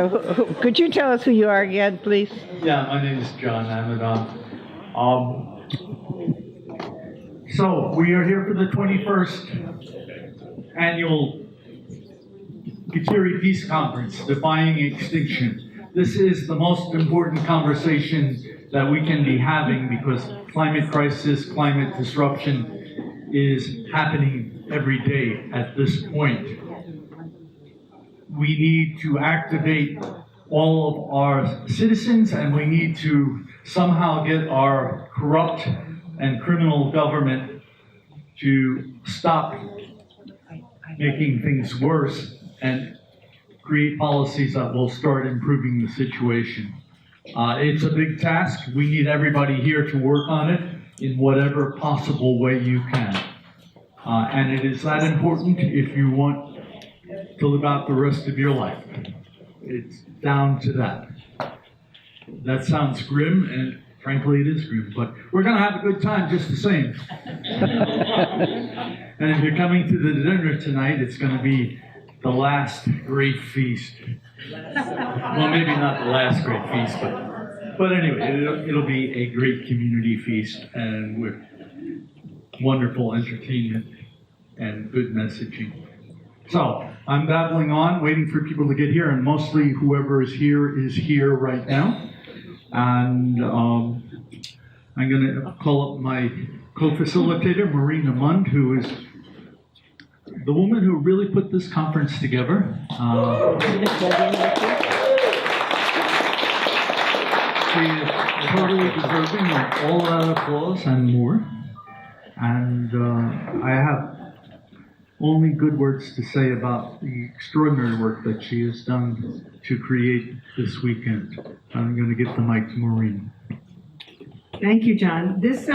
So could you tell us who you are again, please? Yeah, my name is John Amadon. So we are here for the 21st annual Kateri Peace Conference, Defying Extinction. This is the most important conversation that we can be having because climate crisis, climate disruption is happening every day at this point. We need to activate all of our citizens, and we need to somehow get our corrupt and criminal government to stop making things worse and create policies that will start improving the situation. It's a big task. We need everybody here to work on it in whatever possible way you can. And it is that important if you want to live out the rest of your life. It's down to that. That sounds grim, and frankly it is grim, but we're going to have a good time just the same. And if you're coming to the dinner tonight, it's going to be the last great feast. Well, maybe not the last great feast, but anyway, it'll be a great community feast, and with wonderful entertainment and good messaging. So, I'm babbling on, waiting for people to get here, and mostly whoever is here right now. And I'm going to call up my co-facilitator, Marina Mund, who is the woman who really put this conference together. She is totally deserving of all that applause and more. And I have only good words to say about the extraordinary work that she has done to create this weekend. I'm going to give the mic to Maureen. Thank you, John. This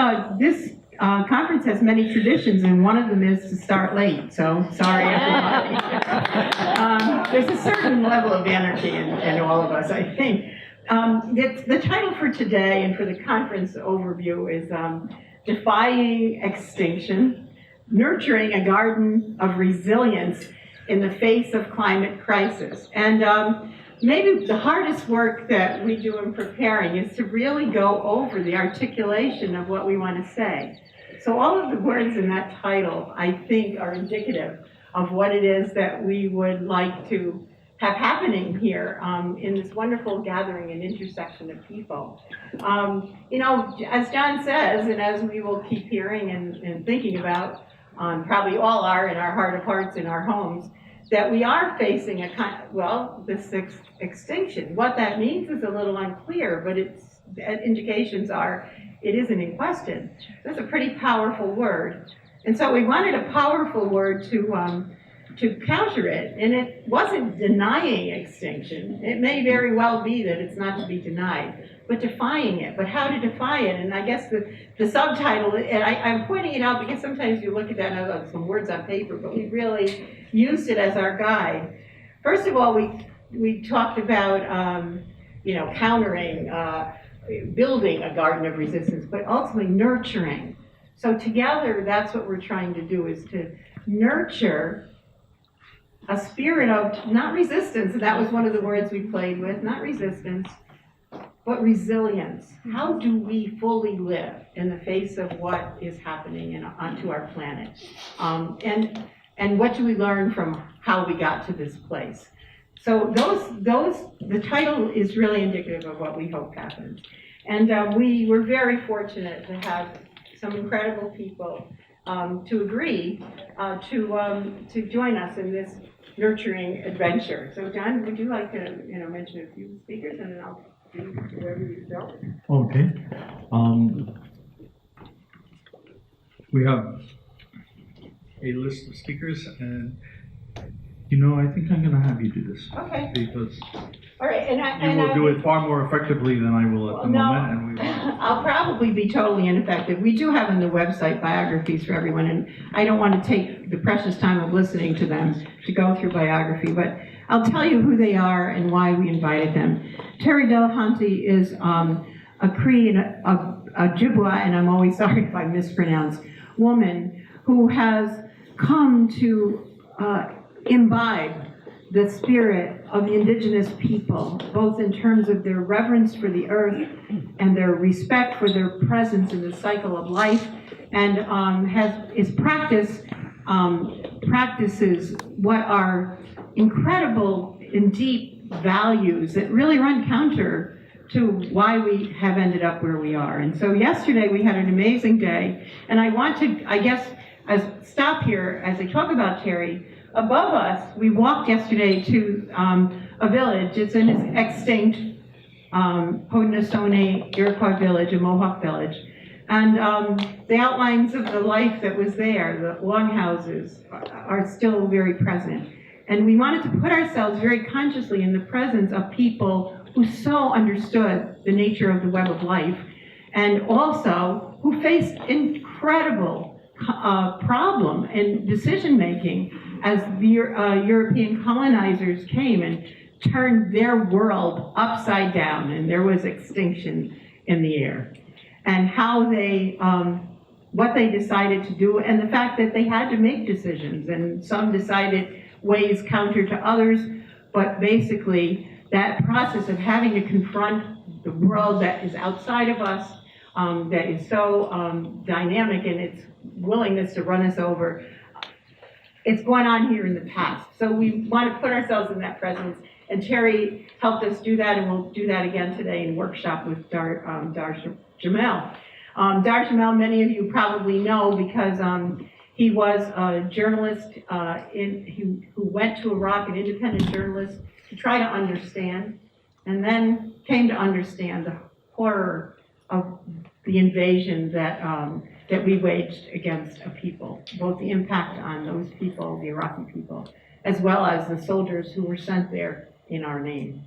conference has many traditions, and one of them is to start late, so sorry everybody. There's a certain level of anarchy in all of us, I think. The title for today and for the conference overview is Defying Extinction, Nurturing a Garden of Resilience in the Face of Climate Crisis. And maybe the hardest work that we do in preparing is to really go over the articulation of what we want to say. So all of the words in that title, I think, are indicative of what it is that we would like to have happening here in this wonderful gathering and intersection of people. You know, as John says, and as we will keep hearing and thinking about, probably all are in our heart of hearts in our homes, that we are facing the sixth extinction. What that means is a little unclear, but indications are it isn't in question. That's a pretty powerful word. And so we wanted a powerful word to counter it, and it wasn't denying extinction. It may very well be that it's not to be denied, but defying it. But how to defy it? And I guess the subtitle, and I'm pointing it out because sometimes you look at that and I have some words on paper, but we really used it as our guide. First of all, we talked about countering, building a garden of resistance, but ultimately nurturing. So together, that's what we're trying to do, is to nurture a spirit of not resistance, and that was one of the words we played with, not resistance, but resilience. How do we fully live in the face of what is happening onto our planet? And what do we learn from how we got to this place? So the title is really indicative of what we hope happens. And we were very fortunate to have some incredible people to agree to join us in this nurturing adventure. So John, would you like to mention a few speakers, and then I'll do wherever you go. Okay. We have a list of speakers, and I think I'm going to have you do this. Okay. Because all right, you will do it far more effectively than I will at the moment. And we will. I'll probably be totally ineffective. We do have on the website biographies for everyone, and I don't want to take the precious time of listening to them to go through biography, but I'll tell you who they are and why we invited them. Terry Delahanty is a Cree and a Ojibwa, and I'm always sorry if I mispronounce, woman who has come to imbibe the spirit of the indigenous people, both in terms of their reverence for the earth and their respect for their presence in the cycle of life, and practices what are incredible and deep values that really run counter to why we have ended up where we are. And so yesterday we had an amazing day, and I want to, I guess, stop here as I talk about Terry. Above us, we walked yesterday to a village. It's an extinct Haudenosaunee Iroquois village, a Mohawk village. And the outlines of the life that was there, the longhouses, are still very present. And we wanted to put ourselves very consciously in the presence of people who so understood the nature of the web of life, and also who faced incredible problem in decision-making as the European colonizers came and turned their world upside down, and there was extinction in the air. And how they, what they decided to do, and the fact that they had to make decisions, and some decided ways counter to others, but basically that process of having to confront the world that is outside of us, that is so dynamic in its willingness to run us over, it's going on here in the past. So we want to put ourselves in that presence, and Terry helped us do that, and we'll do that again today in workshop with Dar Jamel. Dar Jamel, many of you probably know because he was a journalist who went to Iraq, an independent journalist, to try to understand, and then came to understand the horror of the invasion that we waged against a people, both the impact on those people, the Iraqi people, as well as the soldiers who were sent there in our name.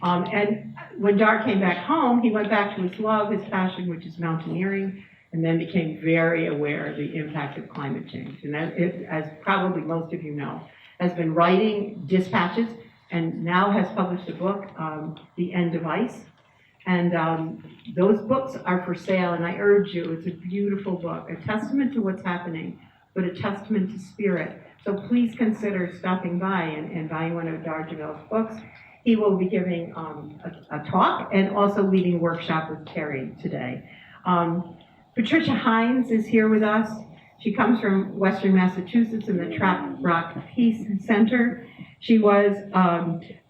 And when Dar came back home, he went back to his love, his passion, which is mountaineering, and then became very aware of the impact of climate change. And that, as probably most of you know, has been writing dispatches and now has published a book, The End of Ice. And those books are for sale, and I urge you, it's a beautiful book, a testament to what's happening, but a testament to spirit. So please consider stopping by and buying one of Dar Jamel's books. He will be giving a talk and also leading a workshop with Terry today. Patricia Hines is here with us. She comes from Western Massachusetts in the Trap Rock Peace Center. She was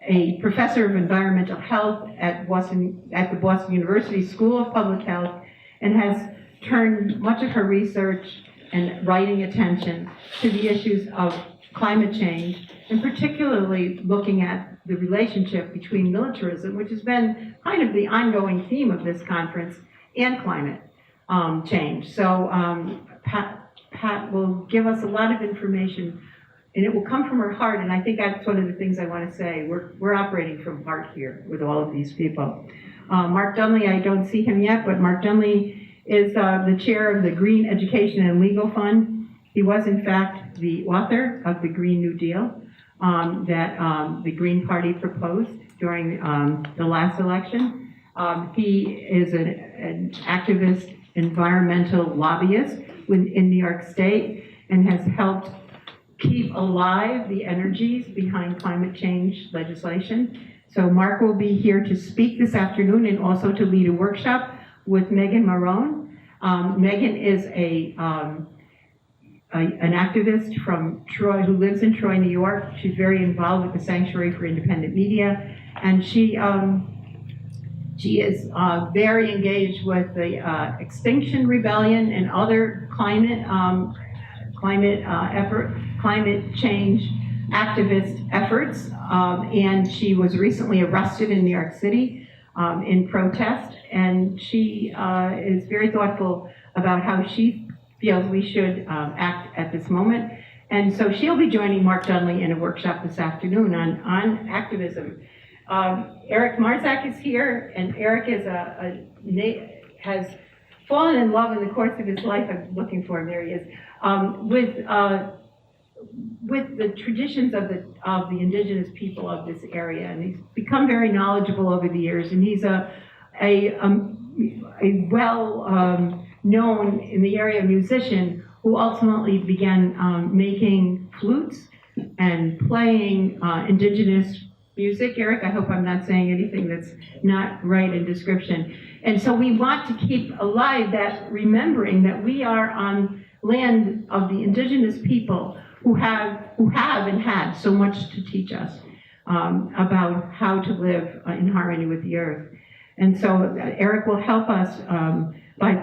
a professor of environmental health at the Boston University School of Public Health, and has turned much of her research and writing attention to the issues of climate change, and particularly looking at the relationship between militarism, which has been kind of the ongoing theme of this conference, and climate change. So Pat will give us a lot of information, and it will come from her heart, and I think that's one of the things I want to say. We're operating from heart here with all of these people. Mark Dunley, I don't see him yet, but Mark Dunley is the chair of the Green Education and Legal Fund. He was, in fact, the author of the Green New Deal that the Green Party proposed during the last election. He is an activist, environmental lobbyist in New York State, and has helped keep alive the energies behind climate change legislation. So Mark will be here to speak this afternoon and also to lead a workshop with Megan Marone. Megan is an activist from Troy who lives in Troy, New York. She's very involved with the Sanctuary for Independent Media, and she is very engaged with the Extinction Rebellion and other climate change activist efforts. And she was recently arrested in New York City in protest, and she is very thoughtful about how she feels we should act at this moment. And so she'll be joining Mark Dunley in a workshop this afternoon on activism. Eric Marzak is here, and Eric is has fallen in love in the course of his life. I'm looking for him, there he is, with the traditions of the indigenous people of this area, and he's become very knowledgeable over the years. And he's a well known in the area musician who ultimately began making flutes and playing indigenous music. Eric, I hope I'm not saying anything that's not right in description. And so we want to keep alive that remembering that we are on land of the indigenous people who have and had so much to teach us about how to live in harmony with the earth. And so Eric will help us by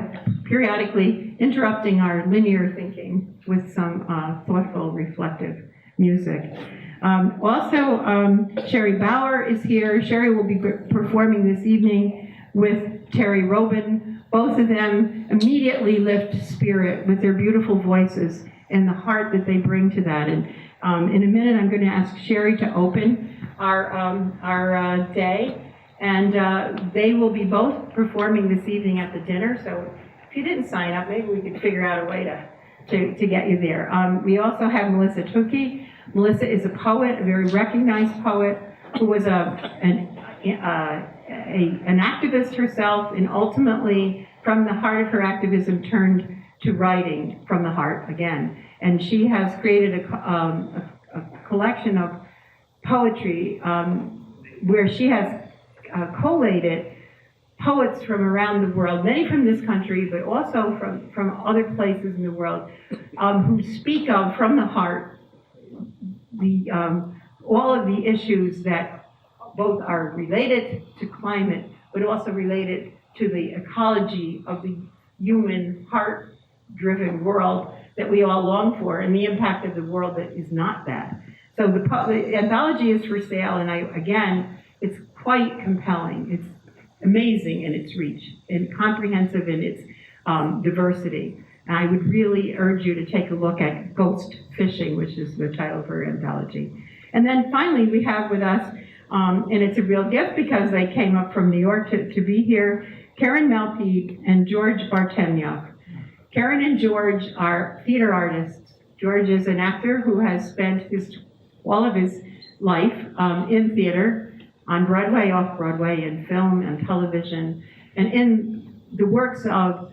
periodically interrupting our linear thinking with some thoughtful, reflective music. Also, Sherry Bauer is here. Sherry will be performing this evening with Terry Robin. Both of them immediately lift spirit with their beautiful voices and the heart that they bring to that. And in a minute, I'm going to ask Sherry to open our day. And they will be both performing this evening at the dinner. So if you didn't sign up, maybe we could figure out a way to get you there. We also have Melissa Tukey. Melissa is a poet, a very recognized poet, who was an activist herself, and ultimately, from the heart of her activism, turned to writing from the heart again. And she has created a collection of poetry where she has collated poets from around the world, many from this country, but also from other places in the world, who speak of, from the heart, all of the issues that both are related to climate, but also related to the ecology of the human heart-driven world that we all long for, and the impact of the world that is not that. So the anthology is for sale, and again, it's quite compelling. It's amazing in its reach and comprehensive in its diversity. And I would really urge you to take a look at Ghost Fishing, which is the title of her anthology. And then finally, we have with us, and it's a real gift because they came up from New York to be here, Karen Malpeed and George Bartemyuk. Karen and George are theater artists. George is an actor who has spent all of his life in theater, on Broadway, off-Broadway, in film and television, and in the works of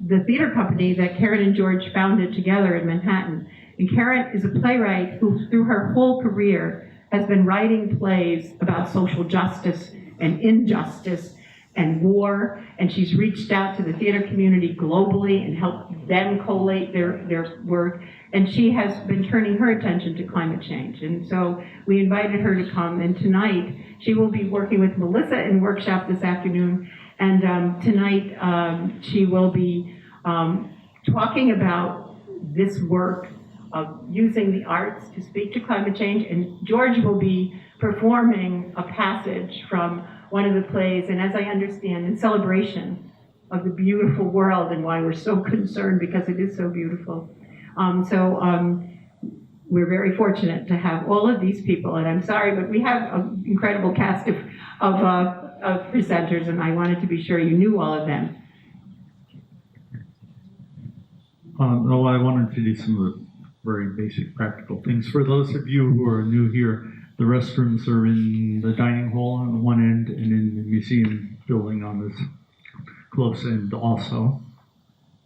the theater company that Karen and George founded together in Manhattan. And Karen is a playwright who, through her whole career, has been writing plays about social justice and injustice and war, and she's reached out to the theater community globally and helped them collate their work, and she has been turning her attention to climate change. And so we invited her to come, and tonight she will be working with Melissa in workshop this afternoon, and tonight she will be talking about this work of using the arts to speak to climate change, and George will be performing a passage from one of the plays, and as I understand, in celebration of the beautiful world and why we're so concerned because it is so beautiful. We're very fortunate to have all of these people, and I'm sorry, but we have an incredible cast of presenters, and I wanted to be sure you knew all of them. No, I wanted to do some of the very basic practical things. For those of you who are new here, the restrooms are in the dining hall on one end and in the museum building on this close end also.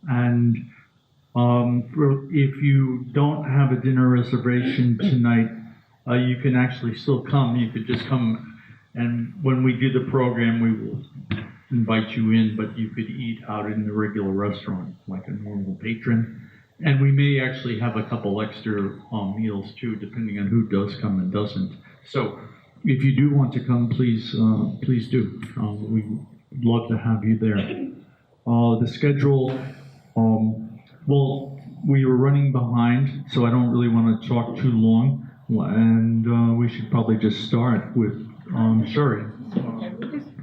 And if you don't have a dinner reservation tonight, you can actually still come. You could just come, and when we do the program, we will invite you in, but you could eat out in the regular restaurant like a normal patron. And we may actually have a couple extra meals too, depending on who does come and doesn't. So if you do want to come, please do. We'd love to have you there. The schedule, well, we were running behind, so I don't really want to talk too long. And we should probably just start with Sherry.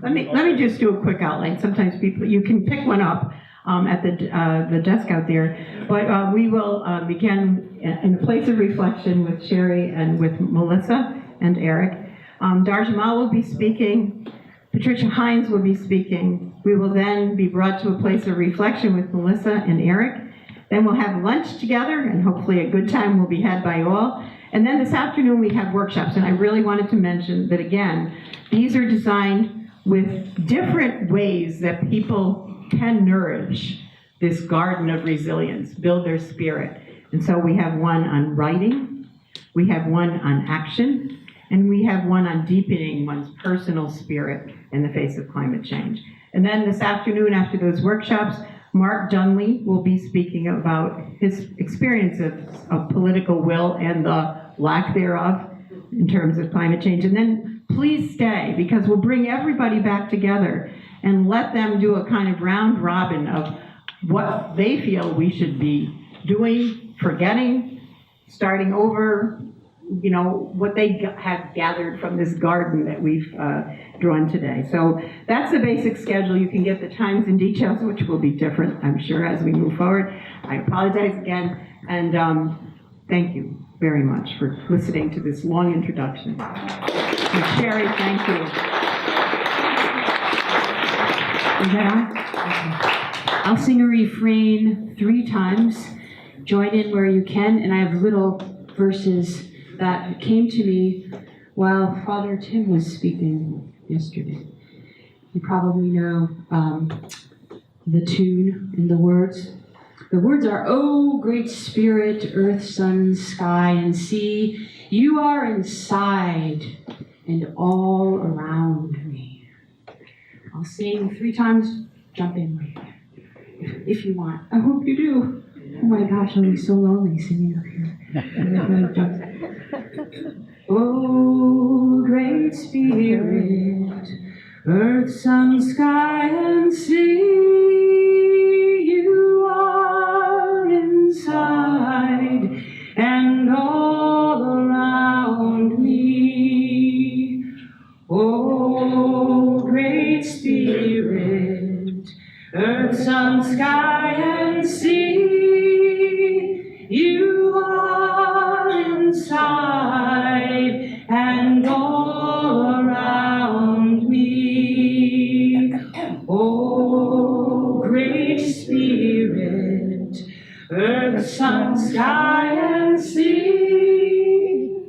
Let me just do a quick outline. Sometimes you can pick one up at the desk out there, but we will begin in a place of reflection with Sherry and with Melissa and Eric. Dar Jamal will be speaking. Patricia Hines will be speaking. We will then be brought to a place of reflection with Melissa and Eric. Then we'll have lunch together, and hopefully a good time will be had by all. And then this afternoon we have workshops, and I really wanted to mention that again, these are designed with different ways that people can nourish this garden of resilience, build their spirit. And so we have one on writing, we have one on action, And we have one on deepening one's personal spirit in the face of climate change. And then this afternoon, after those workshops, Mark Dunley will be speaking about his experience of political will and the lack thereof in terms of climate change. And then please stay, because we'll bring everybody back together and let them do a kind of round robin of what they feel we should be doing, forgetting, starting over, you know, what they have gathered from this garden that we've drawn today. So that's the basic schedule. You can get the times and details, which will be different, I'm sure, as we move forward. I apologize again, and thank you very much for listening to this long introduction. And Sherry, thank you. Is that on? Okay. I'll sing a refrain 3 times. Join in where you can, and I have little verses that came to me while Father Tim was speaking yesterday. You probably know the tune and the words. The words are, "Oh, great spirit, earth, sun, sky, and sea, you are inside and all around me." I'll sing 3 times, jump in if you want. I hope you do. Oh my gosh, I'll be so lonely singing up here. Oh, great spirit, earth, sun, sky, and sea, you are inside and all around me. Oh, great spirit, earth, sun, sky, and sea, you are inside and all around me. Oh, great spirit, earth, sun, sky, and sea,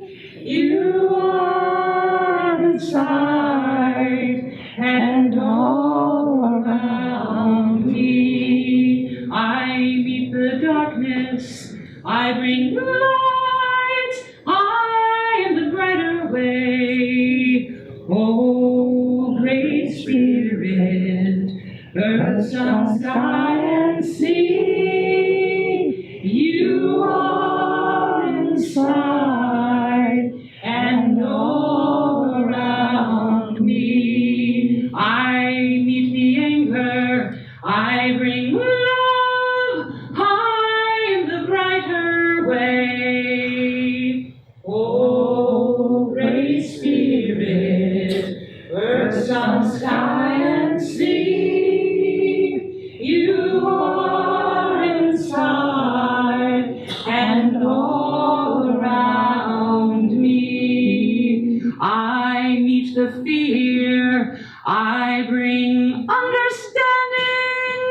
you are inside and all around me. I meet the darkness, I bring the light, I am the brighter way. Oh, great spirit, earth, sun, sky, and sea, you are inside and all around me. I meet the anger, I bring love, I am the brighter way. Oh, great spirit, earth, sun, sky, and sea, you are inside and all around me. I meet the fear, I bring understanding,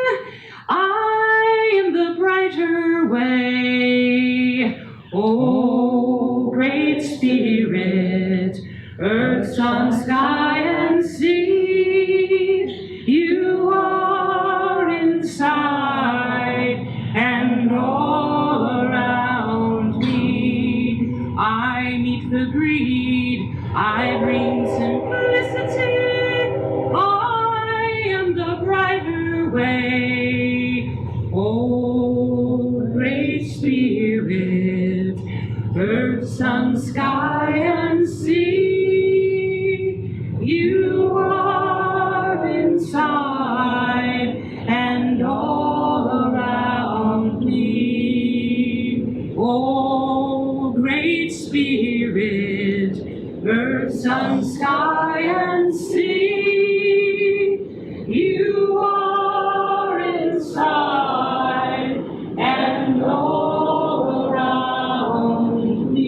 I am the brighter way. Oh, great spirit, earth, sun, sky, and sea, you are inside and all around me. I meet the greed, I bring simplicity, I am the brighter way. Oh, great spirit, earth, sun, sky, and sea, you are inside and all around me. Oh, great spirit, earth, sun, sky, and sea, you are inside and all around me.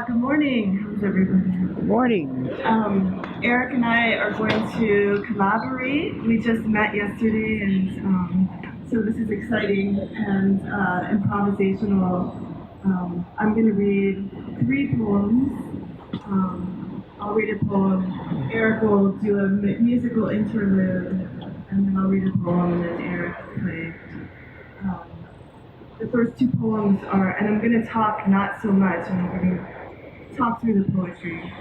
Good morning. everybody. Good morning. Eric and I are going to collaborate. We just met yesterday, and so this is exciting and improvisational. I'm going to read 3 poems. I'll read a poem. Eric will do a musical interlude, and then I'll read a poem, and then Eric will play. The first 2 poems are, and I'm going to talk not so much, I'm going to talk through the poetry.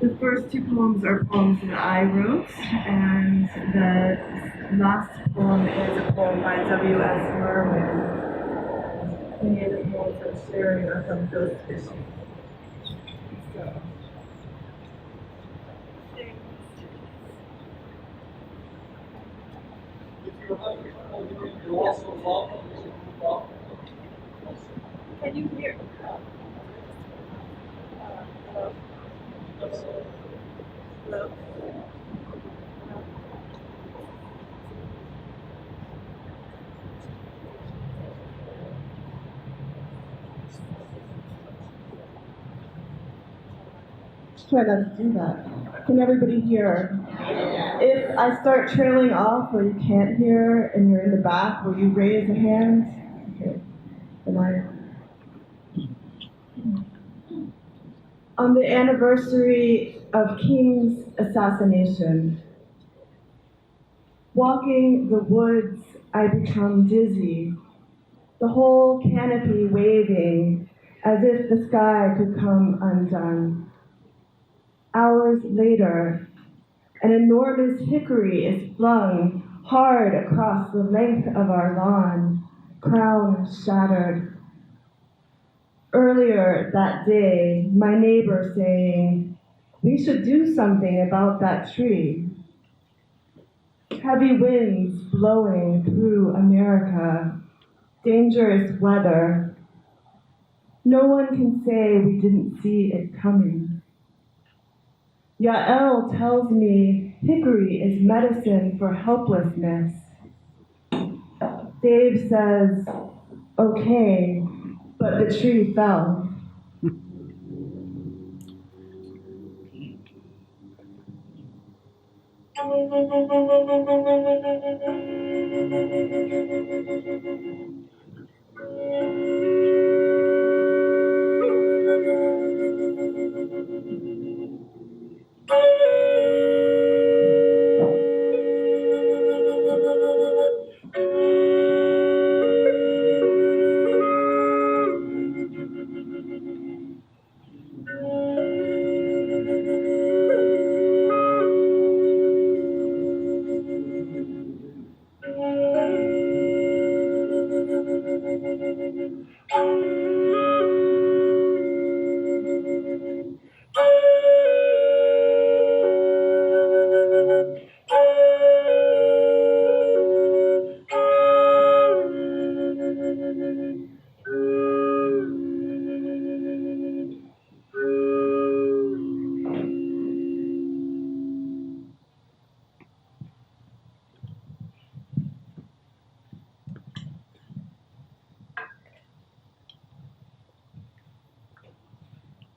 The first 2 poems are poems that I wrote, and the last poem is a poem by W.S. Merwin. Many of the poems I'm sharing are from ghost fishing. So. Can you hear? Hello? Try not to do that. Can everybody hear? If I start trailing off or you can't hear and you're in the back, will you raise a hand? Okay. Am I? On the anniversary of King's assassination, walking the woods, I become dizzy, the whole canopy waving as if the sky could come undone. Hours later, an enormous hickory is flung hard across the length of our lawn, crown shattered. Earlier that day, my neighbor saying, "We should do something about that tree." Heavy winds blowing through America, dangerous weather. No one can say we didn't see it coming. Yael tells me hickory is medicine for helplessness. Dave says, okay, but the tree fell.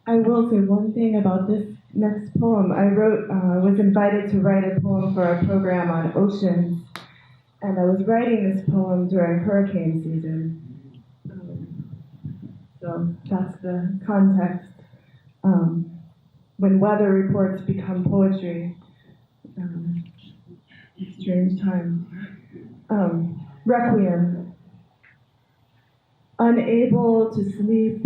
I will say one thing about this next poem. I was invited to write a poem for a program on oceans, and I was writing this poem during hurricane season. So that's the context. When weather reports become poetry, strange time. Requiem. Unable to sleep,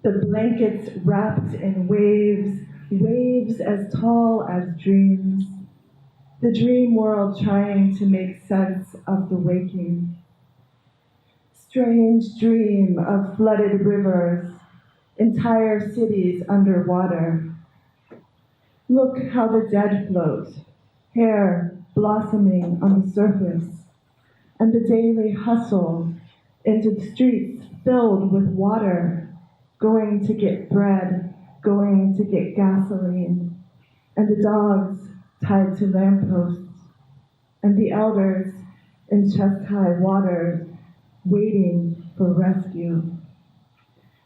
the blankets wrapped in waves, waves as tall as dreams. The dream world trying to make sense of the waking. Strange dream of flooded rivers, entire cities underwater. Look how the dead float, hair blossoming on the surface, and the daily hustle into the streets filled with water, going to get bread, going to get gasoline, and the dogs tied to lampposts, and the elders in chest-high waters waiting for rescue.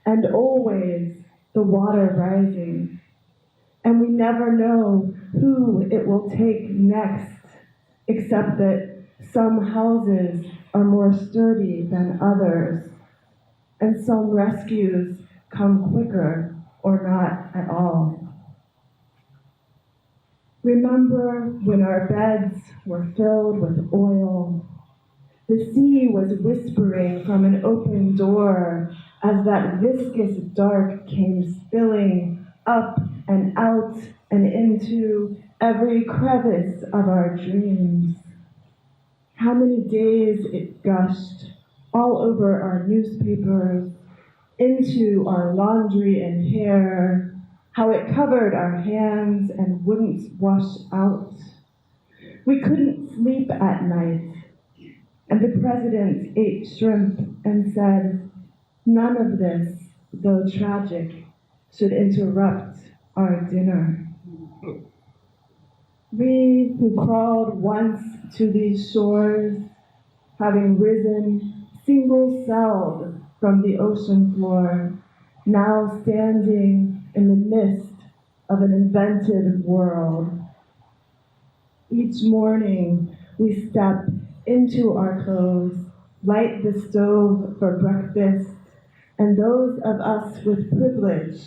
And always the water rising, and we never know who it will take next, except that some houses are more sturdy than others, and some rescues come quicker or not at all. Remember when our beds were filled with oil? The sea was whispering from an open door as that viscous dark came spilling up and out and into every crevice of our dreams. How many days it gushed all over our newspapers, into our laundry and hair, how it covered our hands and wouldn't wash out. We couldn't sleep at night, and the president ate shrimp and said, none of this, though tragic, should interrupt our dinner. We who crawled once to these shores, having risen single-celled from the ocean floor, now standing in the midst of an invented world. Each morning we step into our clothes, light the stove for breakfast, and those of us with privilege,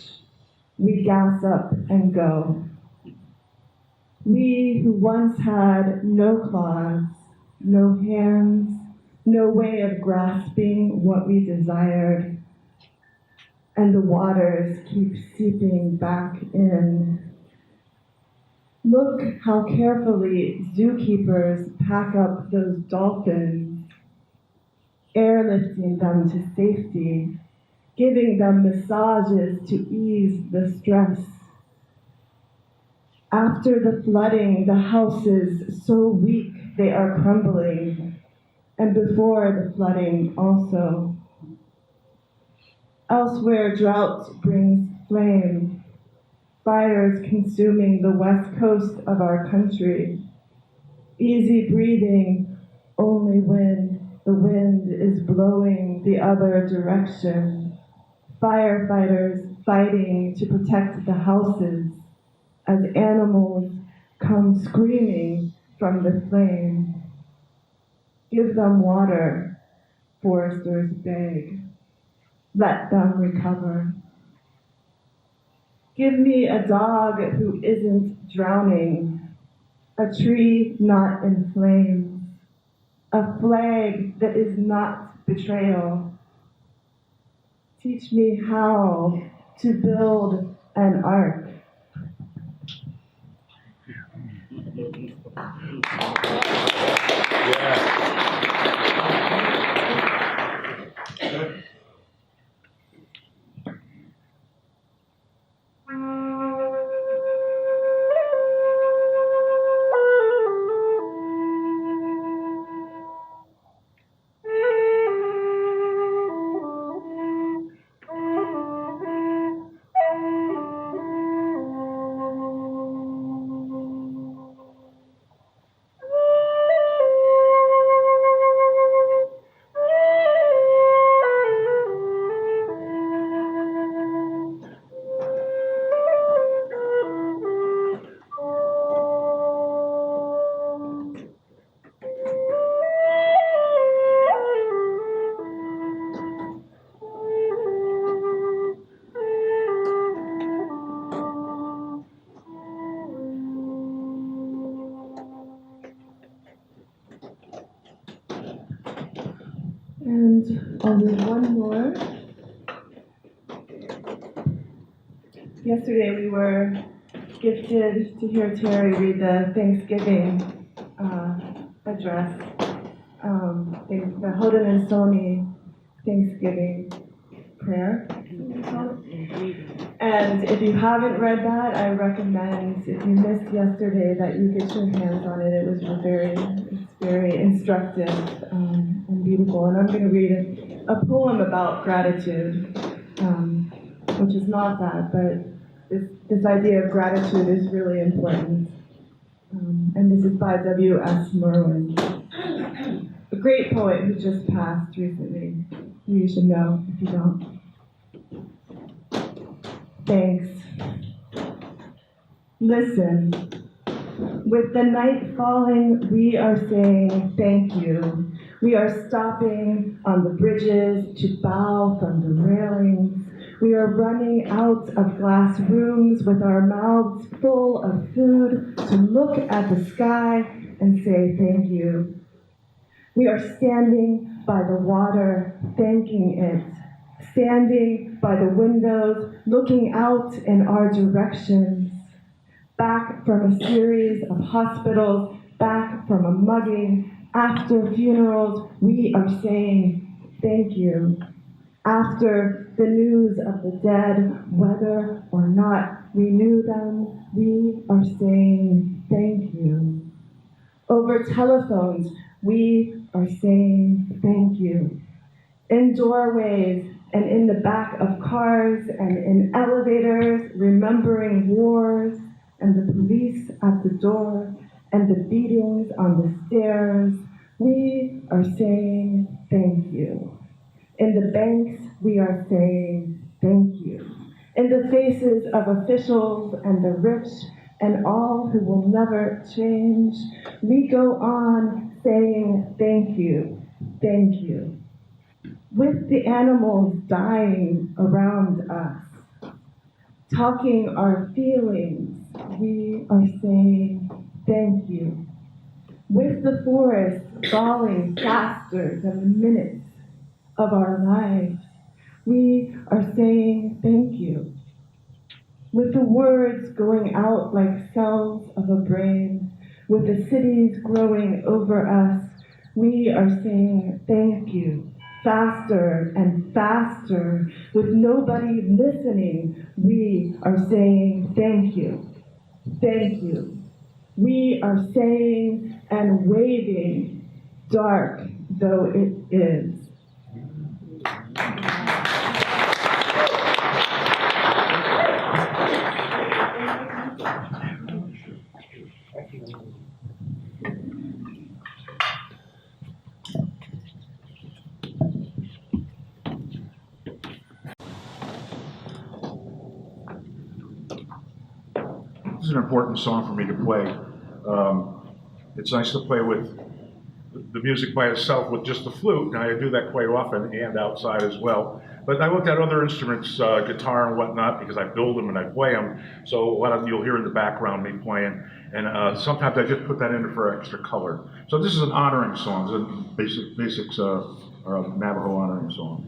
we gas up and go. We who once had no claws, no hands, no way of grasping what we desired, and the waters keep seeping back in. Look how carefully zookeepers pack up those dolphins, airlifting them to safety, giving them massages to ease the stress. After the flooding, the houses so weak they are crumbling, and before the flooding also. Elsewhere, drought brings flame, fires consuming the west coast of our country. Easy breathing only when the wind is blowing the other direction. Firefighters fighting to protect the houses as animals come screaming from the flame. Give them water, foresters beg. Let them recover. Give me a dog who isn't drowning, a tree not in flames, a flag that is not betrayal. Teach me how to build an ark. And I'll read one more. Yesterday we were gifted to hear Terry read the Thanksgiving address, the Haudenosaunee Thanksgiving prayer. And if you haven't read that, I recommend, if you missed yesterday, that you get your hands on it. It was very instructive and beautiful. And I'm going to read a poem about gratitude, which is not that, but this idea of gratitude is really important. And this is by W.S. Merwin, a great poet who just passed recently, who you should know if you don't. thanks. Listen, with the night falling, we are saying thank you. We are stopping on the bridges to bow from the railings. We are running out of glass rooms with our mouths full of food to look at the sky and say thank you. We are standing by the water, thanking it. Standing by the windows, looking out in our directions. Back from a series of hospitals, back from a mugging, after funerals, we are saying thank you. After the news of the dead, whether or not we knew them, we are saying thank you. Over telephones, we are saying thank you. In doorways and in the back of cars and in elevators, remembering wars and the police at the door and the beatings on the stairs, we are saying thank you. In the banks, we are saying thank you. In the faces of officials and the rich and all who will never change, we go on saying thank you, thank you. With the animals dying around us, talking our feelings, we are saying thank you. With the forest falling faster than the minutes of our lives, we are saying thank you. With the words going out like cells of a brain, with the cities growing over us, we are saying thank you. Faster and faster, with nobody listening, we are saying thank you. Thank you. We are saying and waving, dark though it is. This is an important song for me to play. It's nice to play with the music by itself with just the flute, and I do that quite often and outside as well. But I looked at other instruments, guitar and whatnot, because I build them and I play them. So a lot of you'll hear in the background me playing, and sometimes I just put that in for extra color. So this is an honoring song, it's a basics Navajo honoring song.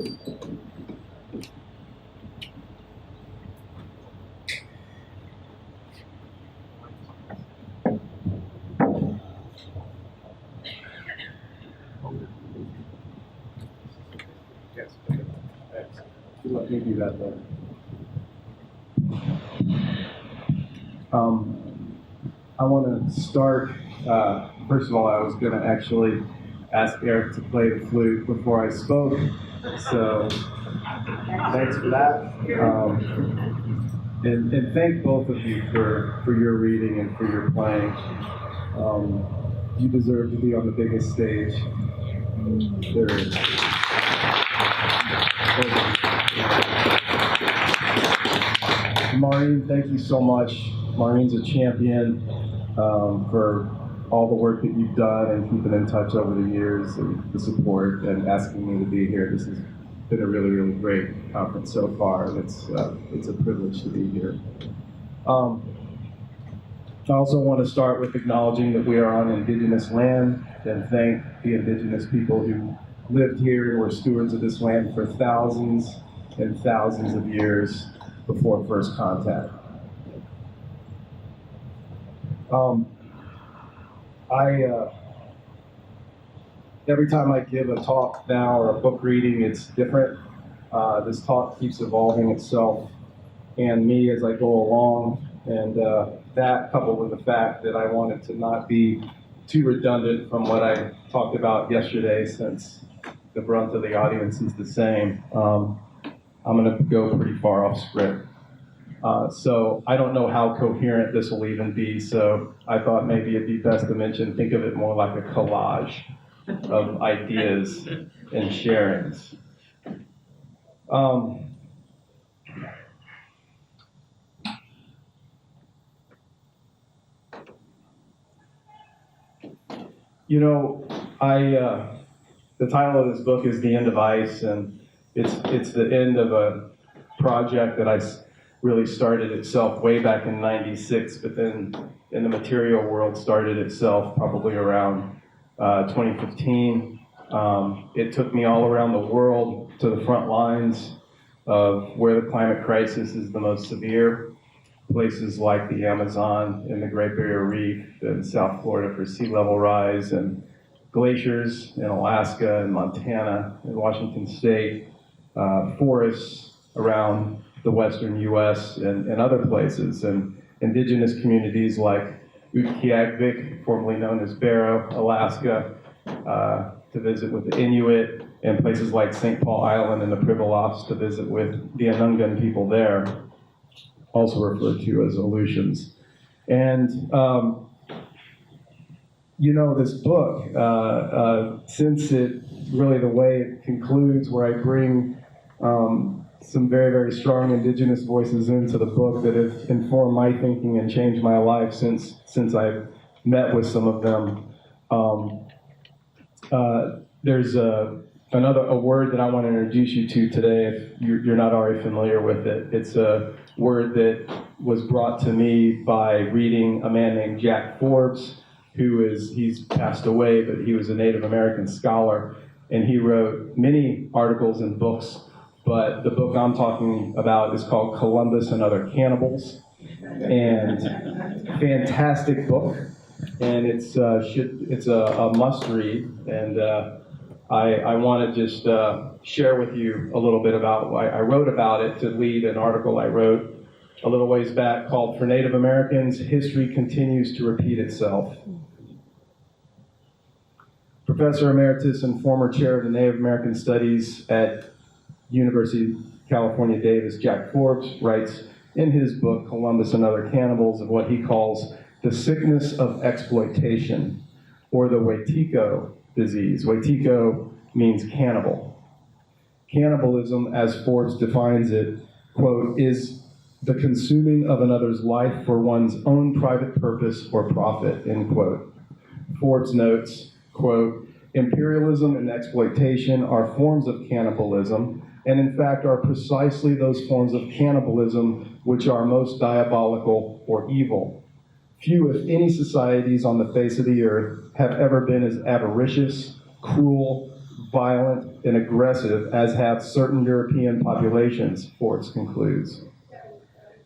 Yes. Thanks. Let me do that then. I want to start, first of all, I was going to actually ask Eric to play the flute before I spoke, so thanks for that. And thank both of you for your reading and for your playing. You deserve to be on the biggest stage there is. Maureen, thank you so much. Maureen's a champion for all the work that you've done and keeping in touch over the years and the support and asking me to be here. This has been a really, really great conference so far, and it's a privilege to be here. I also want to start with acknowledging that we are on Indigenous land and thank the Indigenous people who lived here and were stewards of this land for thousands and thousands of years before first contact. Every time I give a talk now or a book reading, it's different. This talk keeps evolving itself and me as I go along, and that coupled with the fact that I wanted to not be too redundant from what I talked about yesterday, since the brunt of the audience is the same, I'm going to go pretty far off script. So I don't know how coherent this will even be, so I thought maybe it'd be best to think of it more like a collage of ideas and sharings. You know, the title of this book is The End of Ice, and it's the end of a project that I really started itself way back in '96, but then in the material world started itself probably around 2015. It took me all around the world to the front lines of where the climate crisis is the most severe. Places like the Amazon and the Great Barrier Reef in South Florida for sea level rise, and glaciers in Alaska and Montana and Washington State, forests around the western U.S. and other places, and indigenous communities like Utqiagvik, formerly known as Barrow, Alaska, to visit with the Inuit, and places like St. Paul Island and the Pribilofs to visit with the Anungan people there, also referred to as Aleutians. And, you know, this book, since it really the way it concludes, where I bring some very, very strong indigenous voices into the book that have informed my thinking and changed my life since I've met with some of them. There's a word that I want to introduce you to today, if you're not already familiar with it. It's a word that was brought to me by reading a man named Jack Forbes, he's passed away, but he was a Native American scholar, and he wrote many articles and books, but the book I'm talking about is called Columbus and Other Cannibals, and fantastic book, and it's a must read, and I want to just share with you a little bit about why I wrote about it to lead an article I wrote a little ways back called For Native Americans, History Continues to Repeat Itself. Professor Emeritus and former chair of the Native American Studies at University of California, Davis, Jack Forbes, writes in his book, Columbus and Other Cannibals, of what he calls the sickness of exploitation, or the Wetiko disease. Wetiko means cannibal. Cannibalism, as Forbes defines it, quote, is the consuming of another's life for one's own private purpose or profit, end quote. Forbes notes, quote, imperialism and exploitation are forms of cannibalism, and in fact are precisely those forms of cannibalism which are most diabolical or evil. Few, if any, societies on the face of the earth have ever been as avaricious, cruel, violent, and aggressive as have certain European populations, Forbes concludes.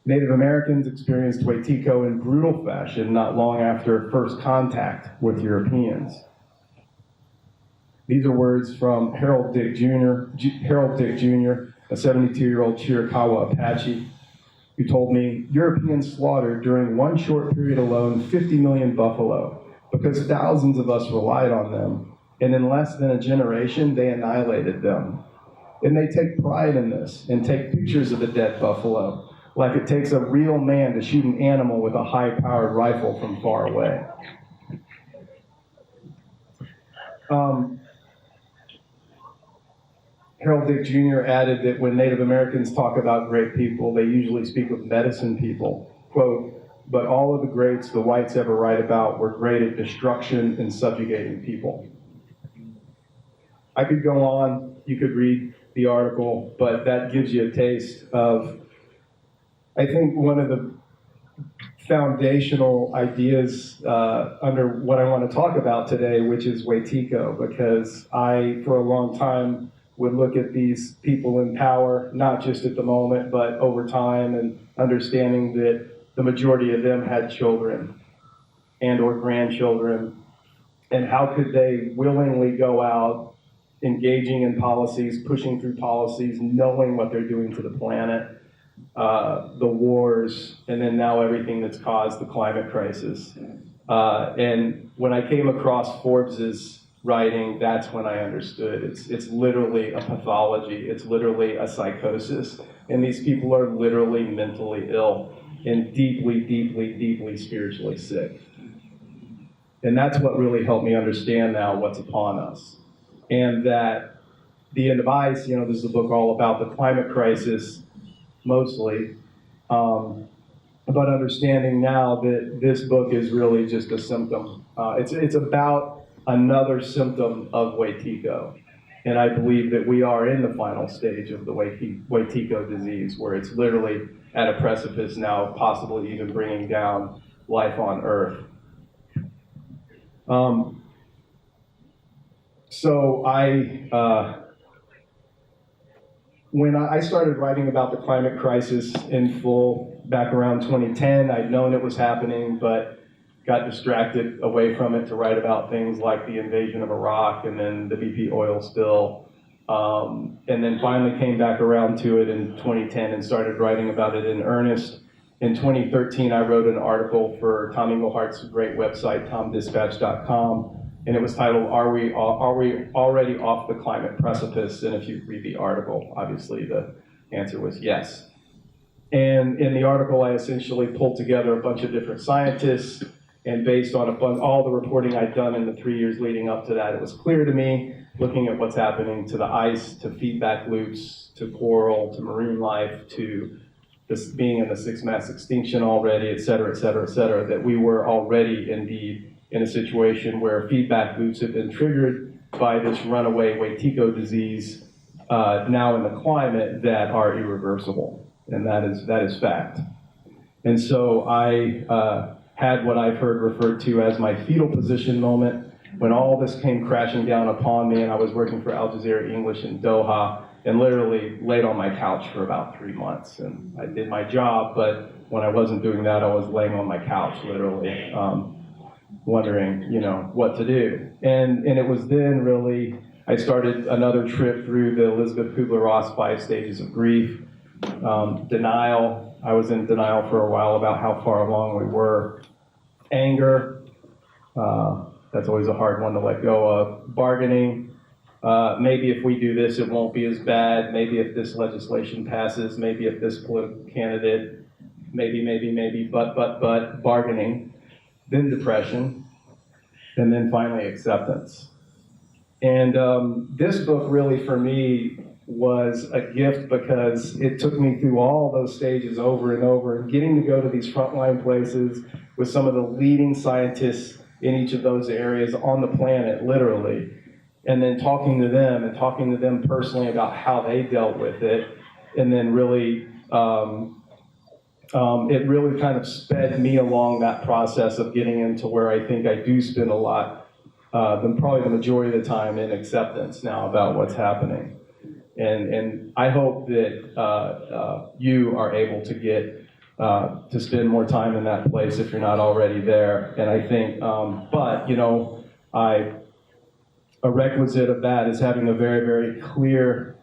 Native Americans experienced Waitiko in brutal fashion not long after first contact with Europeans. These are words from Harold Dick Jr., a 72-year-old Chiricahua Apache, who told me, Europeans slaughtered during one short period alone 50 million buffalo because thousands of us relied on them, and in less than a generation, they annihilated them. And they take pride in this and take pictures of the dead buffalo, like it takes a real man to shoot an animal with a high-powered rifle from far away. Harold Dick Jr. added that when Native Americans talk about great people, they usually speak of medicine people. Quote, but all of the greats the whites ever write about were great at destruction and subjugating people. I could go on, you could read the article, but that gives you a taste of, I think, one of the foundational ideas under what I want to talk about today, which is Waitiko, because I, for a long time, would look at these people in power, not just at the moment, but over time, and understanding that the majority of them had children and or grandchildren, and how could they willingly go out engaging in policies, pushing through policies, knowing what they're doing to the planet, the wars, and then now everything that's caused the climate crisis. And when I came across Forbes's writing, that's when I understood. It's literally a pathology. It's literally a psychosis. And these people are literally mentally ill and deeply, deeply, deeply spiritually sick. And that's what really helped me understand now what's upon us. And that The End of Ice, this is a book all about the climate crisis, mostly. But understanding now that this book is really just a symptom. It's about another symptom of Waitiko. And I believe that we are in the final stage of the Waitiko disease, where it's literally at a precipice now, possibly even bringing down life on Earth. When I started writing about the climate crisis in full back around 2010, I'd known it was happening, but got distracted away from it to write about things like the invasion of Iraq and then the BP oil spill. And then finally came back around to it in 2010 and started writing about it in earnest. In 2013, I wrote an article for Tommy Mohart's great website, tomdispatch.com, and it was titled, Are we Already Off the Climate Precipice? And if you read the article, obviously the answer was yes. And in the article, I essentially pulled together a bunch of different scientists, and based on all the reporting I'd done in the 3 years leading up to that, it was clear to me, looking at what's happening to the ice, to feedback loops, to coral, to marine life, to this being in the sixth mass extinction already, et cetera, et cetera, et cetera, that we were already indeed in a situation where feedback loops have been triggered by this runaway Waitiko disease now in the climate that are irreversible. And that is fact. And so I had what I've heard referred to as my fetal position moment, when all this came crashing down upon me, and I was working for Al Jazeera English in Doha, and literally laid on my couch for about 3 months. And I did my job, but when I wasn't doing that, I was laying on my couch, literally, wondering, what to do. And it was then really, I started another trip through the Elizabeth Kubler-Ross 5 stages of grief, denial. I was in denial for a while about how far along we were. Anger, that's always a hard one to let go of. Bargaining, maybe if we do this, it won't be as bad. Maybe if this legislation passes, maybe if this political candidate, maybe, but, bargaining. Then depression, and then finally acceptance. And this book really, for me, was a gift because it took me through all those stages over and over, and getting to go to these frontline places with some of the leading scientists in each of those areas on the planet, literally, and then talking to them personally about how they dealt with it, and then really, it really kind of sped me along that process of getting into where I think I do spend a lot probably the majority of the time in acceptance now about what's happening. And I hope that you are able to get to spend more time in that place if you're not already there. And I think, but you know, a requisite of that is having a very, very clear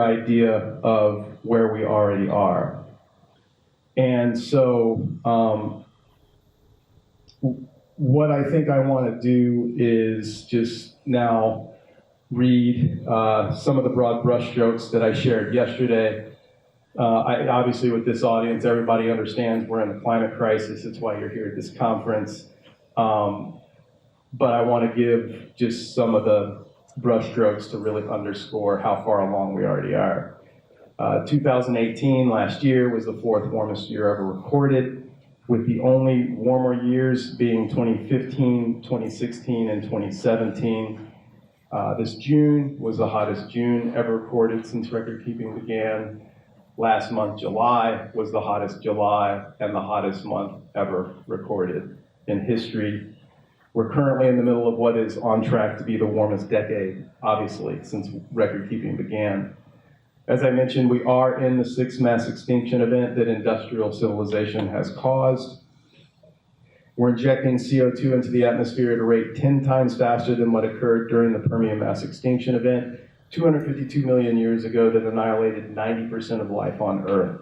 idea of where we already are. And so, what I think I want to do is just now read some of the broad brushstrokes that I shared yesterday. Obviously, with this audience, everybody understands we're in a climate crisis. It's why you're here at this conference. But I want to give just some of the brushstrokes to really underscore how far along we already are. 2018, last year, was the 4th warmest year ever recorded, with the only warmer years being 2015, 2016, and 2017. This June was the hottest June ever recorded since record keeping began. Last month, July, was the hottest July and the hottest month ever recorded in history. We're currently in the middle of what is on track to be the warmest decade, obviously, since record keeping began. As I mentioned, we are in the 6th mass extinction event that industrial civilization has caused. We're injecting CO2 into the atmosphere at a rate 10 times faster than what occurred during the Permian mass extinction event 252 million years ago that annihilated 90% of life on Earth.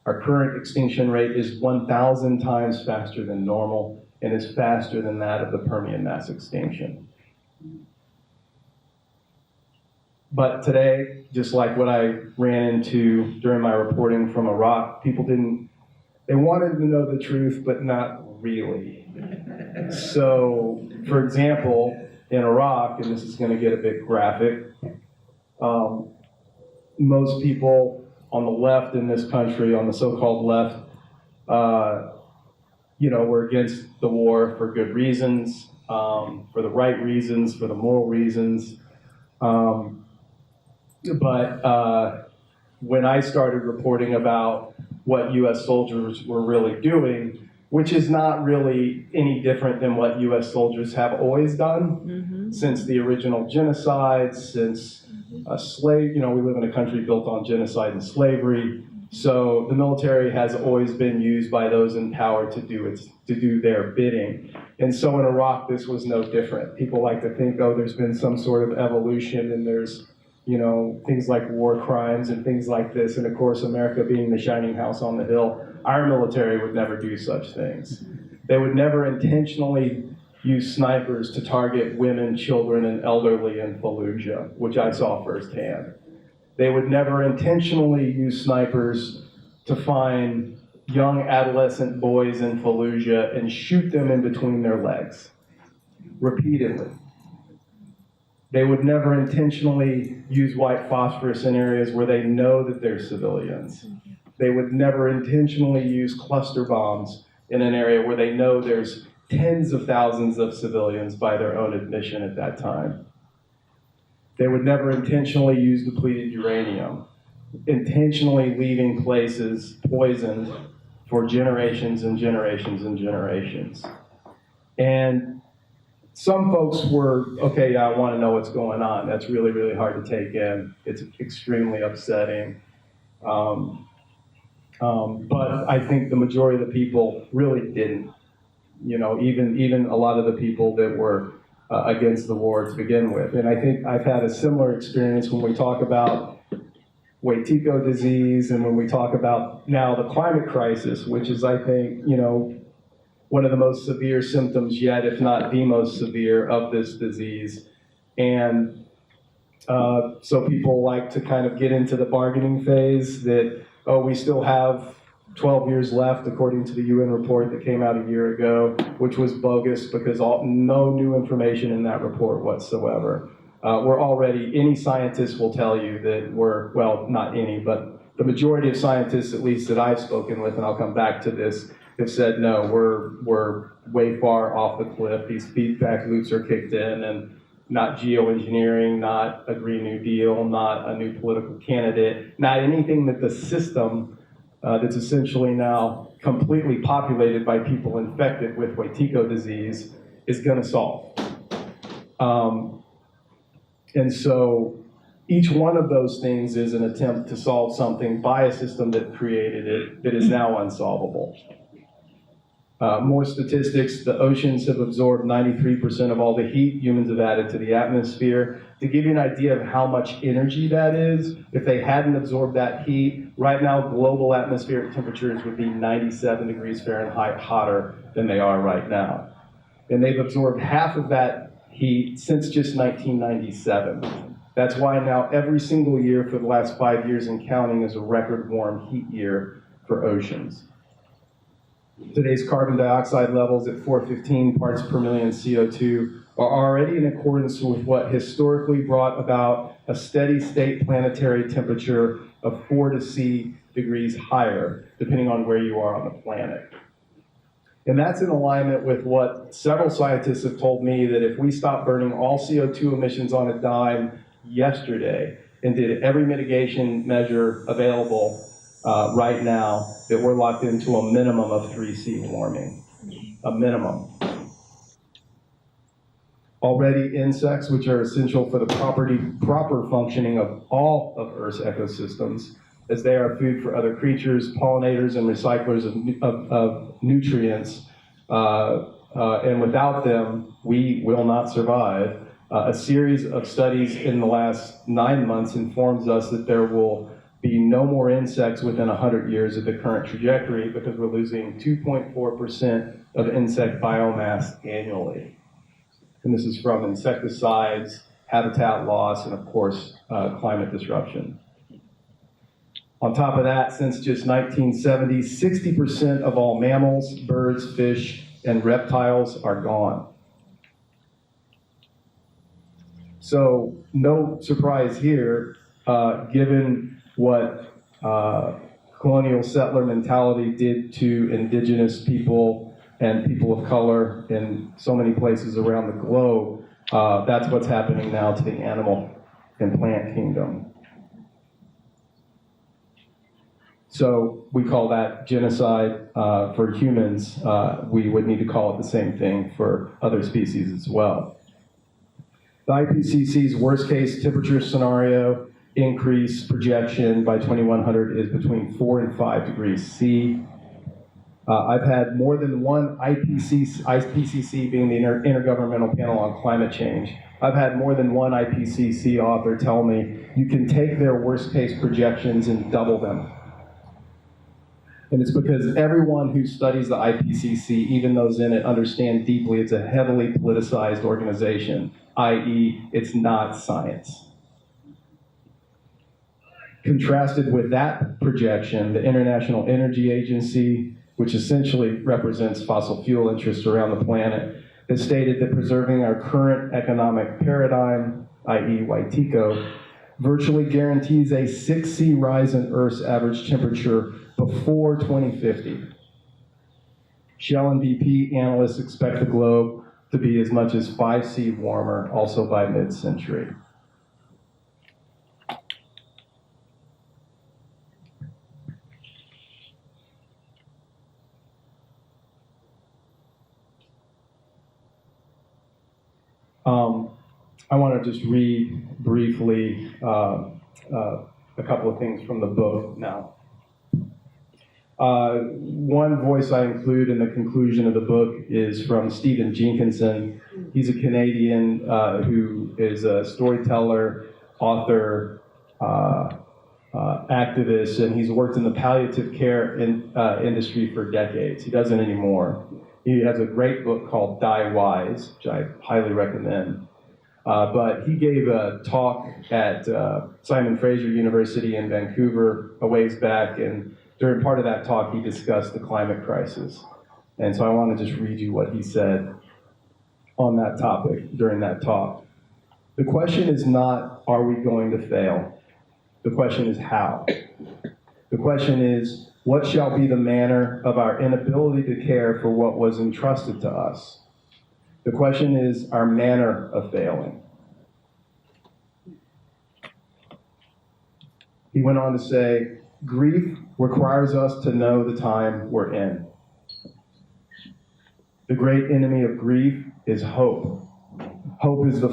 Our current extinction rate is 1,000 times faster than normal and is faster than that of the Permian mass extinction. But today, just like what I ran into during my reporting from Iraq, people they wanted to know the truth, but not really. So, for example, in Iraq, and this is going to get a bit graphic, most people on the left in this country, on the so-called left, were against the war for good reasons, for the right reasons, for the moral reasons. But when I started reporting about what U.S. soldiers were really doing, which is not really any different than what U.S. soldiers have always done since the original genocide, since we live in a country built on genocide and slavery. So the military has always been used by those in power to do their bidding. And so in Iraq, this was no different. People like to think, oh, there's been some sort of evolution and there's things like war crimes and things like this. And of course, America being the shining house on the hill, our military would never do such things. They would never intentionally use snipers to target women, children, and elderly in Fallujah, which I saw firsthand. They would never intentionally use snipers to find young adolescent boys in Fallujah and shoot them in between their legs, repeatedly. They would never intentionally use white phosphorus in areas where they know that there's civilians. They would never intentionally use cluster bombs in an area where they know there's tens of thousands of civilians by their own admission at that time. They would never intentionally use depleted uranium, intentionally leaving places poisoned for generations and generations and generations. And some folks were, okay, yeah, I want to know what's going on. That's really, really hard to take in. It's extremely upsetting. But I think the majority of the people really didn't. Even a lot of the people that were against the war to begin with. And I think I've had a similar experience when we talk about Waitico disease and when we talk about now the climate crisis, which is, I think, one of the most severe symptoms yet, if not the most severe, of this disease. And so people like to kind of get into the bargaining phase that, oh, we still have 12 years left, according to the UN report that came out a year ago, which was bogus because no new information in that report whatsoever. Any scientist will tell you that not any, but the majority of scientists, at least that I've spoken with, and I'll come back to this, have said, no, we're way far off the cliff. These feedback loops are kicked in, and not geoengineering, not a Green New Deal, not a new political candidate, not anything that the system that's essentially now completely populated by people infected with Waitico disease is going to solve. And so each one of those things is an attempt to solve something by a system that created it that is now unsolvable. More statistics, the oceans have absorbed 93% of all the heat humans have added to the atmosphere. To give you an idea of how much energy that is, if they hadn't absorbed that heat, right now global atmospheric temperatures would be 97 degrees Fahrenheit hotter than they are right now. And they've absorbed half of that heat since just 1997. That's why now every single year for the last 5 years and counting is a record warm heat year for oceans. Today's carbon dioxide levels at 415 parts per million CO2 are already in accordance with what historically brought about a steady state planetary temperature of 4 to 6 degrees higher, depending on where you are on the planet. And that's in alignment with what several scientists have told me, that if we stop burning all CO2 emissions on a dime yesterday and did every mitigation measure available right now, that we're locked into a minimum of 3C warming, a minimum. Already insects, which are essential for the proper functioning of all of Earth's ecosystems, as they are food for other creatures, pollinators, and recyclers of nutrients, and without them, we will not survive. A series of studies in the last 9 months informs us that there will be no more insects within 100 years of the current trajectory, because we're losing 2.4% of insect biomass annually. And this is from insecticides, habitat loss, and of course, climate disruption. On top of that, since just 1970, 60% of all mammals, birds, fish, and reptiles are gone. So no surprise here, given what colonial settler mentality did to indigenous people and people of color in so many places around the globe, that's what's happening now to the animal and plant kingdom. So we call that genocide for humans. We would need to call it the same thing for other species as well. The IPCC's worst case temperature scenario increase projection by 2100 is between 4 and 5 degrees C. I've had more than one IPCC being the Intergovernmental Panel on Climate Change. I've had more than one IPCC author tell me you can take their worst case projections and double them. And it's because everyone who studies the IPCC, even those in it, understand deeply it's a heavily politicized organization, i.e., it's not science. Contrasted with that projection, the International Energy Agency, which essentially represents fossil fuel interests around the planet, has stated that preserving our current economic paradigm, i.e. YTECO, virtually guarantees a 6C rise in Earth's average temperature before 2050. Shell and BP analysts expect the globe to be as much as 5C warmer, also by mid-century. I want to just read briefly a couple of things from the book now. One voice I include in the conclusion of the book is from Stephen Jenkinson. He's a Canadian who is a storyteller, author, activist, and he's worked in the palliative care industry for decades. He doesn't anymore. He has a great book called Die Wise, which I highly recommend. But he gave a talk at Simon Fraser University in Vancouver a ways back, and during part of that talk, he discussed the climate crisis. And so I want to just read you what he said on that topic during that talk. The question is not, are we going to fail? The question is how. The question is, what shall be the manner of our inability to care for what was entrusted to us? The question is our manner of failing. He went on to say, grief requires us to know the time we're in. The great enemy of grief is hope. Hope is the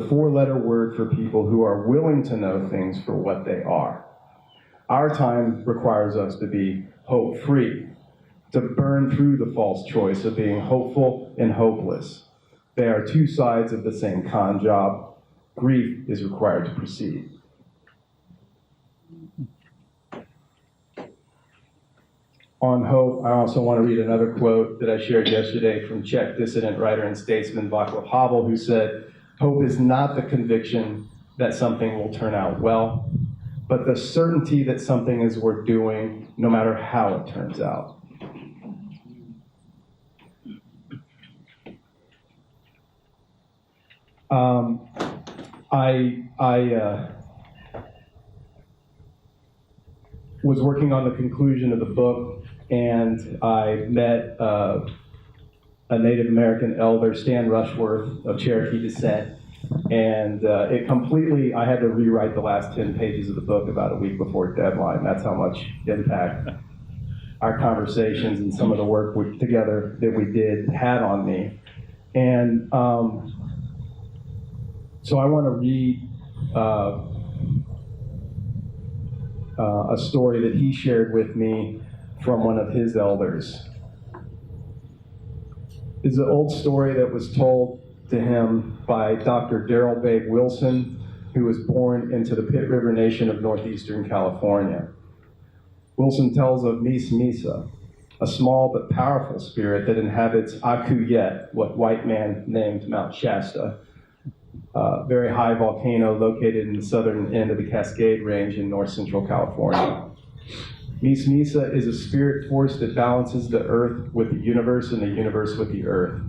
four-letter word for people who are willing to know things for what they are. Our time requires us to be hope-free, to burn through the false choice of being hopeful and hopeless. They are two sides of the same con job. Grief is required to proceed. On hope, I also want to read another quote that I shared yesterday from Czech dissident writer and statesman Václav Havel, who said, "Hope is not the conviction that something will turn out well, but the certainty that something is worth doing no matter how it turns out." I was working on the conclusion of the book, and I met a Native American elder, Stan Rushworth of Cherokee descent, and I had to rewrite the last 10 pages of the book about a week before deadline. That's how much impact our conversations and some of the work together that we did had on me. And so I want to read a story that he shared with me from one of his elders. It's an old story that was told to him by Dr. Darrell Babe Wilson, who was born into the Pit River Nation of northeastern California. Wilson tells of Mis Misa, a small but powerful spirit that inhabits Akuyet, what white man named Mount Shasta, a very high volcano located in the southern end of the Cascade Range in north central California. Mis Misa is a spirit force that balances the earth with the universe and the universe with the earth.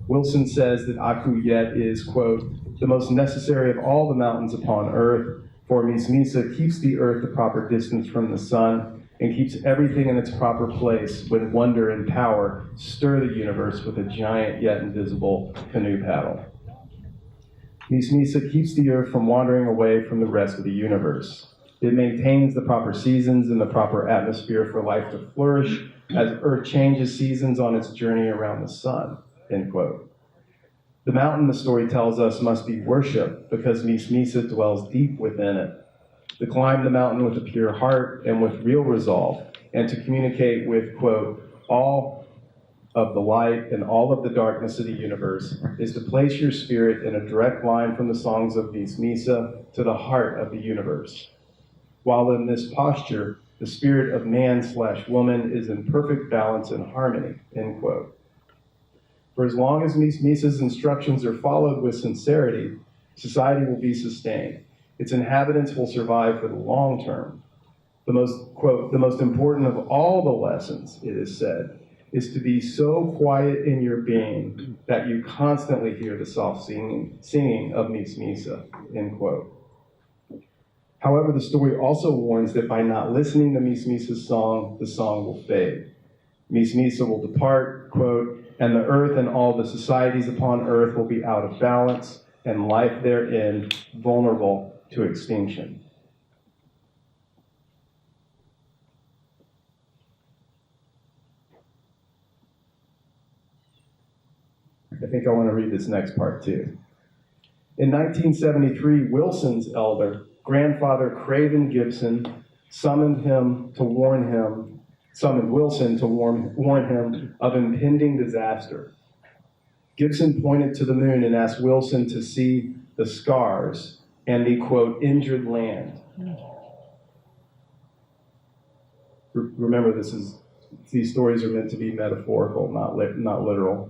Wilson says that Akuyet is, quote, "the most necessary of all the mountains upon earth, for Mis Misa keeps the earth the proper distance from the sun and keeps everything in its proper place when wonder and power stir the universe with a giant yet invisible canoe paddle. Mis Misa keeps the earth from wandering away from the rest of the universe. It maintains the proper seasons and the proper atmosphere for life to flourish as Earth changes seasons on its journey around the sun," end quote. The mountain, the story tells us, must be worshipped because Mis Misa dwells deep within it. To climb the mountain with a pure heart and with real resolve, and to communicate with, quote, "all of the light and all of the darkness of the universe, is to place your spirit in a direct line from the songs of Mis Misa to the heart of the universe. While in this posture, the spirit of man/woman is in perfect balance and harmony," end quote. For as long as Mis Misa's instructions are followed with sincerity, society will be sustained. Its inhabitants will survive for the long term. The most, quote, "the most important of all the lessons," it is said, "is to be so quiet in your being that you constantly hear the soft singing of Mis Misa," end quote. However, the story also warns that by not listening to Mis Misa's song, the song will fade. Mis Misa will depart, quote, "and the earth and all the societies upon earth will be out of balance, and life therein vulnerable to extinction." I think I want to read this next part too. In 1973, Wilson's elder, grandfather Craven Gibson, summoned Wilson to warn him of impending disaster. Gibson pointed to the moon and asked Wilson to see the scars and the, quote, "injured land." Remember, these stories are meant to be metaphorical, not literal.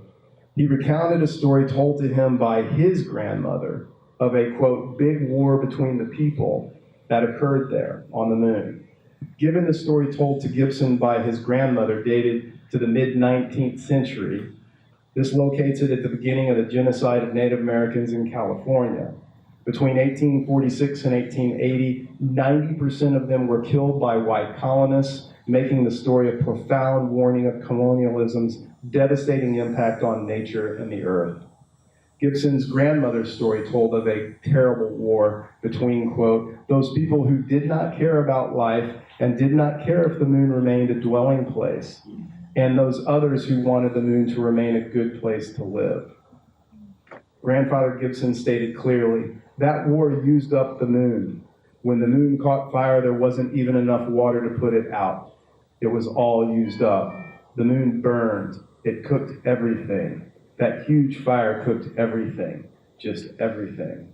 He recounted a story told to him by his grandmother of a, quote, "big war between the people that occurred there on the moon." Given the story told to Gibson by his grandmother dated to the mid-19th century, this locates it at the beginning of the genocide of Native Americans in California. Between 1846 and 1880, 90% of them were killed by white colonists, making the story a profound warning of colonialism's devastating impact on nature and the earth. Gibson's grandmother's story told of a terrible war between, quote, "those people who did not care about life and did not care if the moon remained a dwelling place, and those others who wanted the moon to remain a good place to live." Grandfather Gibson stated clearly, that war used up the moon. When the moon caught fire, there wasn't even enough water to put it out. It was all used up. The moon burned. It cooked everything. That huge fire cooked everything, just everything.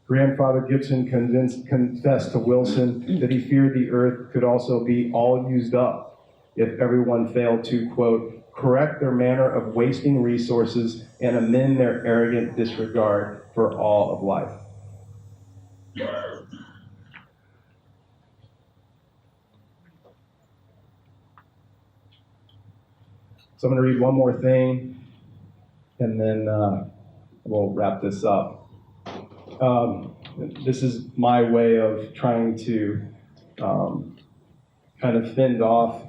Grandfather Gibson confessed to Wilson that he feared the earth could also be all used up if everyone failed to, quote, correct their manner of wasting resources and amend their arrogant disregard for all of life. So I'm going to read one more thing, and then we'll wrap this up. This is my way of trying to kind of fend off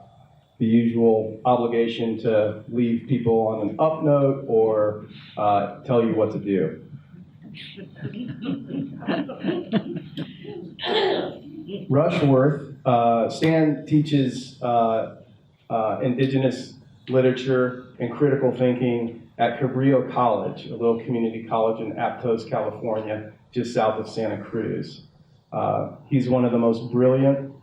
the usual obligation to leave people on an up note or tell you what to do. Rushworth, Stan teaches indigenous literature and critical thinking at Cabrillo College, a little community college in Aptos, California, just south of Santa Cruz. He's one of the most brilliant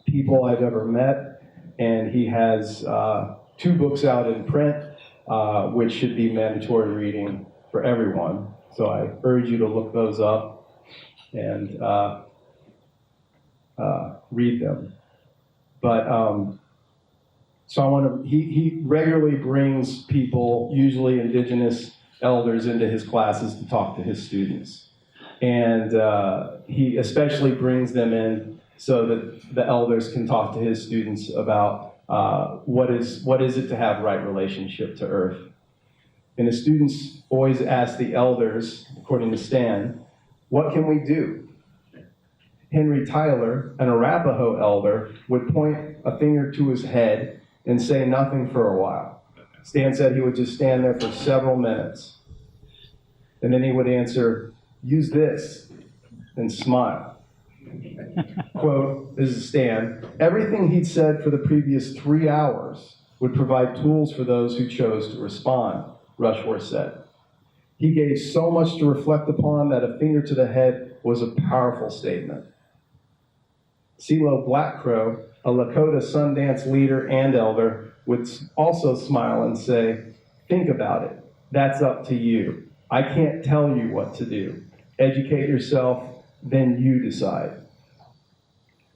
people I've ever met, and he has 2 books out in print, which should be mandatory reading for everyone. So I urge you to look those up and read them. But so I want to, he regularly brings people, usually indigenous elders, into his classes to talk to his students. And he especially brings them in so that the elders can talk to his students about what is it to have right relationship to earth. And the students always ask the elders, according to Stan, what can we do? Henry Tyler, an Arapaho elder, would point a finger to his head and say nothing for a while. Stan said he would just stand there for several minutes. And then he would answer, use this, and smile. Quote, this is Stan, everything he'd said for the previous 3 hours would provide tools for those who chose to respond, Rushworth said. He gave so much to reflect upon that a finger to the head was a powerful statement. CeeLo Blackcrow, a Lakota Sundance leader and elder, would also smile and say, think about it. That's up to you. I can't tell you what to do. Educate yourself, then you decide.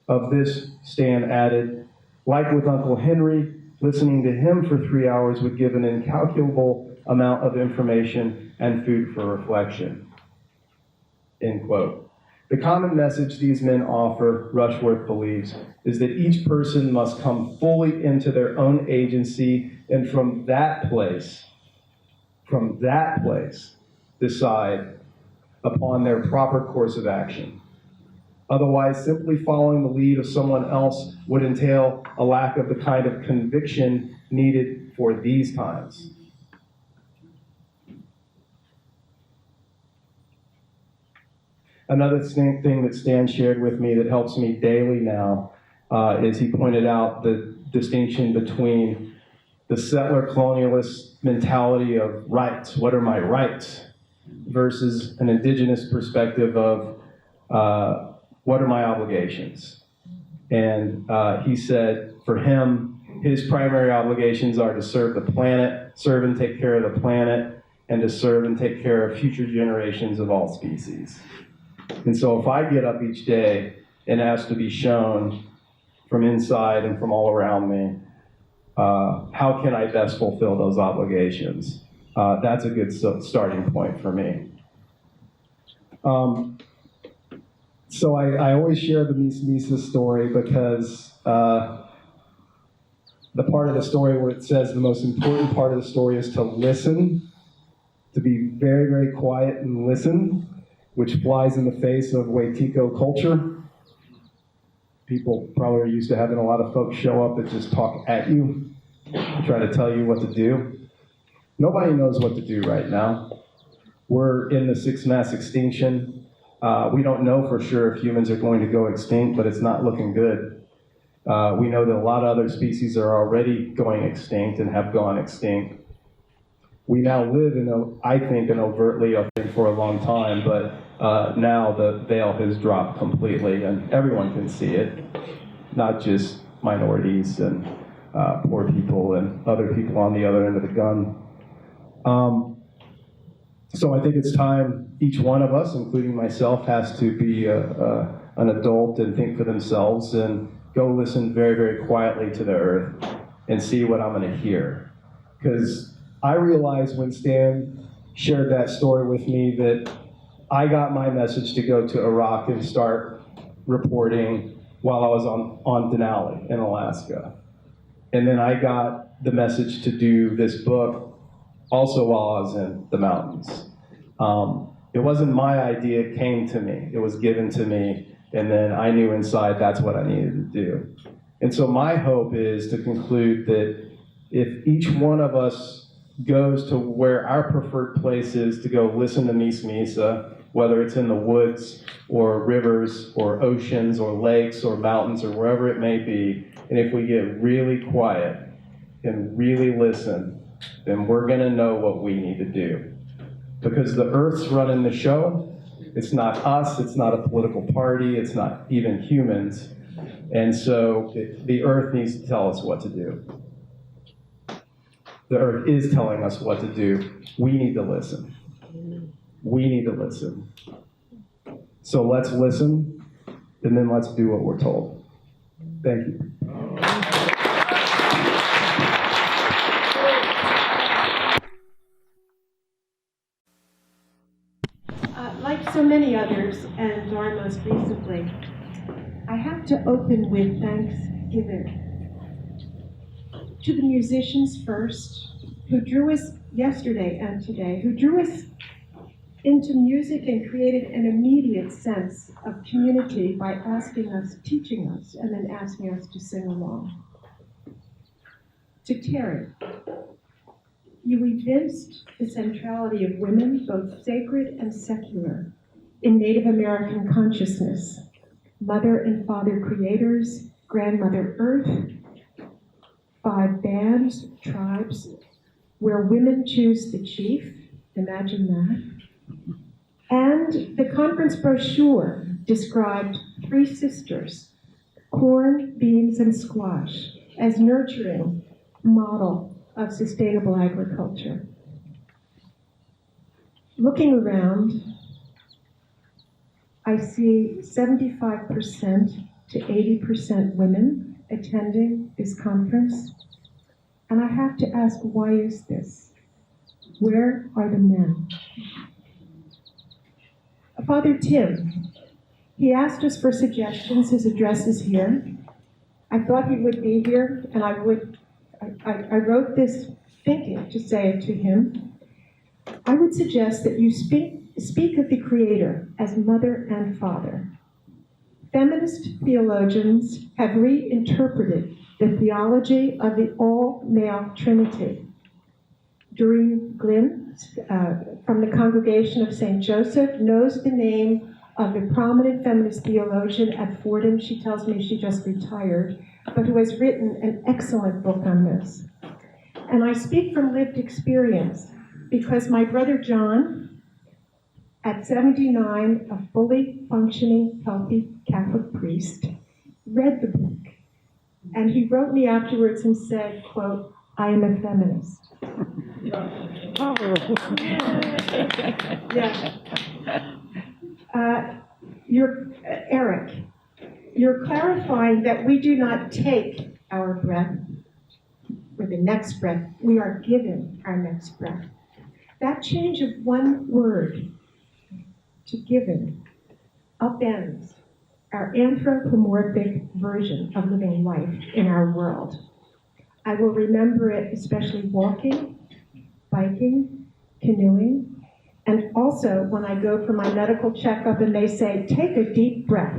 Of this, Stan added, like with Uncle Henry, listening to him for 3 hours would give an incalculable amount of information and food for reflection. End quote. The common message these men offer, Rushworth believes, is that each person must come fully into their own agency and from that place, decide upon their proper course of action. Otherwise, simply following the lead of someone else would entail a lack of the kind of conviction needed for these times. Another thing that Stan shared with me that helps me daily now is he pointed out the distinction between the settler colonialist mentality of rights, what are my rights, versus an indigenous perspective of what are my obligations. And he said for him, his primary obligations are to serve the planet, serve and take care of the planet, and to serve and take care of future generations of all species. And so if I get up each day and ask to be shown from inside and from all around me, how can I best fulfill those obligations? That's a good starting point for me. So I always share the Mises story because the part of the story where it says the most important part of the story is to listen, to be very, very quiet and listen, which flies in the face of Waitiko culture. People probably are used to having a lot of folks show up that just talk at you, try to tell you what to do. Nobody knows what to do right now. We're in the 6th mass extinction. We don't know for sure if humans are going to go extinct, but it's not looking good. We know that a lot of other species are already going extinct and have gone extinct. We now live in, I think, an overtly for a long time, but now the veil has dropped completely and everyone can see it, not just minorities and poor people and other people on the other end of the gun. So I think it's time each one of us, including myself, has to be an adult and think for themselves and go listen very, very quietly to the earth and see what I'm gonna hear. Because I realized when Stan shared that story with me that I got my message to go to Iraq and start reporting while I was on Denali in Alaska. And then I got the message to do this book also while I was in the mountains. It wasn't my idea, it came to me. It was given to me, and then I knew inside that's what I needed to do. And so my hope is to conclude that if each one of us goes to where our preferred place is to go listen to Misa, whether it's in the woods or rivers or oceans or lakes or mountains or wherever it may be, and if we get really quiet and really listen, then we're gonna know what we need to do. Because the earth's running the show. It's not us, it's not a political party, it's not even humans. And so the earth needs to tell us what to do. The earth is telling us what to do. We need to listen. We need to listen. So let's listen, and then let's do what we're told. Thank you. Like so many others, and Laura most recently, I have to open with thanksgiving to the musicians first, who drew us yesterday and today, who drew us into music and created an immediate sense of community by asking us, teaching us, and then asking us to sing along. To Kateri, you evinced the centrality of women, both sacred and secular, in Native American consciousness, mother and father creators, grandmother earth, 5 bands, tribes, where women choose the chief, imagine that. And the conference brochure described 3 sisters, corn, beans, and squash, as nurturing model of sustainable agriculture. Looking around, I see 75% to 80% women attending this conference. And I have to ask, why is this? Where are the men? Father Tim, he asked us for suggestions. His address is here. I thought he would be here, and I wrote this thinking to say it to him. I would suggest that you speak of the Creator as mother and father. Feminist theologians have reinterpreted the theology of the all-male Trinity. Doreen Glynn, from the Congregation of St. Joseph, knows the name of the prominent feminist theologian at Fordham. She tells me she just retired, but who has written an excellent book on this. And I speak from lived experience because my brother John, at 79, a fully functioning, healthy Catholic priest, read the book. And he wrote me afterwards and said, quote, "I am a feminist." Eric, you're clarifying that we do not take our breath or the next breath, we are given our next breath. That change of one word to given upends our anthropomorphic version of living life in our world. I will remember it especially walking, biking, canoeing, and also when I go for my medical checkup and they say, take a deep breath.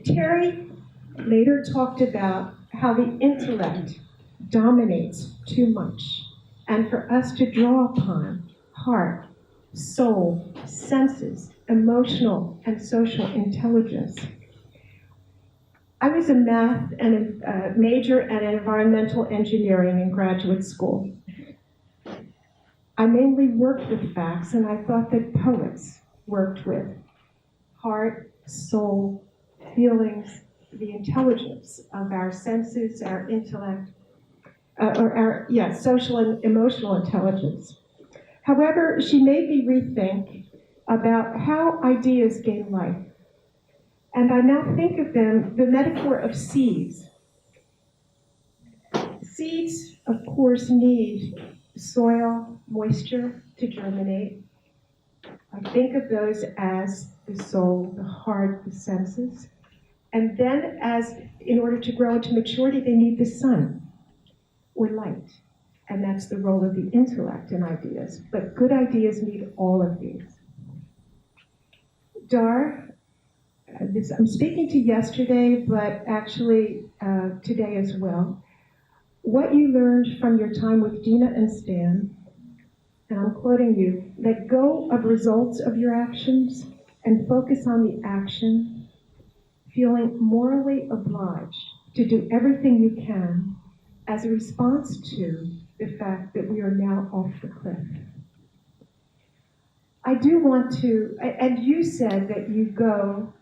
Terry later talked about how the intellect dominates too much, and for us to draw upon heart, soul, senses, emotional, and social intelligence. I was a math and major and environmental engineering in graduate school. I mainly worked with facts, and I thought that poets worked with heart, soul, feelings, the intelligence of our senses, our intellect, social and emotional intelligence. However, she made me rethink about how ideas gain life. And I now think of them, the metaphor of seeds. Seeds, of course, need soil, moisture to germinate. I think of those as the soul, the heart, the senses. And then in order to grow into maturity, they need the sun or light. And that's the role of the intellect in ideas. But good ideas need all of these. Dar, I'm speaking to yesterday, but actually today as well. What you learned from your time with Dina and Stan, and I'm quoting you, let go of results of your actions and focus on the action, feeling morally obliged to do everything you can as a response to the fact that we are now off the cliff. I do want to, and you said that you go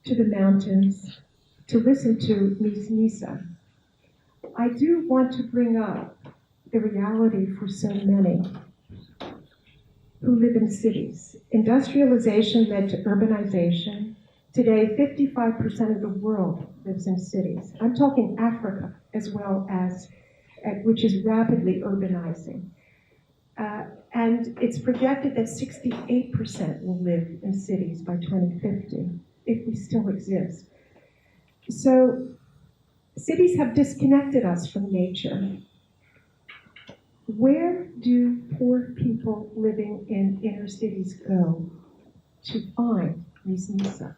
to the mountains to listen to Miss Nisa. I do want to bring up the reality for so many who live in cities. Industrialization led to urbanization. Today, 55% of the world lives in cities. I'm talking Africa as well as, which is rapidly urbanizing. And it's projected that 68% will live in cities by 2050, if we still exist. So cities have disconnected us from nature. Where do poor people living in inner cities go to find Miss Nisa?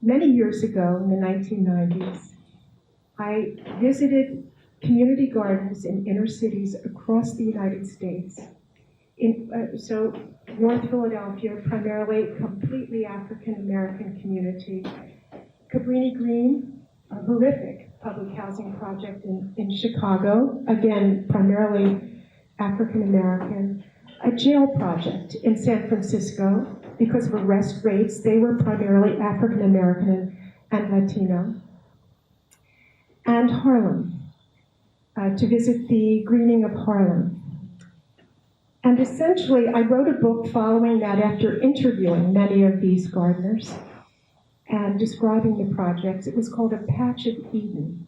Many years ago, in the 1990s, I visited community gardens in inner cities across the United States. So North Philadelphia, primarily completely African-American community. Cabrini Green, a horrific public housing project in Chicago, again, primarily African-American. A jail project in San Francisco, because of arrest rates, they were primarily African-American and Latino. And Harlem, to visit the greening of Harlem. And essentially, I wrote a book following that after interviewing many of these gardeners and describing the projects. It was called A Patch of Eden.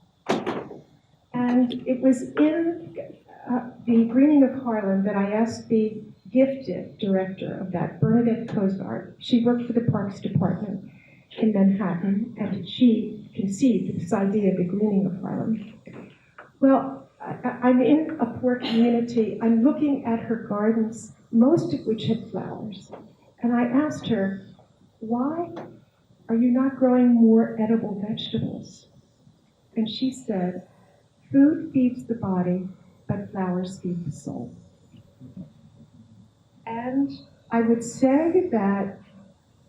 And it was in the greening of Harlem that I asked the gifted director of that, Bernadette Cozart. She worked for the Parks Department in Manhattan, and she conceived this idea of the greening of Harlem. Well, I'm in a poor community. I'm looking at her gardens, most of which had flowers. And I asked her, why are you not growing more edible vegetables? And she said, food feeds the body, but flowers feed the soul. And I would say that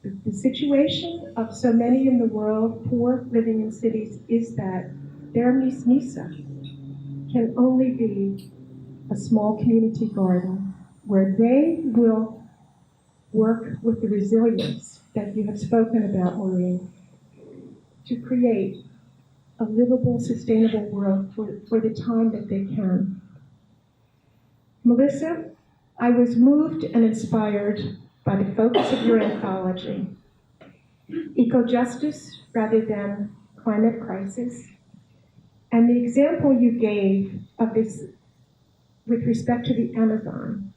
the situation of so many in the world, poor living in cities, is that their Miss Nisa can only be a small community garden where they will work with the resilience that you have spoken about, Maureen, to create a livable, sustainable world for the time that they can. Melissa, I was moved and inspired by the focus of your anthology. Eco-justice rather than climate crisis. And the example you gave of this with respect to the Amazon,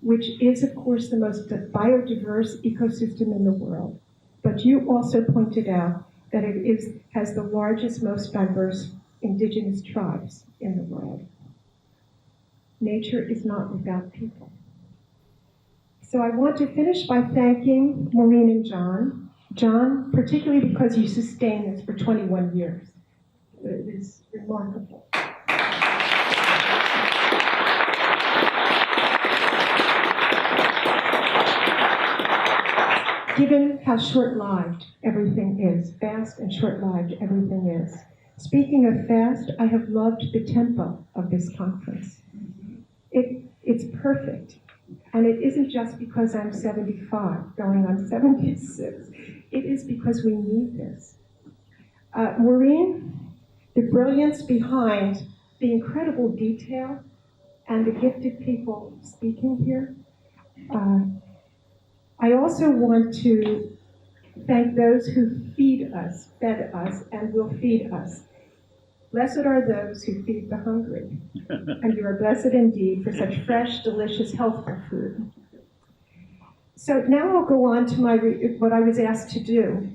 which is, of course, the most biodiverse ecosystem in the world. But you also pointed out that it has the largest, most diverse indigenous tribes in the world. Nature is not without people. So I want to finish by thanking Maureen and John. John, particularly because you sustained this for 21 years. It is remarkable. given how short-lived everything is, fast and short-lived everything is. Speaking of fast, I have loved the tempo of this conference. It's perfect. And it isn't just because I'm 75, going on 76. It is because we need this. Maureen, the brilliance behind the incredible detail and the gifted people speaking here. I also want to thank those who feed us, fed us, and will feed us. Blessed are those who feed the hungry, and you are blessed indeed for such fresh, delicious, healthful food. So now I'll go on to what I was asked to do.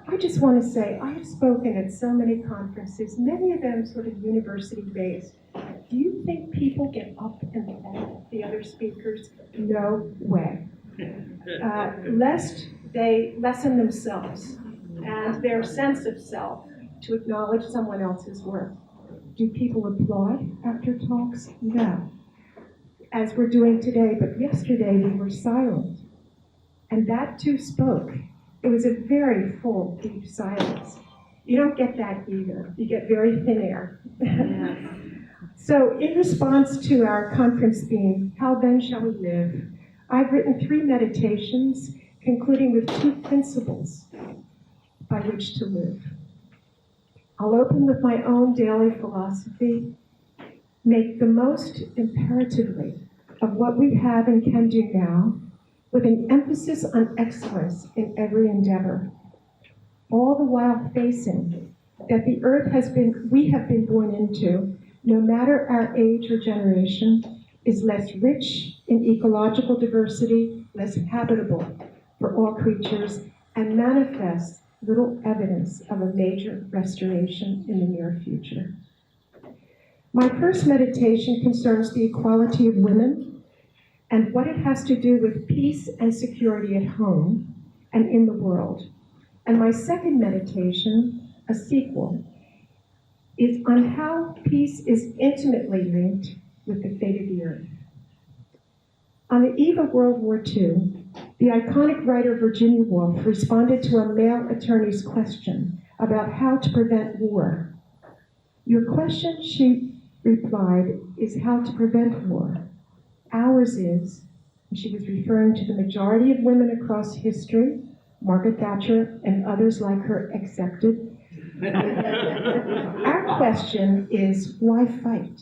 I just want to say, I have spoken at so many conferences, many of them sort of university-based. Do you think people get up and thank the other speakers? No way. Lest they lessen themselves and their sense of self to acknowledge someone else's work. Do people applaud after talks? No. As we're doing today, but yesterday we were silent. And that too spoke. It was a very full, deep silence. You don't get that either. You get very thin air. So in response to our conference theme, How Then Shall We Live? I've written 3 meditations, concluding with 2 principles by which to live. I'll open with my own daily philosophy. Make the most imperatively of what we have and can do now, with an emphasis on excellence in every endeavor, all the while facing that the earth we have been born into, no matter our age or generation, is less rich in ecological diversity, less habitable for all creatures, and manifests little evidence of a major restoration in the near future. My first meditation concerns the equality of women and what it has to do with peace and security at home and in the world. And my second meditation, a sequel, is on how peace is intimately linked with the fate of the earth. On the eve of World War II, the iconic writer Virginia Woolf responded to a male attorney's question about how to prevent war. Your question, she replied, is how to prevent war. Ours is, and she was referring to the majority of women across history, Margaret Thatcher and others like her accepted. Our question is, why fight?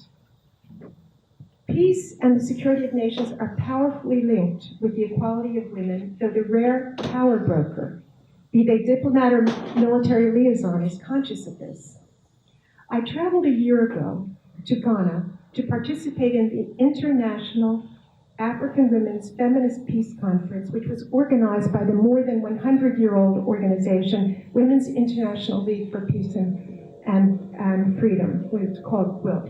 Peace and the security of nations are powerfully linked with the equality of women, though the rare power broker, be they diplomat or military liaison, is conscious of this. I traveled a year ago to Ghana to participate in the International African Women's Feminist Peace Conference, which was organized by the more than 100-year-old organization, Women's International League for Peace and Freedom, what it's called WILP.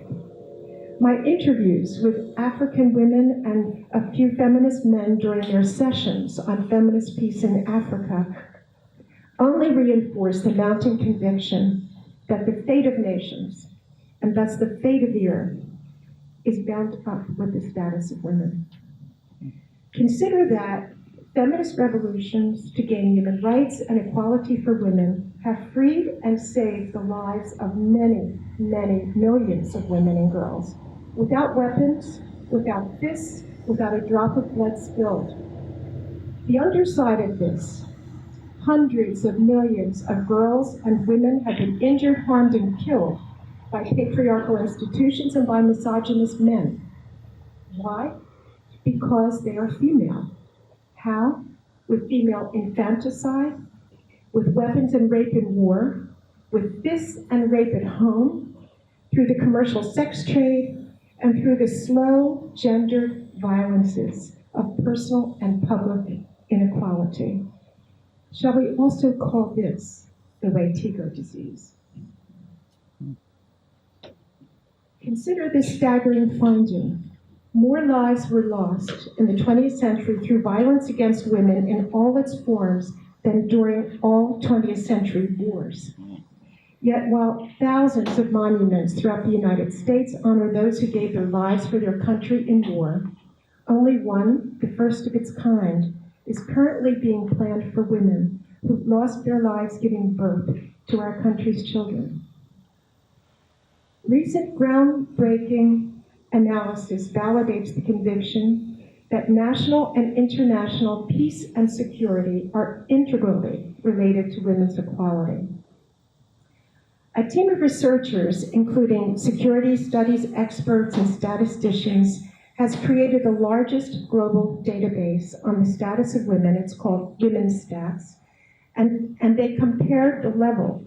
My interviews with African women and a few feminist men during their sessions on feminist peace in Africa only reinforced the mounting conviction that the fate of nations, and thus the fate of the earth, is bound up with the status of women. Consider that feminist revolutions to gain human rights and equality for women have freed and saved the lives of many, many millions of women and girls, without weapons, without fists, without a drop of blood spilled. The underside of this, hundreds of millions of girls and women have been injured, harmed, and killed by patriarchal institutions and by misogynist men. Why? Because they are female. How? With female infanticide, with weapons and rape in war, with fists and rape at home, through the commercial sex trade, and through the slow gendered violences of personal and public inequality. Shall we also call this the Wetiko disease? Consider this staggering finding. More lives were lost in the 20th century through violence against women in all its forms than during all 20th century wars. Yet while thousands of monuments throughout the United States honor those who gave their lives for their country in war, only one, the first of its kind, is currently being planned for women who've lost their lives giving birth to our country's children. Recent groundbreaking analysis validates the conviction that national and international peace and security are integrally related to women's equality. A team of researchers, including security studies experts and statisticians, has created the largest global database on the status of women. It's called Women's Stats. And they compared the level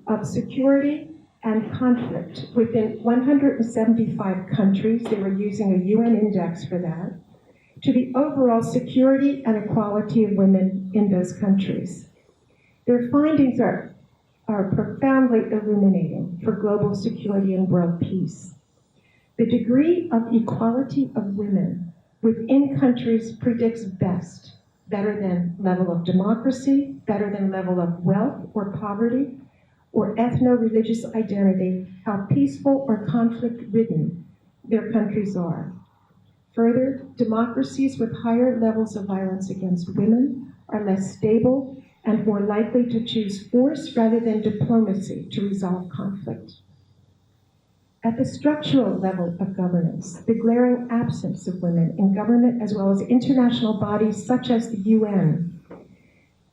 of security and conflict within 175 countries. They were using a UN index for that, to the overall security and equality of women in those countries. Their findings are profoundly illuminating for global security and world peace. The degree of equality of women within countries predicts better than level of democracy, better than level of wealth or poverty, or ethno-religious identity, how peaceful or conflict-ridden their countries are. Further, democracies with higher levels of violence against women are less stable and more likely to choose force rather than diplomacy to resolve conflict. At the structural level of governance, the glaring absence of women in government as well as international bodies such as the UN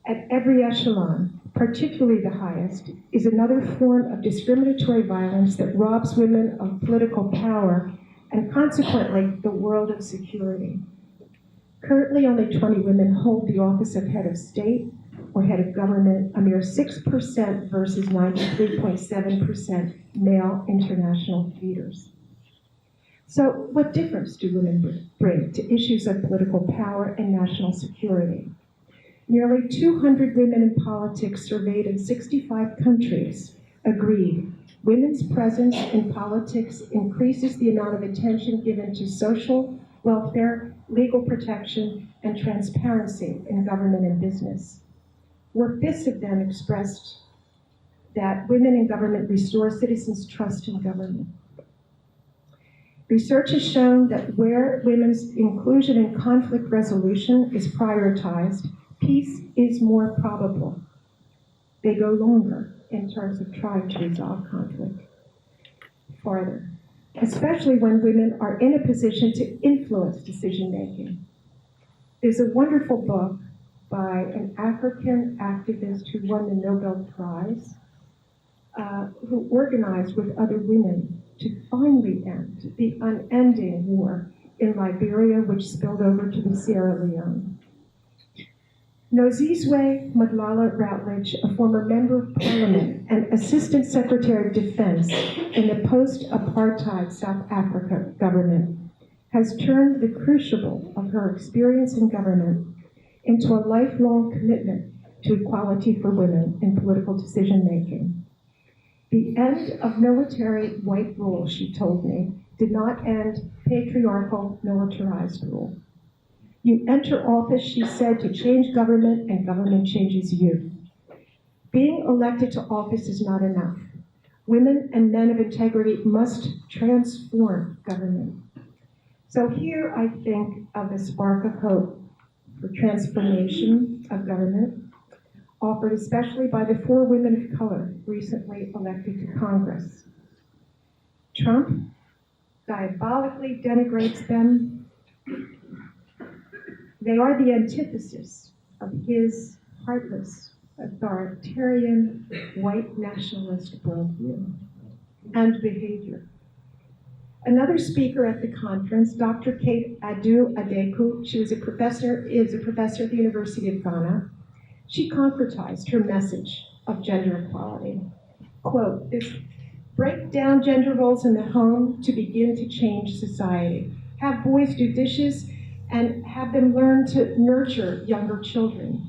at every echelon, particularly the highest, is another form of discriminatory violence that robs women of political power and consequently the world of security. Currently, only 20 women hold the office of head of state or head of government, a mere 6% versus 93.7% male international leaders. So what difference do women bring to issues of political power and national security? Nearly 200 women in politics surveyed in 65 countries agreed women's presence in politics increases the amount of attention given to social welfare, legal protection, and transparency in government and business. 4/5 of them expressed that women in government restore citizens' trust in government. Research has shown that where women's inclusion in conflict resolution is prioritized, peace is more probable. They go longer in terms of trying to resolve conflict farther, especially when women are in a position to influence decision-making. There's a wonderful book by an African activist who won the Nobel Prize, who organized with other women to finally end the unending war in Liberia, which spilled over to the Sierra Leone. Nozizwe Madlala Routledge, a former member of parliament and assistant secretary of defense in the post-apartheid South Africa government, has turned the crucible of her experience in government into a lifelong commitment to equality for women in political decision-making. The end of military white rule, she told me, did not end patriarchal militarized rule. You enter office, she said, to change government, and government changes you. Being elected to office is not enough. Women and men of integrity must transform government. So here I think of the spark of hope for transformation of government, offered especially by the 4 women of color recently elected to Congress. Trump diabolically denigrates them. They are the antithesis of his heartless, authoritarian, white nationalist worldview and behavior. Another speaker at the conference, Dr. Kate Adu-Adeku, she is a professor at the University of Ghana. She concretized her message of gender equality. Quote, this break down gender roles in the home to begin to change society. Have boys do dishes and have them learn to nurture younger children.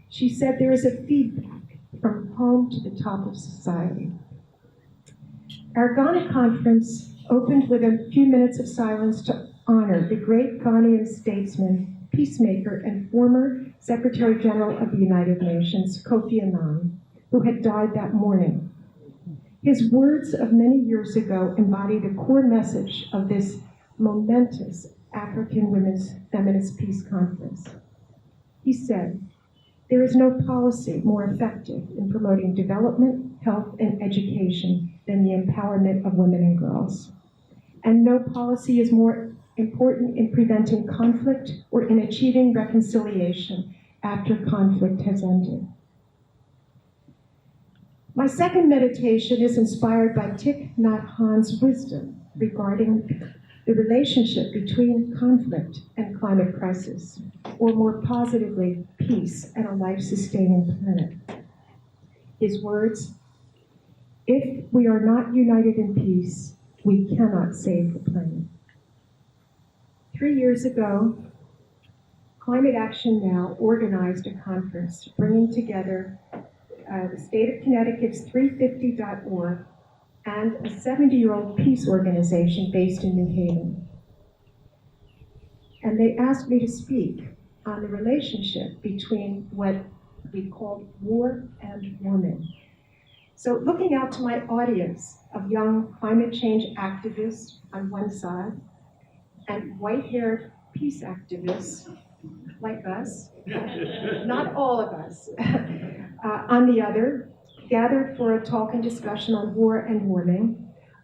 She said there is a feedback from home to the top of society. Our Ghana conference opened with a few minutes of silence to honor the great Ghanaian statesman, peacemaker, and former Secretary General of the United Nations, Kofi Annan, who had died that morning. His words of many years ago embody the core message of this momentous African Women's Feminist Peace Conference. He said, "There is no policy more effective in promoting development, health, and education than the empowerment of women and girls. And no policy is more important in preventing conflict or in achieving reconciliation after conflict has ended." My second meditation is inspired by Thich Nhat Hanh's wisdom regarding the relationship between conflict and climate crisis, or more positively, peace and a life-sustaining planet. His words, "If we are not united in peace, we cannot save the planet." 3 years ago, Climate Action Now organized a conference bringing together the state of Connecticut's 350.org and a 70-year-old peace organization based in New Haven. And they asked me to speak on the relationship between what we called war and woman. So looking out to my audience of young climate change activists on one side and white-haired peace activists like us, not all of us, on the other, gathered for a talk and discussion on war and warming,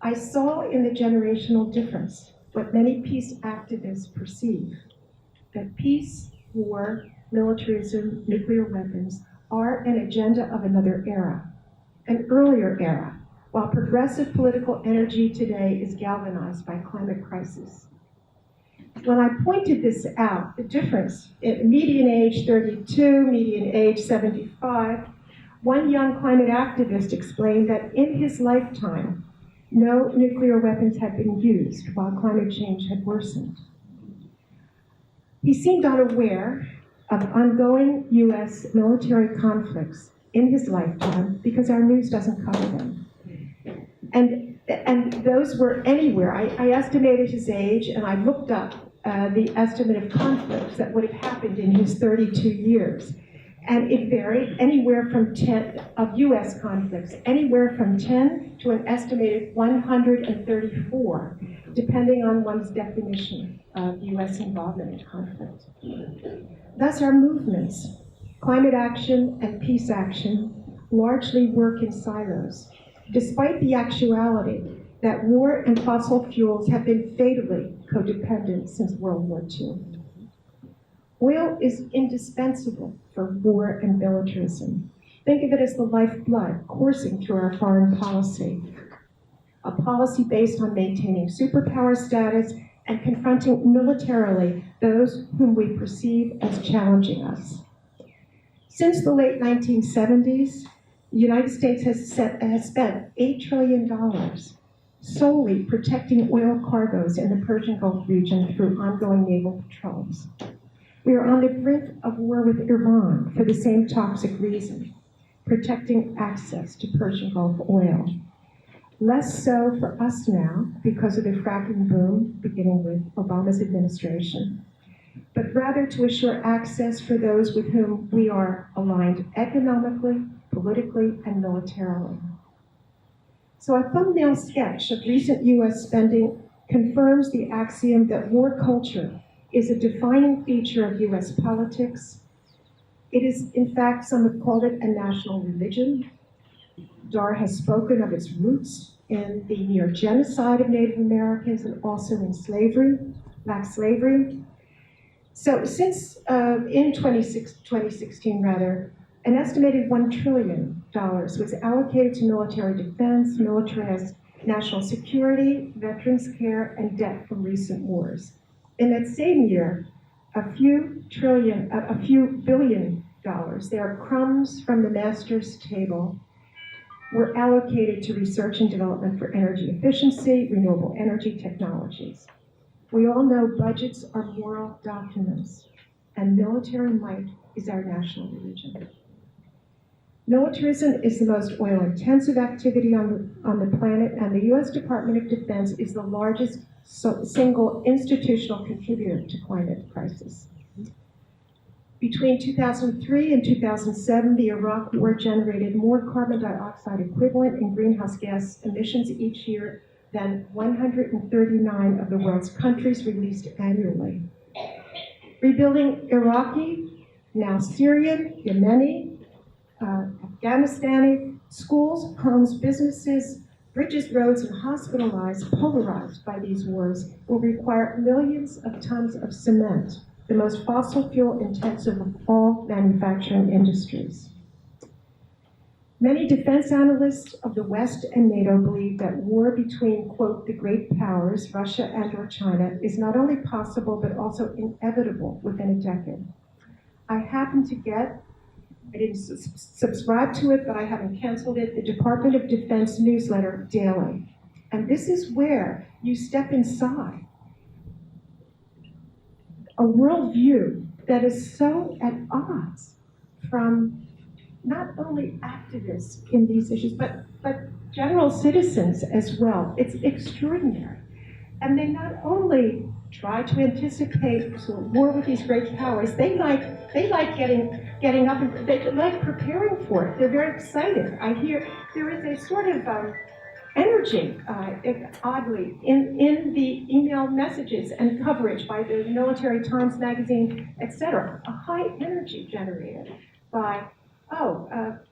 I saw in the generational difference what many peace activists perceive, that peace, war, militarism, nuclear weapons are an agenda of another era, an earlier era, while progressive political energy today is galvanized by climate crisis. When I pointed this out, the difference, median age 32, median age 75, one young climate activist explained that in his lifetime, no nuclear weapons had been used while climate change had worsened. He seemed unaware of ongoing US military conflicts in his lifetime because our news doesn't cover them. And those were anywhere. I estimated his age, and I looked up the estimate of conflicts that would have happened in his 32 years. And it varied anywhere from 10 of US conflicts, anywhere from 10 to an estimated 134, depending on one's definition of US involvement in conflict. Thus, our movements, climate action and peace action, largely work in silos, despite the actuality that war and fossil fuels have been fatally codependent since World War II. Oil is indispensable for war and militarism. Think of it as the lifeblood coursing through our foreign policy, a policy based on maintaining superpower status and confronting militarily those whom we perceive as challenging us. Since the late 1970s, the United States has spent $8 trillion solely protecting oil cargoes in the Persian Gulf region through ongoing naval patrols. We are on the brink of war with Iran for the same toxic reason, protecting access to Persian Gulf oil. Less so for us now because of the fracking boom beginning with Obama's administration, but rather to assure access for those with whom we are aligned economically, politically, and militarily. So a thumbnail sketch of recent US spending confirms the axiom that war culture is a defining feature of US politics. It is, in fact, some have called it a national religion. Dar has spoken of its roots in the near genocide of Native Americans and also in slavery, black slavery. So since in 2016, an estimated $1 trillion was allocated to military defense, militarized national security, veterans care, and debt from recent wars. In that same year, a few billion dollars, they are crumbs from the master's table, were allocated to research and development for energy efficiency, renewable energy technologies. We all know budgets are moral documents, and military might is our national religion. Militarism is the most oil-intensive activity on the planet, and the US Department of Defense is the largest single institutional contributor to climate crisis. Between 2003 and 2007, the Iraq War generated more carbon dioxide equivalent in greenhouse gas emissions each year than 139 of the world's countries released annually. Rebuilding Iraqi now Syrian, Yemeni, Afghanistani, schools, homes, businesses, bridges, roads, and hospitals polarized by these wars will require millions of tons of cement, the most fossil fuel intensive of all manufacturing industries. Many defense analysts of the West and NATO believe that war between, quote, the great powers, Russia and or China, is not only possible but also inevitable within a decade. I happen to get, I didn't subscribe to it, but I haven't canceled it, the Department of Defense newsletter daily. And this is where you step inside a worldview that is so at odds from not only activists in these issues, but general citizens as well. It's extraordinary. And they not only try to anticipate war with these great powers, they like getting up and they like preparing for it. They're very excited. I hear there is a sort of energy, oddly, in the email messages and coverage by the Military Times magazine, etc. A high energy generated by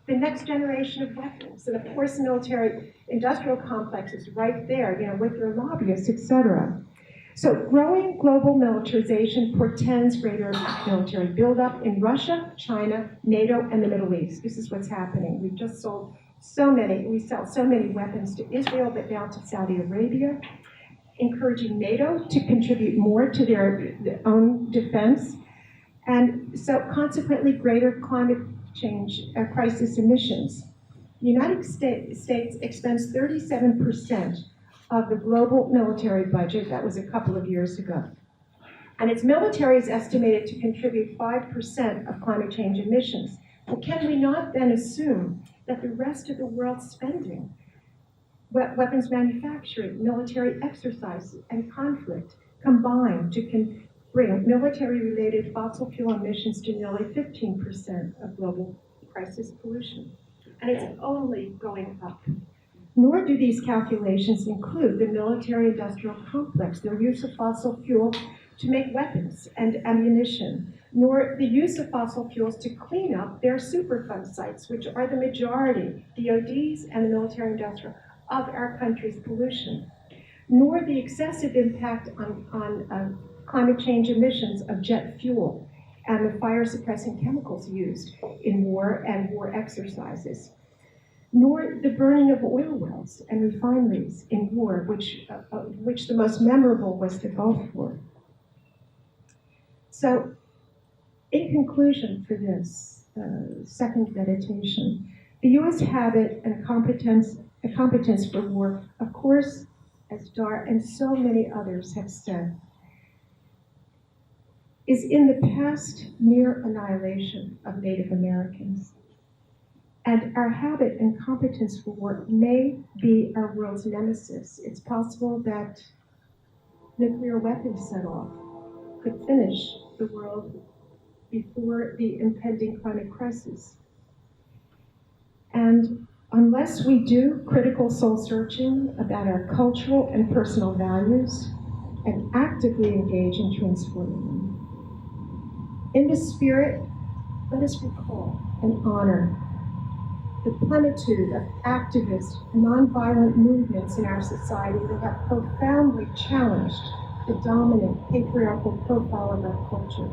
the next generation of weapons. And of course, the military industrial complex is right there, with their lobbyists, etc. So growing global militarization portends greater military buildup in Russia, China, NATO, and the Middle East. This is what's happening. We've just sold we sell so many weapons to Israel, but now to Saudi Arabia, encouraging NATO to contribute more to their own defense. And so consequently, greater climate change crisis emissions. The United States expends 37% of the global military budget. That was a couple of years ago. And its military is estimated to contribute 5% of climate change emissions. Well, can we not then assume that the rest of the world's spending, weapons manufacturing, military exercise, and conflict combined to bring military-related fossil fuel emissions to nearly 15% of global crisis pollution? And it's only going up. Nor do these calculations include the military-industrial complex, their use of fossil fuel to make weapons and ammunition, nor the use of fossil fuels to clean up their Superfund sites, which are the majority, DODs and the military-industrial, of our country's pollution, nor the excessive impact on climate change emissions of jet fuel and the fire-suppressing chemicals used in war and war exercises, nor the burning of oil wells and refineries in war, which the most memorable was the Gulf War. So, in conclusion for this second meditation, the U.S. habit and competence for war, of course, as Dar and so many others have said, is in the past near annihilation of Native Americans. And our habit and competence for war may be our world's nemesis. It's possible that nuclear weapons set off could finish the world before the impending climate crisis. And unless we do critical soul searching about our cultural and personal values and actively engage in transforming them, in this spirit, let us recall and honor the plenitude of activist, nonviolent movements in our society that have profoundly challenged the dominant patriarchal profile of our culture.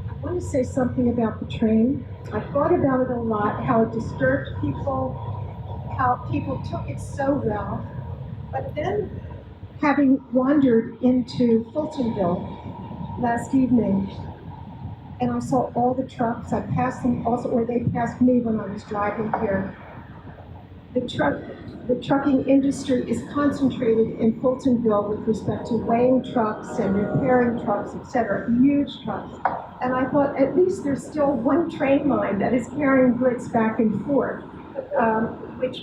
I want to say something about the train. I thought about it a lot, how it disturbed people, how people took it so well. But then, having wandered into Fultonville last evening, and I saw all the trucks, I passed them also, or they passed me when I was driving here. The trucking industry is concentrated in Fultonville with respect to weighing trucks and repairing trucks, etc., huge trucks. And I thought, at least there's still one train line that is carrying goods back and forth,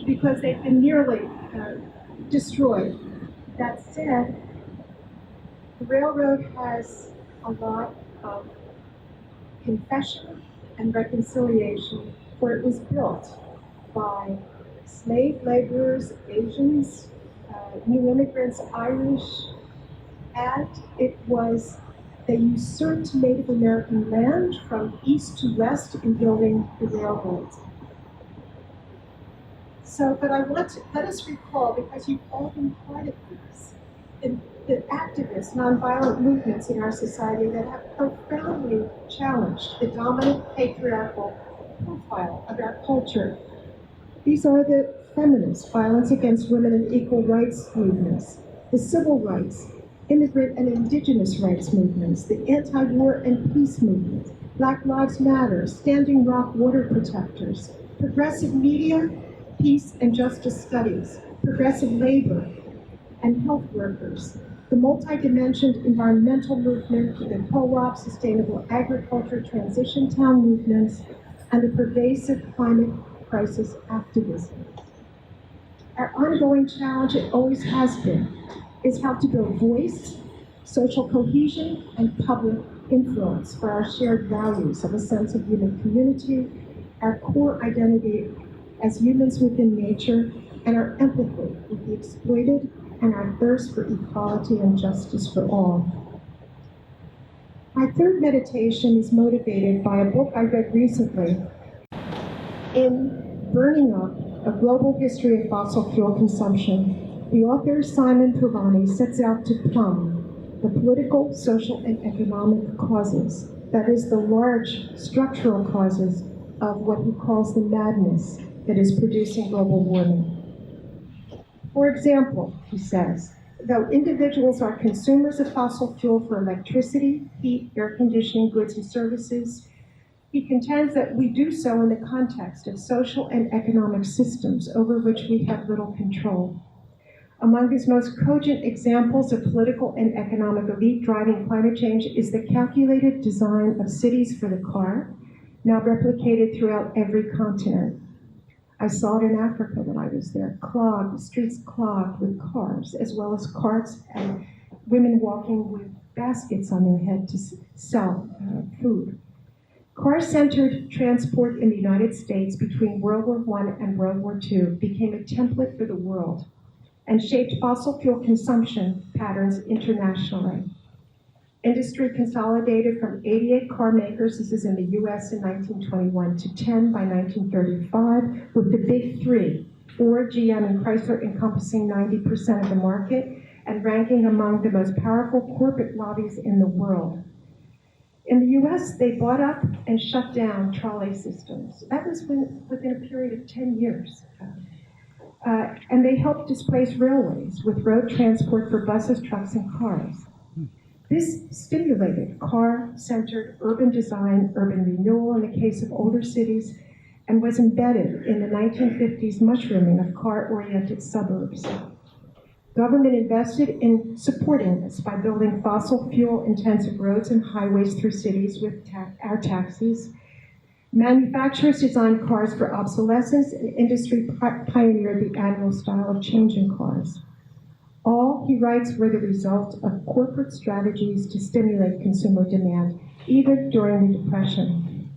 because they've been nearly destroyed. That said, the railroad has a lot of confession and reconciliation, for it was built by slave laborers, Asians, new immigrants, Irish, and it was They usurped Native American land from east to west in building the railroads. So, but I want to let us recall, because you've all been part of this, the activist, nonviolent movements in our society that have profoundly challenged the dominant patriarchal profile of our culture. These are the feminist, violence against women and equal rights movements, the civil rights, immigrant and indigenous rights movements, the anti-war and peace movement, Black Lives Matter, Standing Rock water protectors, progressive media, peace and justice studies, progressive labor, and health workers, the multi-dimensioned environmental movement, the co-op, sustainable agriculture, transition town movements, and the pervasive climate crisis activism. Our ongoing challenge, it always has been, is how to build voice, social cohesion, and public influence for our shared values of a sense of human community, our core identity as humans within nature, and our empathy with the exploited, and our thirst for equality and justice for all. My third meditation is motivated by a book I read recently. In Burning Up, A Global History of Fossil Fuel Consumption, the author Simon Provani sets out to plumb the political, social, and economic causes, that is, the large structural causes of what he calls the madness that is producing global warming. For example, he says, though individuals are consumers of fossil fuel for electricity, heat, air conditioning, goods, and services, he contends that we do so in the context of social and economic systems over which we have little control. Among his most cogent examples of political and economic elite driving climate change is the calculated design of cities for the car, now replicated throughout every continent. I saw it in Africa when I was there, clogged, the streets clogged with cars, as well as carts and women walking with baskets on their head to sell food. Car-centered transport in the United States between World War I and World War II became a template for the world and shaped fossil fuel consumption patterns internationally. Industry consolidated from 88 car makers, this is in the US in 1921, to 10 by 1935, with the big three, Ford, GM, and Chrysler encompassing 90% of the market and ranking among the most powerful corporate lobbies in the world. In the US, they bought up and shut down trolley systems. That was within a period of 10 years. And they helped displace railways with road transport for buses, trucks, and cars. This stimulated car-centered urban design, urban renewal in the case of older cities, and was embedded in the 1950s mushrooming of car-oriented suburbs. Government invested in supporting this by building fossil fuel-intensive roads and highways through cities with our taxis. Manufacturers designed cars for obsolescence, and industry pioneered the annual style of change in cars. All, he writes, were the result of corporate strategies to stimulate consumer demand, even during the Depression.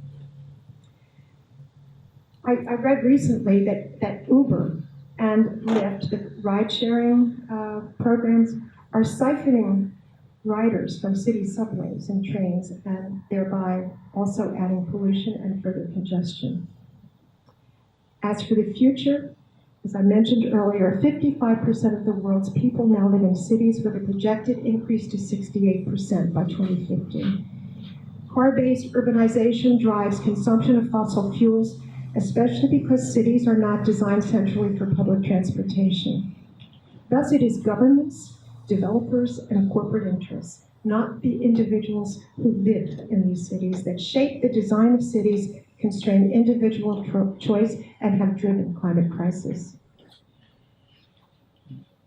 I read recently that Uber and Lyft, the ride-sharing programs, are siphoning riders from city subways and trains, and thereby also adding pollution and further congestion. As for the future, as I mentioned earlier, 55% of the world's people now live in cities with a projected increase to 68% by 2050. Car-based urbanization drives consumption of fossil fuels, especially because cities are not designed centrally for public transportation. Thus, it is governments, developers, and corporate interests, not the individuals who live in these cities, that shape the design of cities, constrain individual choice, and have driven climate crisis.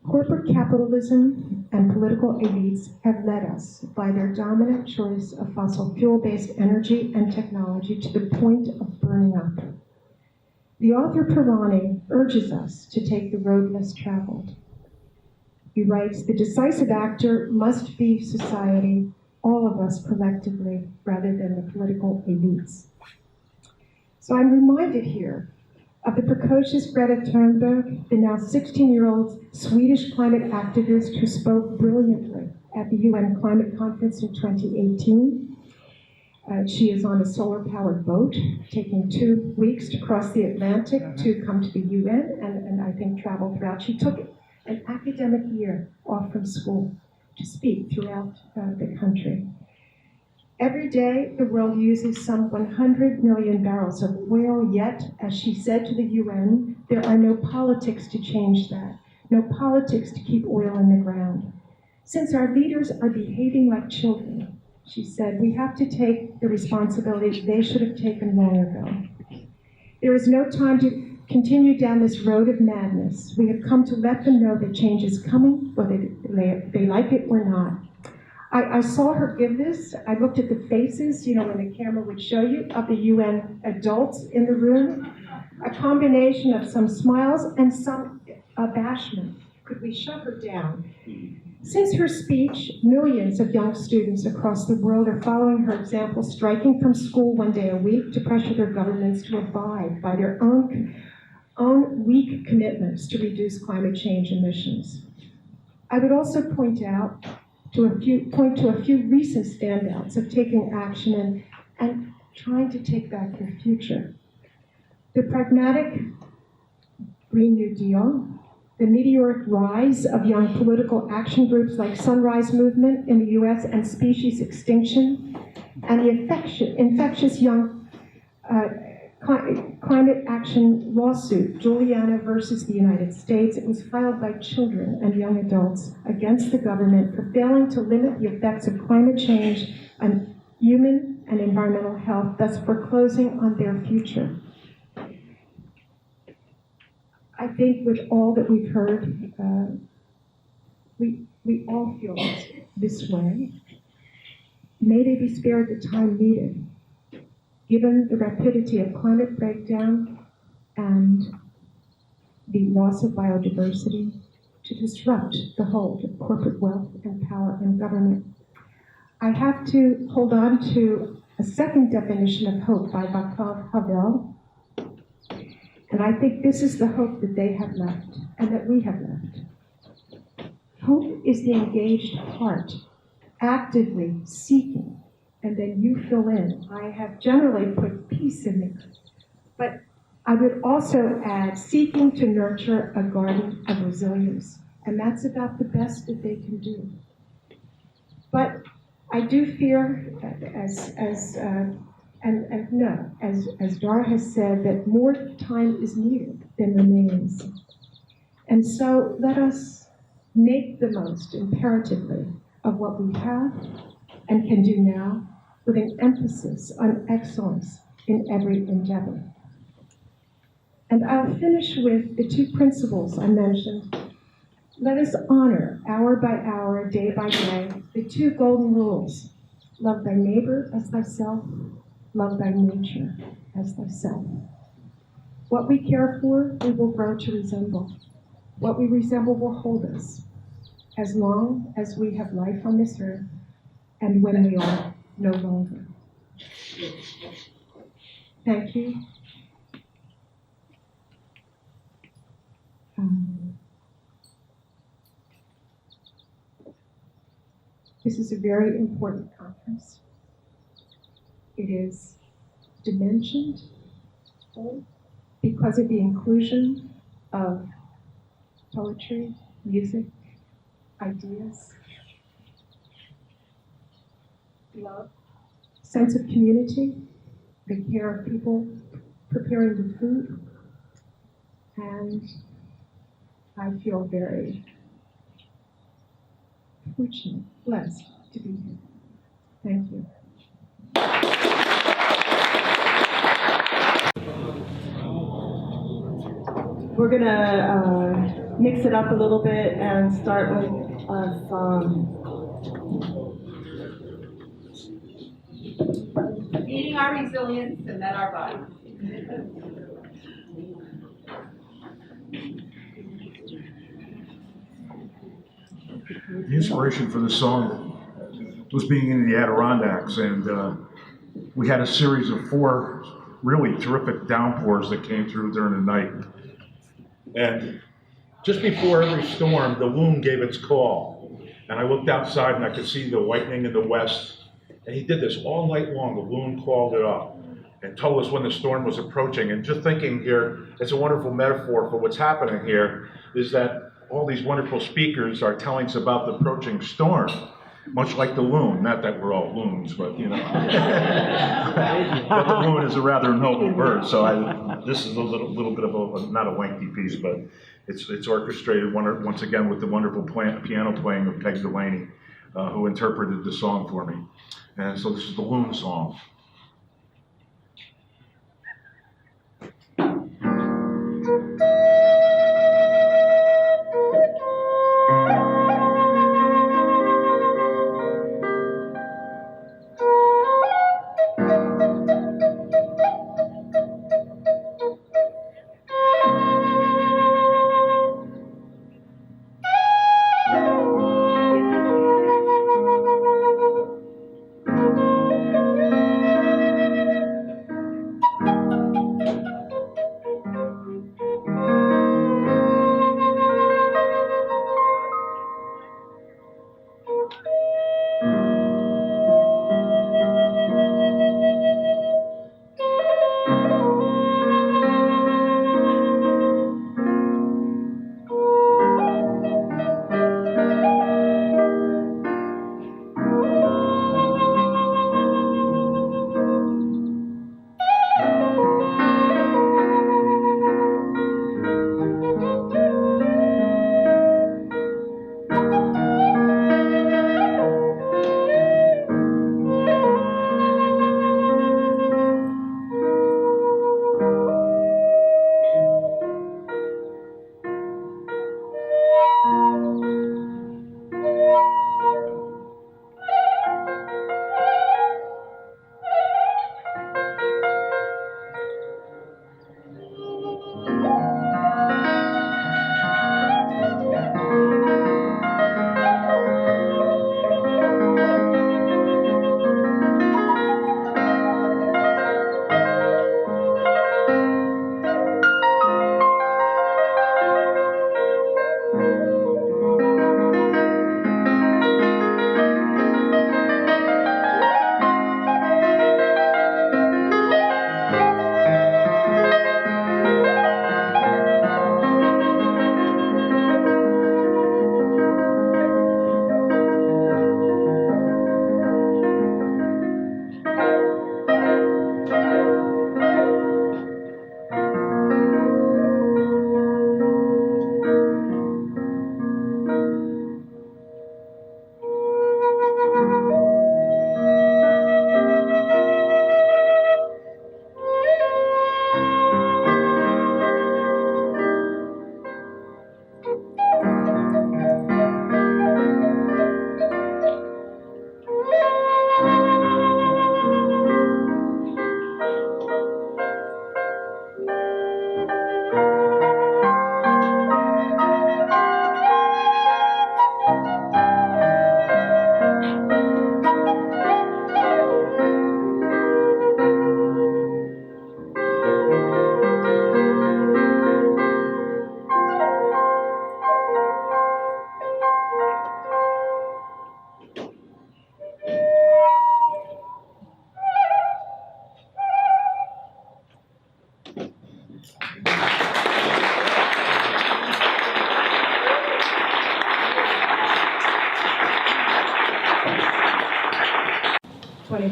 Corporate capitalism and political elites have led us, by their dominant choice of fossil fuel-based energy and technology, to the point of burning up. The author Provani urges us to take the road less traveled. He writes, the decisive actor must be society, all of us collectively, rather than the political elites. So I'm reminded here of the precocious Greta Thunberg, the now 16-year-old Swedish climate activist who spoke brilliantly at the UN Climate Conference in 2018. She is on a solar-powered boat, taking 2 weeks to cross the Atlantic to come to the UN and I think travel throughout. She took an academic year off from school to speak throughout the country. Every day, the world uses some 100 million barrels of oil, yet, as she said to the UN, there are no politics to change that, no politics to keep oil in the ground. Since our leaders are behaving like children, she said, we have to take the responsibility they should have taken long ago. There is no time to continue down this road of madness. We have come to let them know that change is coming, whether they like it or not. I saw her give this. I looked at the faces, you know, when the camera would show you, of the UN adults in the room. A combination of some smiles and some abashment. Could we shut her down? Since her speech, millions of young students across the world are following her example, striking from school 1 day a week to pressure their governments to abide by their own weak commitments to reduce climate change emissions. I would also point to a few recent standouts of taking action and trying to take back their future. The pragmatic Green New Deal, the meteoric rise of young political action groups like Sunrise Movement in the US and Species Extinction, and the infectious young climate action lawsuit, Juliana versus the United States. It was filed by children and young adults against the government for failing to limit the effects of climate change on human and environmental health, thus foreclosing on their future. I think with all that we've heard, we all feel this way. May they be spared the time needed, given the rapidity of climate breakdown and the loss of biodiversity, to disrupt the hold of corporate wealth and power in government. I have to hold on to a second definition of hope by Václav Havel. And I think this is the hope that they have left and that we have left. Hope is the engaged heart, actively seeking, and then you fill in. I have generally put peace in there, but I would also add seeking to nurture a garden of resilience, and that's about the best that they can do. But I do fear, as Dara has said, that more time is needed than remains. And so let us make the most imperatively of what we have and can do now, with an emphasis on excellence in every endeavor. And I'll finish with the two principles I mentioned. Let us honor, hour by hour, day by day, the two golden rules: love thy neighbor as thyself, love thy nature as thyself. What we care for, we will grow to resemble. What we resemble will hold us, as long as we have life on this earth, and when we are no longer. Thank you. This is a very important conference. It is dimensioned because of the inclusion of poetry, music, ideas, love, sense of community, the care of people preparing the food, and I feel very fortunate, blessed to be here. Thank you. We're gonna mix it up a little bit and start with a song. Meeting our resilience and then our body. The inspiration for the song was being in the Adirondacks, and we had a series of 4 really terrific downpours that came through during the night. And just before every storm, the loon gave its call. And I looked outside and I could see the lightning in the west. And he did this all night long. The loon called it up and told us when the storm was approaching. And just thinking here, it's a wonderful metaphor for what's happening here, is that all these wonderful speakers are telling us about the approaching storm, much like the loon. Not that we're all loons, but you know. But the loon is a rather noble bird, so this is a little bit of a, not a lengthy piece, but it's orchestrated once again with the wonderful piano playing of Peg Delaney, who interpreted the song for me. And so this is the loon song.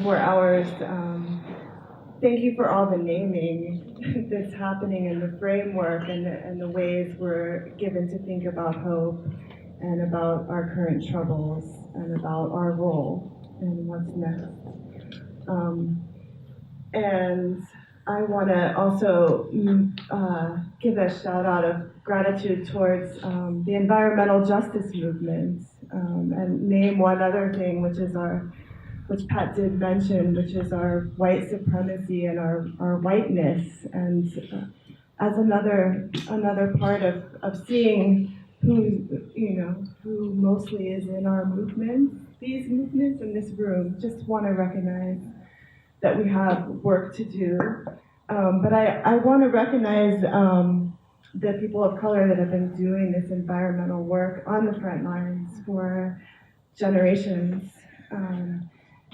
Hours. Thank you for all the naming that's happening in the framework and the ways we're given to think about hope and about our current troubles and about our role and what's next. And I want to also give a shout out of gratitude towards the environmental justice movement and name one other thing, which Pat did mention, which is our white supremacy and our whiteness, and as another part of seeing who mostly is in our movements, these movements in this room. Just want to recognize that we have work to do But I want to recognize the people of color that have been doing this environmental work on the front lines for generations.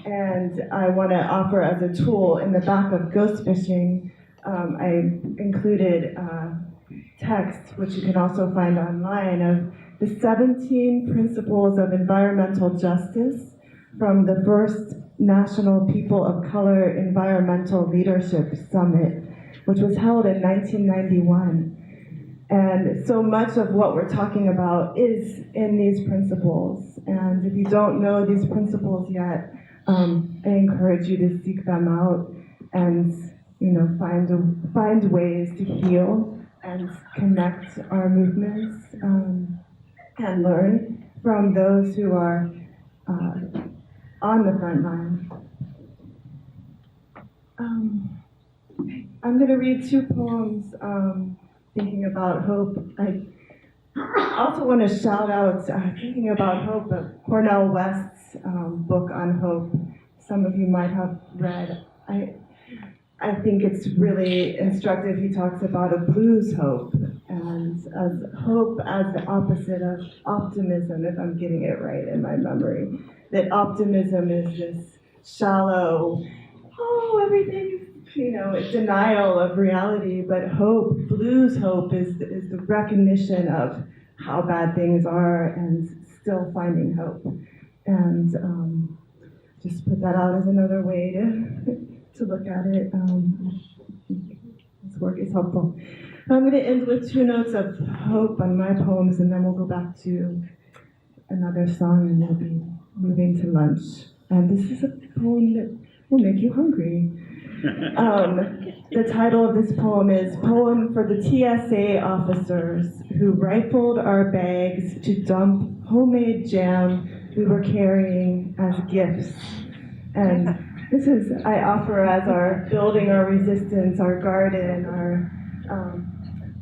And I want to offer as a tool in the back of Ghost Fishing, I included text, which you can also find online, of the 17 principles of environmental justice from the first National People of Color Environmental Leadership Summit, which was held in 1991. And so much of what we're talking about is in these principles. And if you don't know these principles yet, I encourage you to seek them out and find ways to heal and connect our movements and learn from those who are on the front line. I'm going to read two poems thinking about hope. I also want to shout out Thinking About Hope, Cornel West's book on hope. Some of you might have read. I think it's really instructive. He talks about a blues hope, and as hope as the opposite of optimism, if I'm getting it right in my memory. That optimism is this shallow, everything, denial of reality, but hope, blues hope, is the recognition of how bad things are and still finding hope. And just put that out as another way to look at it. This work is helpful. I'm going to end with two notes of hope on my poems, and then we'll go back to another song, and we'll be moving to lunch. And this is a poem that will make you hungry. The title of this poem is Poem for the TSA Officers Who Rifled Our Bags to Dump Homemade Jam We Were Carrying as Gifts. And this is, I offer as our building our resistance, our garden, our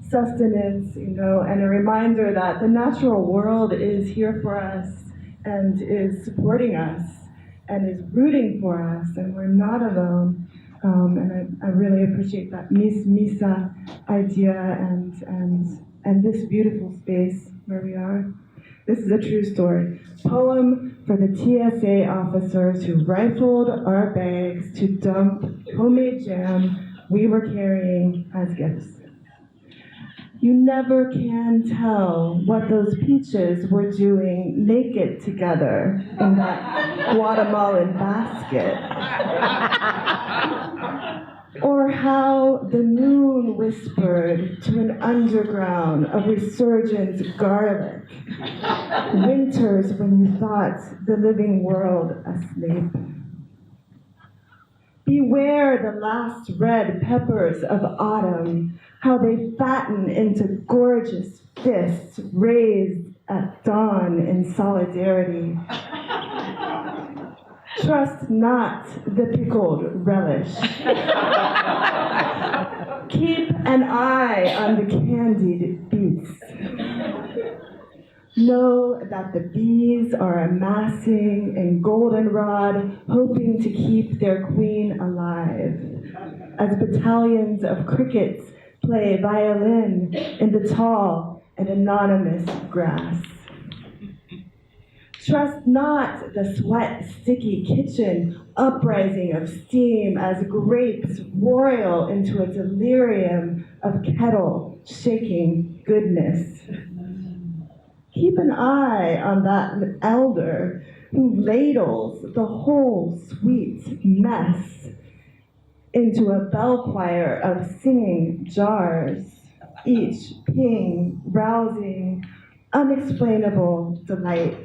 sustenance, and a reminder that the natural world is here for us and is supporting us and is rooting for us, and we're not alone. And I really appreciate that Misa idea and this beautiful space where we are. This is a true story. Poem for the TSA officers who rifled our bags to dump homemade jam we were carrying as gifts. You never can tell what those peaches were doing naked together in that Guatemalan basket. Or how the moon whispered to an underground of resurgent garlic. Winters when you thought the living world asleep. Beware the last red peppers of autumn, how they fatten into gorgeous fists raised at dawn in solidarity. Trust not the pickled relish. Keep an eye on the candied beets. Know that the bees are amassing in goldenrod, hoping to keep their queen alive, as battalions of crickets play violin in the tall and anonymous grass. Trust not the sweat-sticky kitchen uprising of steam as grapes roil into a delirium of kettle-shaking goodness. Keep an eye on that elder who ladles the whole sweet mess into a bell choir of singing jars, each ping rousing unexplainable delight.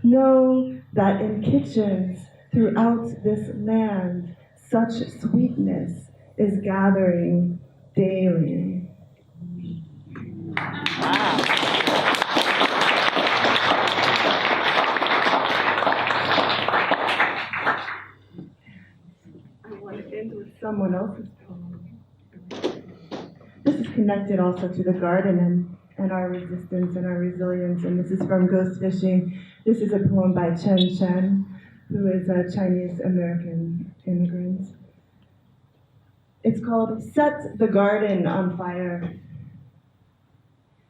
Know that in kitchens throughout this land, such sweetness is gathering daily. End with someone else's poem. This is connected also to the garden and our resistance and our resilience, and this is from Ghost Fishing. This is a poem by Chen Chen, who is a Chinese American immigrant. It's called Set the Garden on Fire.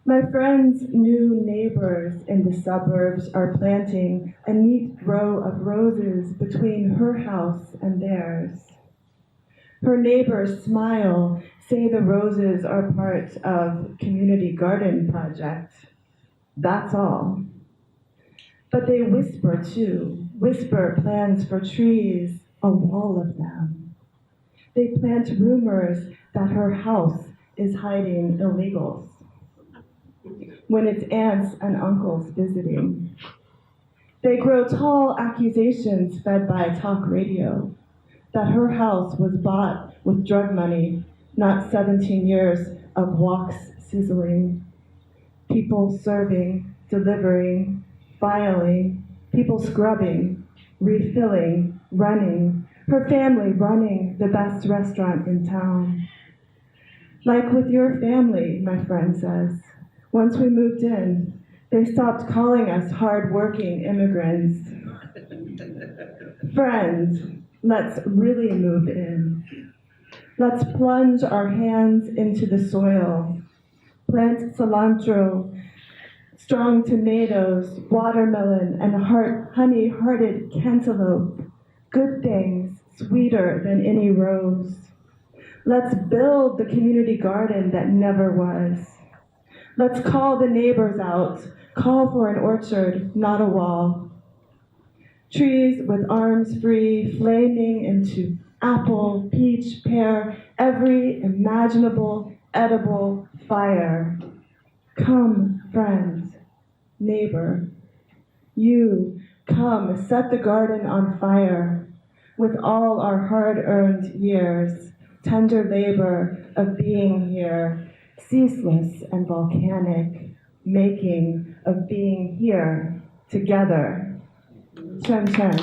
My friend's new neighbors in the suburbs are planting a neat row of roses between her house and theirs. Her neighbors smile, say the roses are part of community garden project. That's all. But they whisper too, whisper plans for trees, a wall of them. They plant rumors that her house is hiding illegals when it's aunts and uncles visiting. They grow tall accusations fed by talk radio that her house was bought with drug money, not 17 years of woks sizzling. People serving, delivering, filing, people scrubbing, refilling, running, her family running the best restaurant in town. Like with your family, my friend says, once we moved in, they stopped calling us hard-working immigrants. Friend, let's really move in. Let's plunge our hands into the soil, plant cilantro, strong tomatoes, watermelon, and honey-hearted cantaloupe, good things sweeter than any rose. Let's build the community garden that never was. Let's call the neighbors out, call for an orchard, not a wall. Trees with arms free, flaming into apple, peach, pear, every imaginable, edible fire. Come, friend, neighbor, you, come, set the garden on fire with all our hard-earned years, tender labor of being here, ceaseless and volcanic, making of being here together. Chen Chen.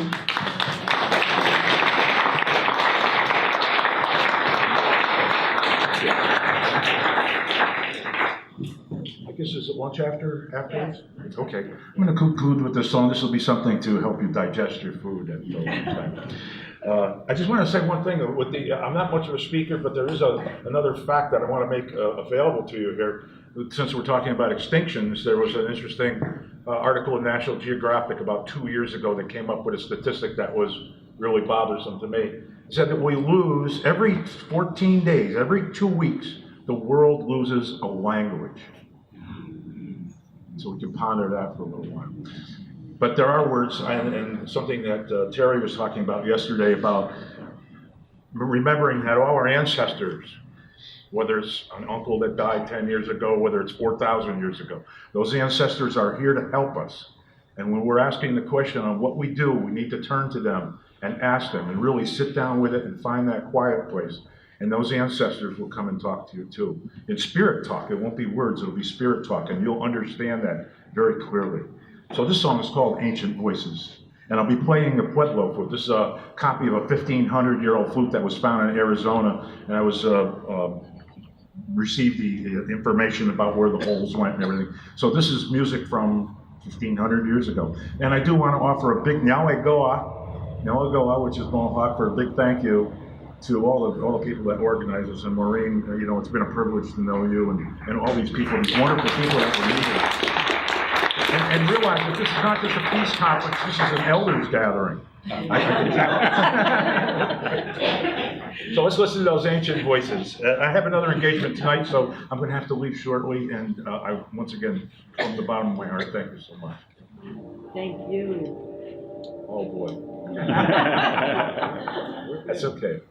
I guess is it lunch afterwards? Okay. I'm going to conclude with this song. This will be something to help you digest your food at the lunchtime. I just want to say one thing. With I'm not much of a speaker, but there is another fact that I want to make available to you here. Since we're talking about extinctions, there was an interesting article in National Geographic about 2 years ago that came up with a statistic that was really bothersome to me. It said that we lose every 14 days, every 2 weeks, the world loses a language. So we can ponder that for a little while. But there are words, and something that Terry was talking about yesterday about remembering that all our ancestors, whether it's an uncle that died 10 years ago, whether it's 4,000 years ago, those ancestors are here to help us. And when we're asking the question on what we do, we need to turn to them and ask them and really sit down with it and find that quiet place. And those ancestors will come and talk to you too. In spirit talk, it won't be words, it'll be spirit talk, and you'll understand that very clearly. So this song is called Ancient Voices. And I'll be playing the Pueblo flute. This is a copy of a 1,500-year-old flute that was found in Arizona. And I was received the information about where the holes went and everything. So this is music from 1,500 years ago. And I do want to offer a big Nyalegoa, which is Mohawk, for a big thank you to all the people that organize this. And Maureen, you know, it's been a privilege to know you and all these people, these wonderful people that were here. And realize that this is not just a peace conference, this is an elders gathering. So let's listen to those ancient voices. I have another engagement tonight, so I'm going to have to leave shortly. And once again, from the bottom of my heart, thank you so much. Thank you. Oh boy. That's okay.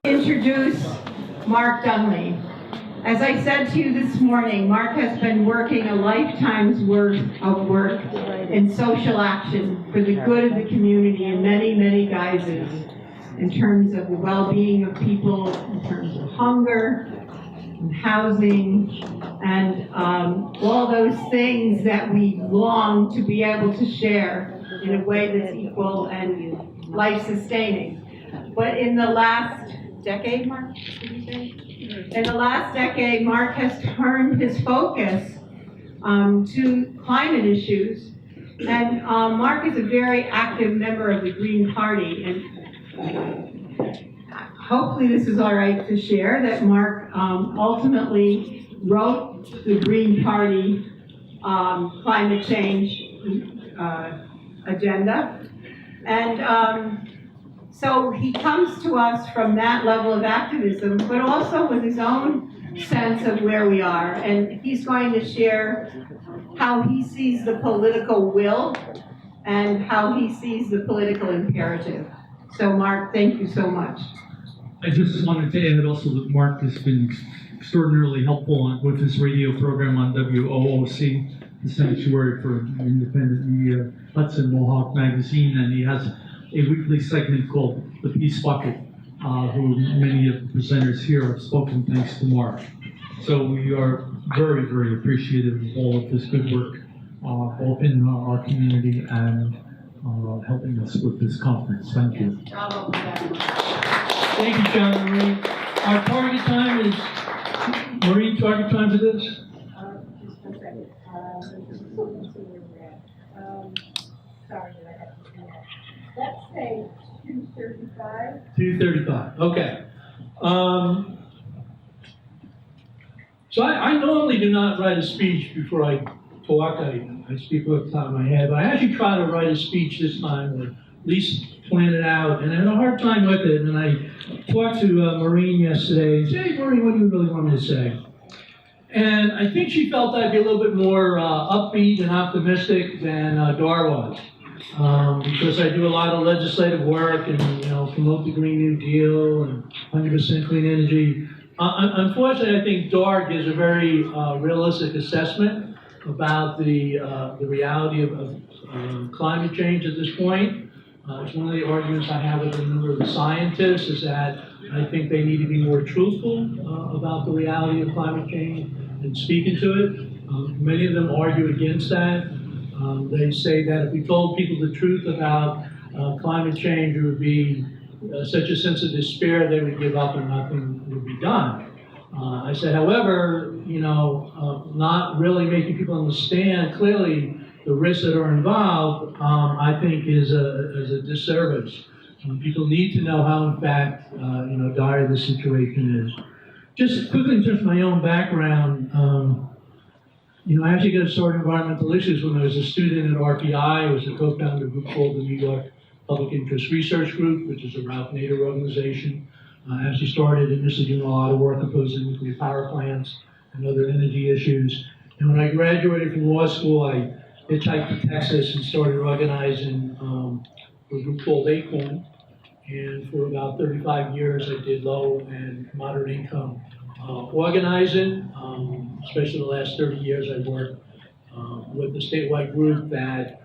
Introduce Mark Dunley. As I said to you this morning, Mark has been working a lifetime's worth of work in social action for the good of the community in many, many guises, in terms of the well-being of people, in terms of hunger, and housing, and all those things that we long to be able to share in a way that's equal and life-sustaining. But in the last decade, Mark, did you say? In the last decade, Mark has turned his focus to climate issues. And Mark is a very active member of the Green Party. And hopefully this is all right to share that Mark ultimately wrote the Green Party climate change agenda. And so he comes to us from that level of activism, but also with his own sense of where we are. And he's going to share how he sees the political will and how he sees the political imperative. So Mark, thank you so much. I just wanted to add also that Mark has been extraordinarily helpful with his radio program on WOOC, the Sanctuary for Independent Media, Hudson Mohawk Magazine, and he has a weekly segment called The Peace Bucket, who many of the presenters here have spoken thanks to Mark. So we are very, very appreciative of all of this good work, both in our community and helping us with this conference. Thank you. Thank you, John Marie. Our target time is, Marie, target time for this? Just one second. Sorry that I have to do that. Let's say 2:35. 2:35, okay. So I normally do not write a speech before I talk. I speak off the top of my head, but I actually try to write a speech this time, or at least plan it out, and I had a hard time with it. And I talked to Maureen yesterday and said, "Hey, Maureen, what do you really want me to say?" And I think she felt I'd be a little bit more upbeat and optimistic than Dar was. Because I do a lot of legislative work and, promote the Green New Deal and 100% clean energy. Unfortunately, I think Dar gives a very realistic assessment about the reality of climate change at this point. It's one of the arguments I have with a number of the scientists is that I think they need to be more truthful about the reality of climate change and speaking to it. Many of them argue against that. They say that if we told people the truth about climate change, there would be such a sense of despair they would give up and nothing would be done. I said, however, not really making people understand clearly the risks that are involved, I think is a disservice. People need to know how, in fact, dire the situation is. Just quickly, in terms of my own background, I actually got started in environmental issues when I was a student at RPI. I was a co-founder of a group called the New York Public Interest Research Group, which is a Ralph Nader organization. I actually started initially doing a lot of work opposing nuclear power plants and other energy issues. And when I graduated from law school, I hitchhiked to Texas and started organizing a group called Acorn. And for about 35 years, I did low and moderate income organizing. Especially the last 30 years, I worked with a statewide group that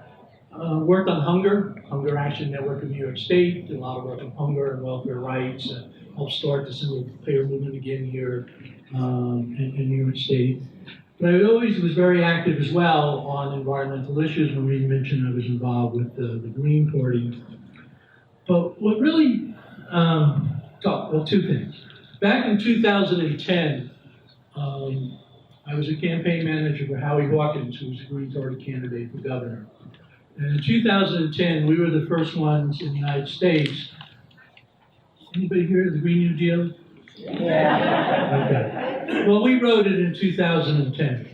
worked on Hunger Action Network in New York State, did a lot of work on hunger and welfare rights, and helped start the single payer movement again here in New York State. But I always was very active as well on environmental issues. Maureen mentioned I was involved with the Green Party. But what really, two things. Back in 2010, I was a campaign manager for Howie Hawkins, who was the Green Party candidate for governor. And in 2010, we were the first ones in the United States. Anybody hear of the Green New Deal? Yeah. Okay. Well, we wrote it in 2010.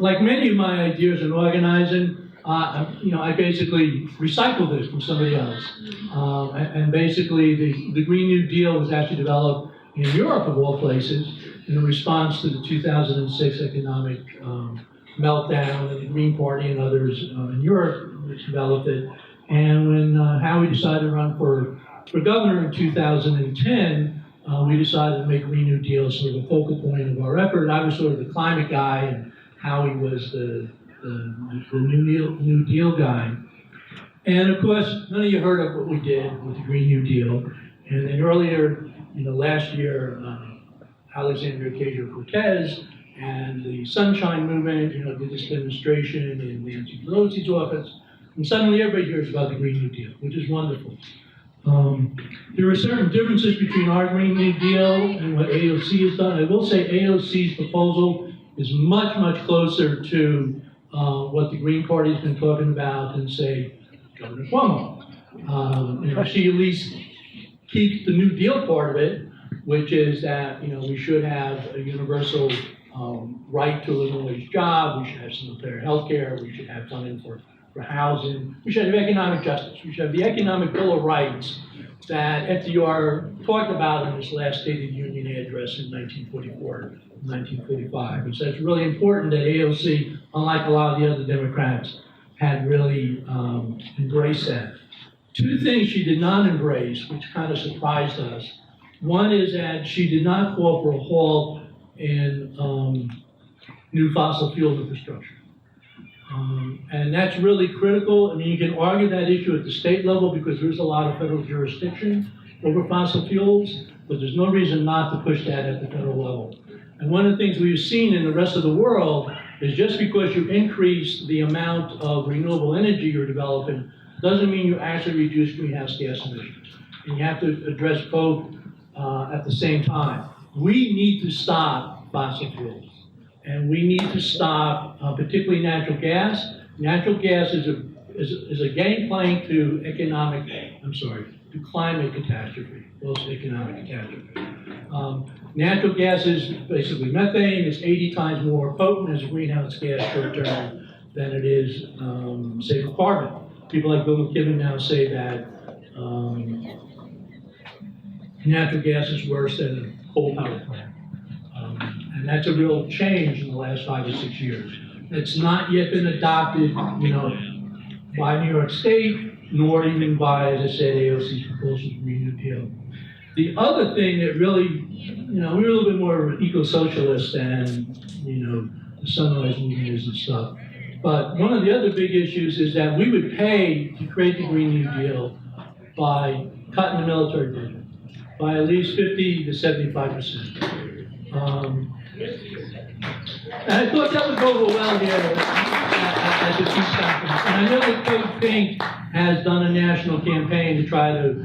Like many of my ideas in organizing, I basically recycled it from somebody else. And basically, the Green New Deal was actually developed in Europe, of all places, in response to the 2006 economic meltdown, and the Green Party and others in Europe which developed it. And when Howie decided to run for governor in 2010, we decided to make Green New Deal sort of a focal point of our effort. I was sort of the climate guy, and Howie was the New Deal guy. And of course, none of you heard of what we did with the Green New Deal. And then earlier, last year, Alexandria Ocasio-Cortez and the Sunshine Movement, did this demonstration in Nancy Pelosi's office. And suddenly everybody hears about the Green New Deal, which is wonderful. There are certain differences between our Green New Deal and what AOC has done. I will say AOC's proposal is much, much closer to what the Green Party has been talking about than, say, Governor Cuomo. She at least keeps the New Deal part of it, which is that we should have a universal right to a living wage job. We should have single-payer health care. We should have funding for housing. We should have economic justice. We should have the economic Bill of Rights that FDR talked about in his last State of the Union address in 1944 and 1945. And so it's really important that AOC, unlike a lot of the other Democrats, had really embraced that. Two things she did not embrace, which kind of surprised us. One is that she did not call for a halt in new fossil fuel infrastructure. And that's really critical. I mean, you can argue that issue at the state level because there's a lot of federal jurisdiction over fossil fuels, but there's no reason not to push that at the federal level. And one of the things we've seen in the rest of the world is just because you increase the amount of renewable energy you're developing doesn't mean you actually reduce greenhouse gas emissions. And you have to address both at the same time. We need to stop fossil fuels. And we need to stop, particularly natural gas. Natural gas is a gangplank to climate catastrophe, also economic catastrophe. Natural gas is basically methane. It's 80 times more potent as a greenhouse gas short term than it is, say, for carbon. People like Bill McKibben now say that natural gas is worse than a coal power plant. And that's a real change in the last 5 or 6 years. It's not yet been adopted, by New York State, nor even by, as I said, AOC's proposal for Green New Deal. The other thing that really, we're a little bit more eco-socialist than, the Sunrise Movement is and stuff. But one of the other big issues is that we would pay to create the Green New Deal by cutting the military budget by at least 50 to 75%. And I thought that would go over well here at the Peace Conference. And I know that Code Pink has done a national campaign to try to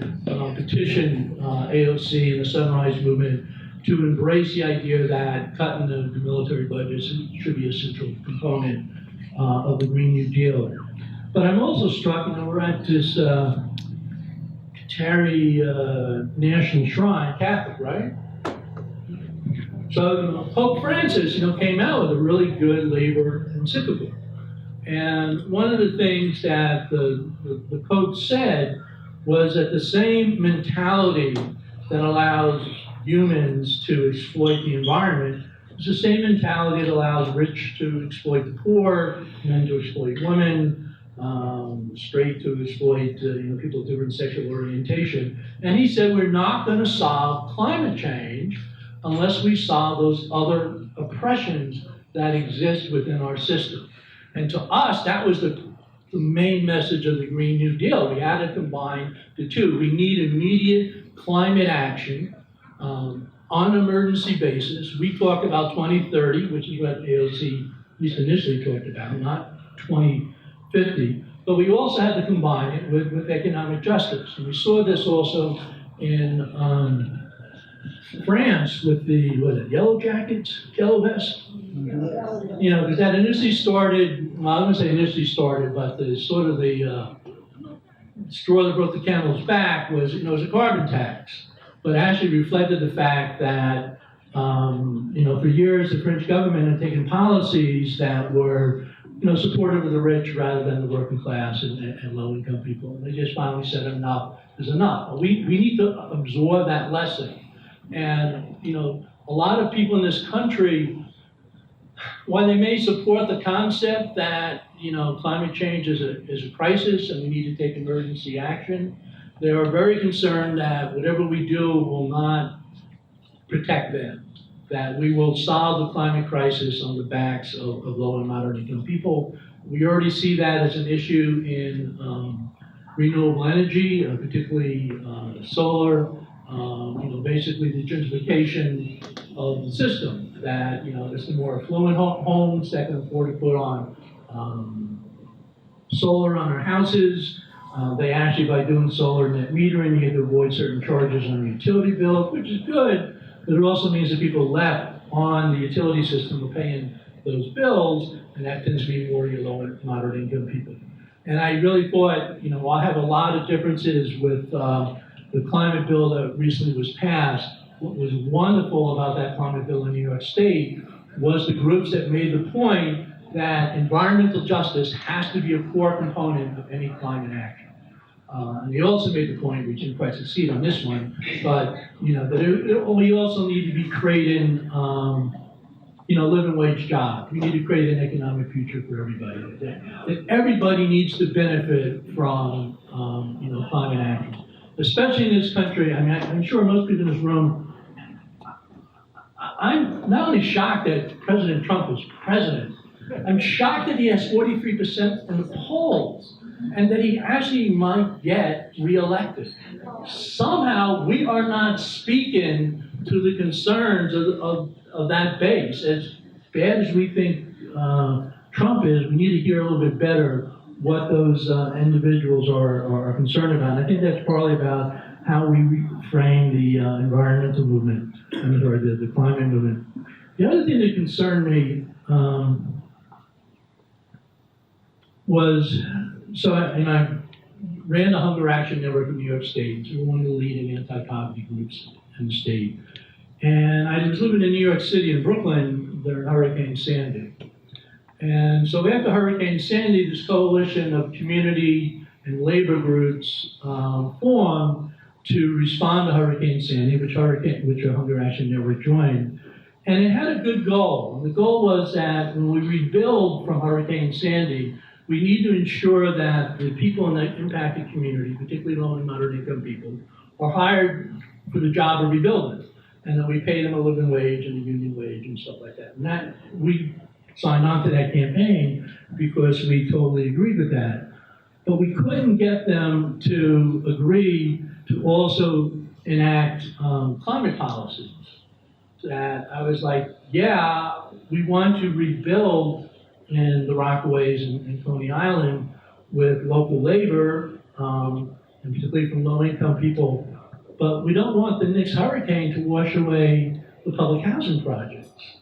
petition AOC and the Sunrise Movement to embrace the idea that cutting the military budgets should be a central component of the Green New Deal. But I'm also struck, we're at this Kateri National Shrine, Catholic, right? So Pope Francis, came out with a really good labor encyclical. And one of the things that the Pope said was that the same mentality that allows humans to exploit the environment is the same mentality that allows rich to exploit the poor, men to exploit women, straight to exploit people of different sexual orientation. And he said we're not going to solve climate change unless we solve those other oppressions that exist within our system. And to us, that was the main message of the Green New Deal. We had to combine the two. We need immediate climate action on an emergency basis. We talk about 2030, which is what AOC at least initially talked about, not 2050. But we also had to combine it with economic justice. And we saw this also in France with the, yellow jackets, yellow vests? You know, because that initially started, well, I wouldn't say initially started, but the sort of the straw that broke the camel's back was, it was a carbon tax, but actually reflected the fact that, for years the French government had taken policies that were, supportive of the rich rather than the working class and low-income people. And they just finally said enough is enough. We need to absorb that lesson. And, a lot of people in this country, while they may support the concept that, climate change is a crisis and we need to take emergency action, they are very concerned that whatever we do will not protect them, that we will solve the climate crisis on the backs of low and moderate income people. We already see that as an issue in renewable energy, particularly solar, basically the gentrification of the system, that, it's the more affluent homes that can afford to put on solar on their houses. They actually, by doing solar net metering, you get to avoid certain charges on the utility bill, which is good, but it also means that people left on the utility system are paying those bills, and that tends to be more your low and moderate income people. And I really thought, I have a lot of differences with the climate bill that recently was passed. What was wonderful about that climate bill in New York State was the groups that made the point that environmental justice has to be a core component of any climate action. And they also made the point, which didn't quite succeed on this one, but that we also need to be creating, living wage jobs. We need to create an economic future for everybody. That everybody needs to benefit from, climate action, especially in this country. I mean, I'm sure most people in this room. I'm not only shocked that President Trump is president, I'm shocked that he has 43% in the polls and that he actually might get reelected. Somehow we are not speaking to the concerns of that base. As bad as we think Trump is, we need to hear a little bit better what those individuals are concerned about. And I think that's partly about how we frame the environmental movement, the climate movement. The other thing that concerned me was, I ran the Hunger Action Network in New York State. So we're one of the leading anti-poverty groups in the state. And I was living in New York City in Brooklyn during Hurricane Sandy. And so after Hurricane Sandy, this coalition of community and labor groups formed to respond to Hurricane Sandy, which our Hunger Action Network joined. And it had a good goal. And the goal was that when we rebuild from Hurricane Sandy, we need to ensure that the people in the impacted community, particularly low and moderate income people, are hired for the job of rebuilding, and that we pay them a living wage and a union wage and stuff like that. And that we signed on to that campaign because we totally agreed with that. But we couldn't get them to agree to also enact climate policies. That I was like, yeah, we want to rebuild in the Rockaways and Coney Island with local labor, and particularly from low-income people, but we don't want the next hurricane to wash away the public housing projects.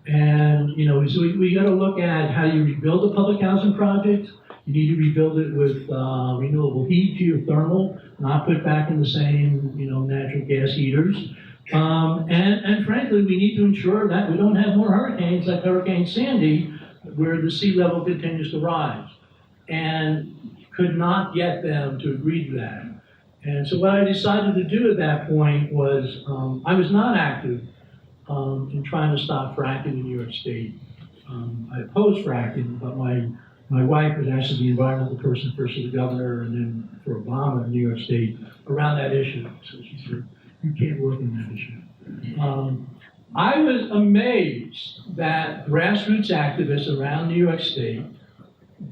And so we got to look at how you rebuild a public housing project. You need to rebuild it with renewable heat, geothermal, not put back in the same natural gas heaters. And frankly, we need to ensure that we don't have more hurricanes like Hurricane Sandy, where the sea level continues to rise, and could not get them to agree to that. And so what I decided to do at that point was, I was not active in trying to stop fracking in New York State. I opposed fracking, but my wife was actually the environmental person first for the governor and then for Obama in New York State around that issue. So she said, you can't work on that issue. I was amazed that grassroots activists around New York State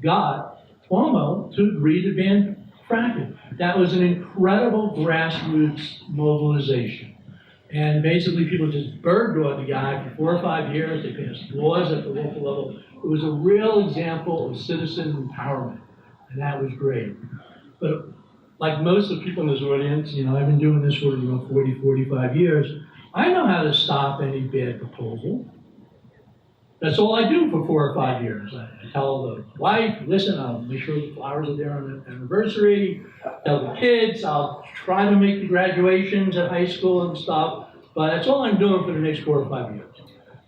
got Cuomo to agree to ban fracking. That was an incredible grassroots mobilization. And basically people just bird-dawed the guy for 4 or 5 years. They passed laws at the local level. It was a real example of citizen empowerment. and that was great. But like most of the people in this audience, I've been doing this for 40, 45 years. I know how to stop any bad proposal. That's all I do for 4 or 5 years. I tell the wife, listen, I'll make sure the flowers are there on the anniversary. Tell the kids, I'll try to make the graduations at high school and stuff. But that's all I'm doing for the next 4 or 5 years.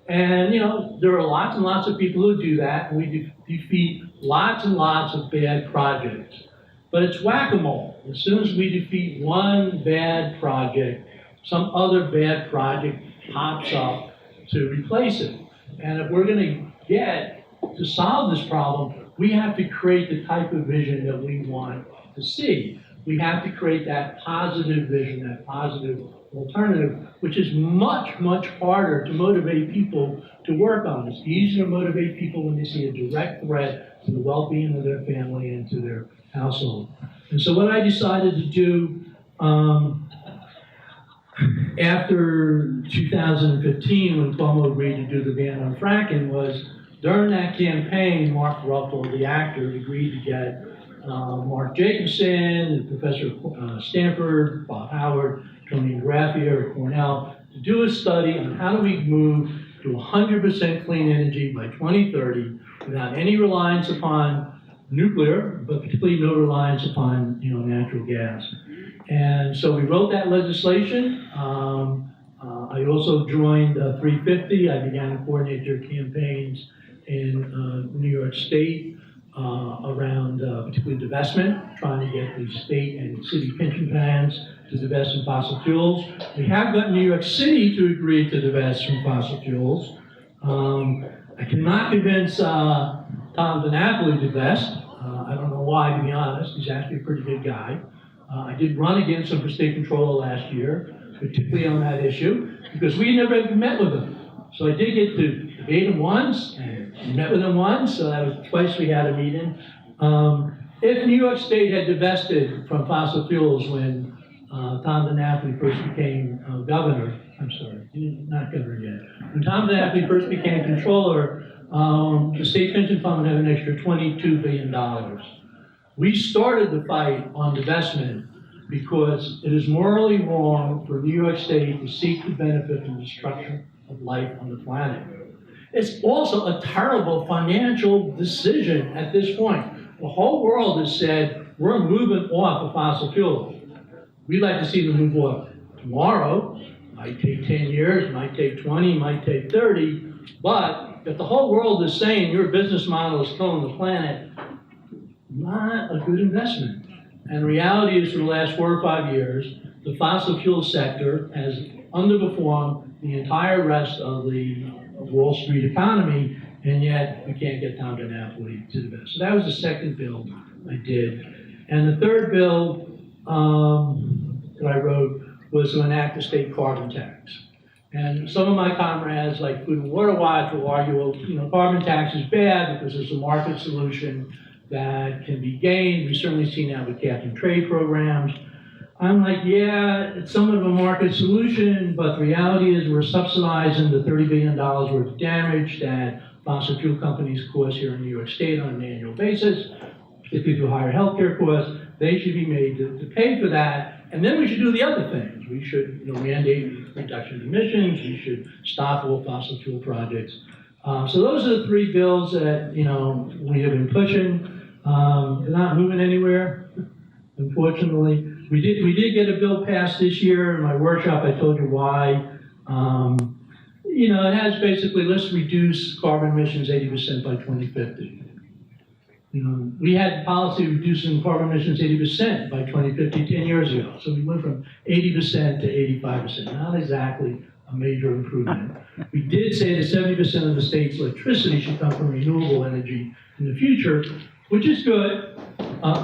And, there are lots and lots of people who do that, and we defeat lots and lots of bad projects. But it's whack-a-mole. As soon as we defeat one bad project, some other bad project pops up to replace it. And if we're going to get to solve this problem, we have to create the type of vision that we want to see. We have to create that positive vision, that positive alternative, which is much, much harder to motivate people to work on. It's easier to motivate people when they see a direct threat to the well-being of their family and to their household. And so what I decided to do after 2015, when Cuomo agreed to do the ban on fracking, was during that campaign, Mark Ruffalo, the actor, agreed to get Mark Jacobson, the professor at Stanford, Bob Howard, Tony Graffia at Cornell, to do a study on how do we move to 100% clean energy by 2030 without any reliance upon nuclear, but particularly no reliance upon natural gas. And so we wrote that legislation. I also joined 350. I began to coordinate their campaigns in New York State around particularly divestment, trying to get the state and city pension plans to divest from fossil fuels. We have got New York City to agree to divest from fossil fuels. I cannot convince Tom DiNapoli to divest. I don't know why, to be honest. He's actually a pretty good guy. I did run against him for state controller last year, particularly on that issue, because we never even met with him. So I did get to debate him once, and met with him once, so that was twice we had a meeting. If New York State had divested from fossil fuels when Tom DiNapoli first became governor, I'm sorry, not governor yet. When Tom DiNapoli first became controller, the state pension fund had an extra $22 billion. We started the fight on divestment because it is morally wrong for New York State to seek to benefit from the destruction of life on the planet. It's also a terrible financial decision at this point. The whole world has said, we're moving off of fossil fuels. We'd like to see them move off tomorrow. Might take 10 years, might take 20, might take 30. But if the whole world is saying your business model is killing the planet, not a good investment. And the reality is for the last 4 or 5 years, the fossil fuel sector has underperformed the entire rest of the Wall Street economy, and yet we can't get Tom DiNapoli to divest. So that was the second bill I did. And the third bill that I wrote was to enact a state carbon tax. And some of my comrades, like Food and Water Watch, will argue, well, carbon tax is bad because it's a market solution that can be gained. We've certainly seen that with cap and trade programs. I'm like, yeah, it's somewhat of a market solution, but the reality is we're subsidizing the $30 billion worth of damage that fossil fuel companies cause here in New York State on an annual basis. Particularly through higher healthcare costs, they should be made to pay for that. And then we should do the other things. We should mandate reduction of emissions. We should stop all fossil fuel projects. So those are the 3 bills that we have been pushing. They're not moving anywhere, unfortunately. We did get a bill passed this year. In my workshop, I told you why. It has basically, let's reduce carbon emissions 80% by 2050. We had policy reducing carbon emissions 80% by 2050 10 years ago. So we went from 80% to 85%. Not exactly a major improvement. We did say that 70% of the state's electricity should come from renewable energy in the future, which is good,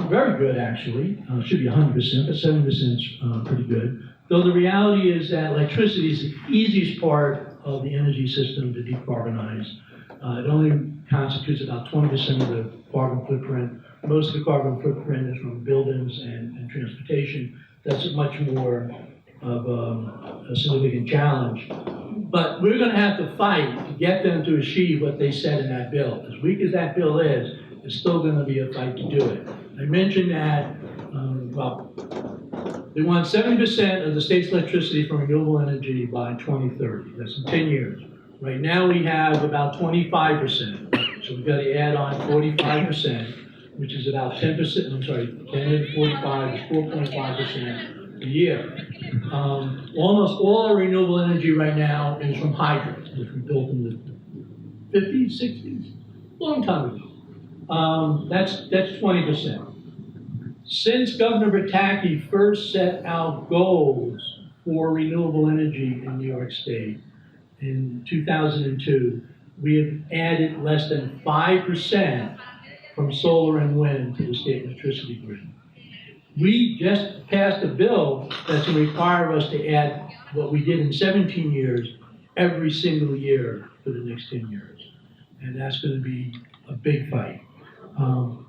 very good actually. Should be 100%, but 70% is pretty good. Though the reality is that electricity is the easiest part of the energy system to decarbonize. It only constitutes about 20% of the carbon footprint. Most of the carbon footprint is from buildings and transportation. That's much more of a significant challenge. But we're going to have to fight to get them to achieve what they said in that bill. As weak as that bill is, it's still going to be a fight to do it. I mentioned that, they want 70% of the state's electricity from renewable energy by 2030. That's in 10 years. Right now we have about 25%. So we've got to add on 45%, which is about 10%, I'm sorry, 10 and 45 is 4.5% a year. Almost all our renewable energy right now is from hydro, which we built in the 50s, 60s, long time ago. That's 20%. Since Governor Pataki first set out goals for renewable energy in New York State in 2002, we have added less than 5% from solar and wind to the state electricity grid. We just passed a bill that's going to require us to add what we did in 17 years every single year for the next 10 years. And that's going to be a big fight.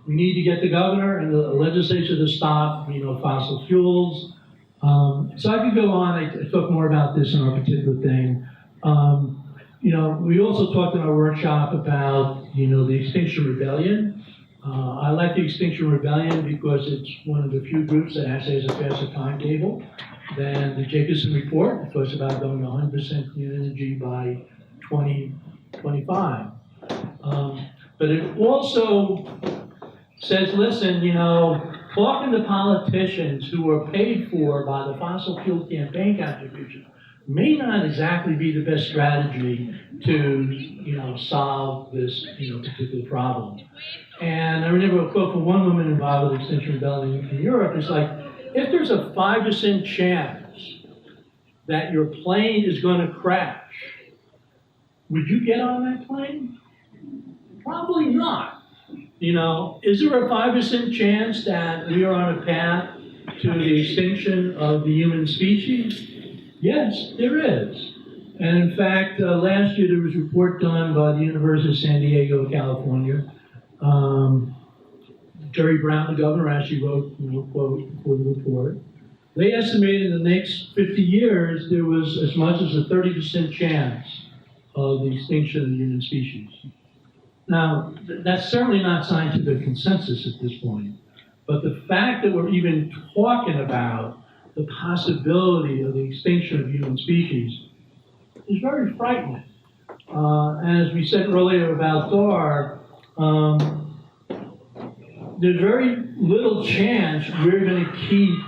We need to get the governor and the legislature to stop, fossil fuels. So I could go on. I talk more about this in our particular thing. We also talked in our workshop about, the Extinction Rebellion. I like the Extinction Rebellion because it's one of the few groups that actually has a faster timetable than the Jacobson Report. It talks about going to 100% clean energy by 2025. But it also says, listen, talking to politicians who are paid for by the fossil fuel campaign contributions may not exactly be the best strategy to, solve this, particular problem. And I remember a quote from one woman involved with Extinction Rebellion in Europe. It's like, if there's a 5% chance that your plane is going to crash, would you get on that plane? Probably not. Is there a 5% chance that we are on a path to the extinction of the human species? Yes, there is. And in fact, last year there was a report done by the University of San Diego, California. Jerry Brown, the governor, actually wrote a quote for the report. They estimated in the next 50 years there was as much as a 30% chance of the extinction of the human species. Now, that's certainly not scientific consensus at this point, but the fact that we're even talking about the possibility of the extinction of human species is very frightening. And as we said earlier about DAR, there's very little chance we're going to keep,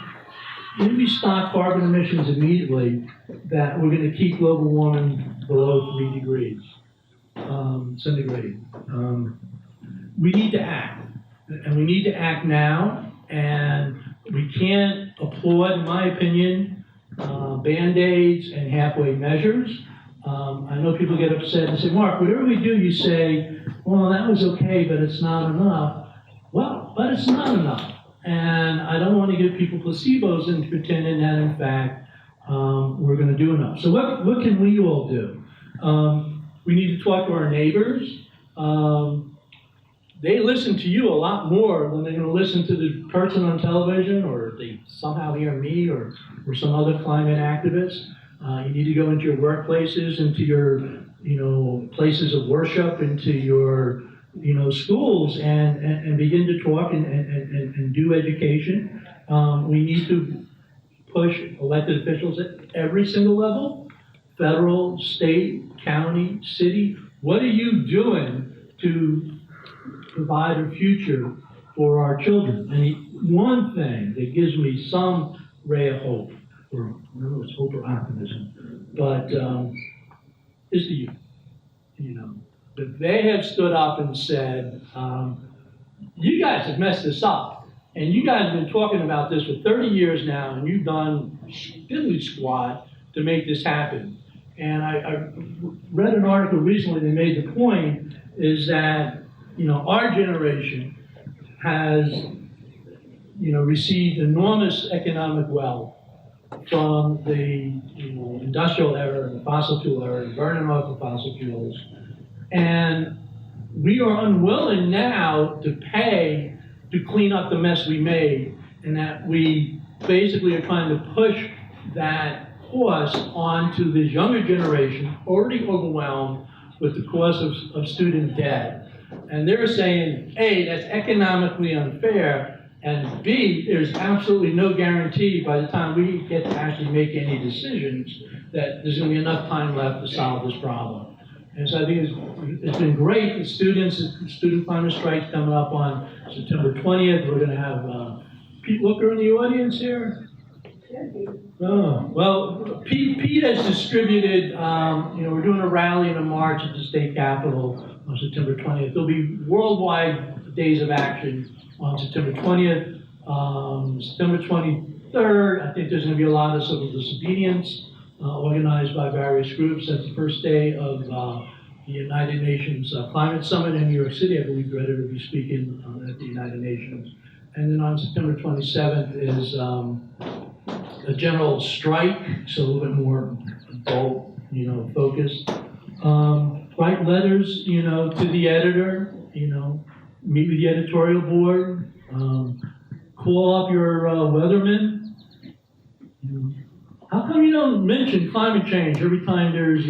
if we stop carbon emissions immediately, that we're going to keep global warming below 3 degrees centigrade. We need to act, and we need to act now, and we can't applaud, in my opinion, Band-Aids and halfway measures. I know people get upset and say, Mark, whatever we do, you say, well, that was okay, but it's not enough. Well, but it's not enough. And I don't want to give people placebos into pretending that, in fact, we're going to do enough. So what can we all do? We need to talk to our neighbors. They listen to you a lot more than they're going to listen to the person on television, or if they somehow hear me or some other climate activist. You need to go into your workplaces, into your places of worship, into your schools, and begin to talk and do education. We need to push elected officials at every single level, federal, state, county, city. What are you doing to provide a future for our children? And one thing that gives me some ray of hope, or I don't know if it's hope or optimism, but is the youth. That they have stood up and said, you guys have messed this up, and you guys have been talking about this for 30 years now, and you've done diddly squat to make this happen. And I read an article recently that made the point is that our generation has received enormous economic wealth from the industrial era and the fossil fuel era and burning off the fossil fuels. And we are unwilling now to pay to clean up the mess we made, and that we basically are trying to push that cost onto this younger generation, already overwhelmed with the cost of student debt. And they're saying, A, that's economically unfair, and B, there's absolutely no guarantee by the time we get to actually make any decisions that there's going to be enough time left to solve this problem. And so I think it's been great. The student climate strike's coming up on September 20th. We're going to have Pete Looker in the audience here. Oh, well, Pete has distributed, we're doing a rally and a march at the state capitol on September 20th. There'll be worldwide days of action on September 20th. September 23rd, I think there's going to be a lot of civil disobedience organized by various groups. That's the first day of the United Nations Climate Summit in New York City. I believe Greta will be speaking at the United Nations. And then on September 27th is a general strike, so a little bit more adult, focused. Write letters, to the editor, meet with the editorial board, call up your weatherman. How come you don't mention climate change every time there's,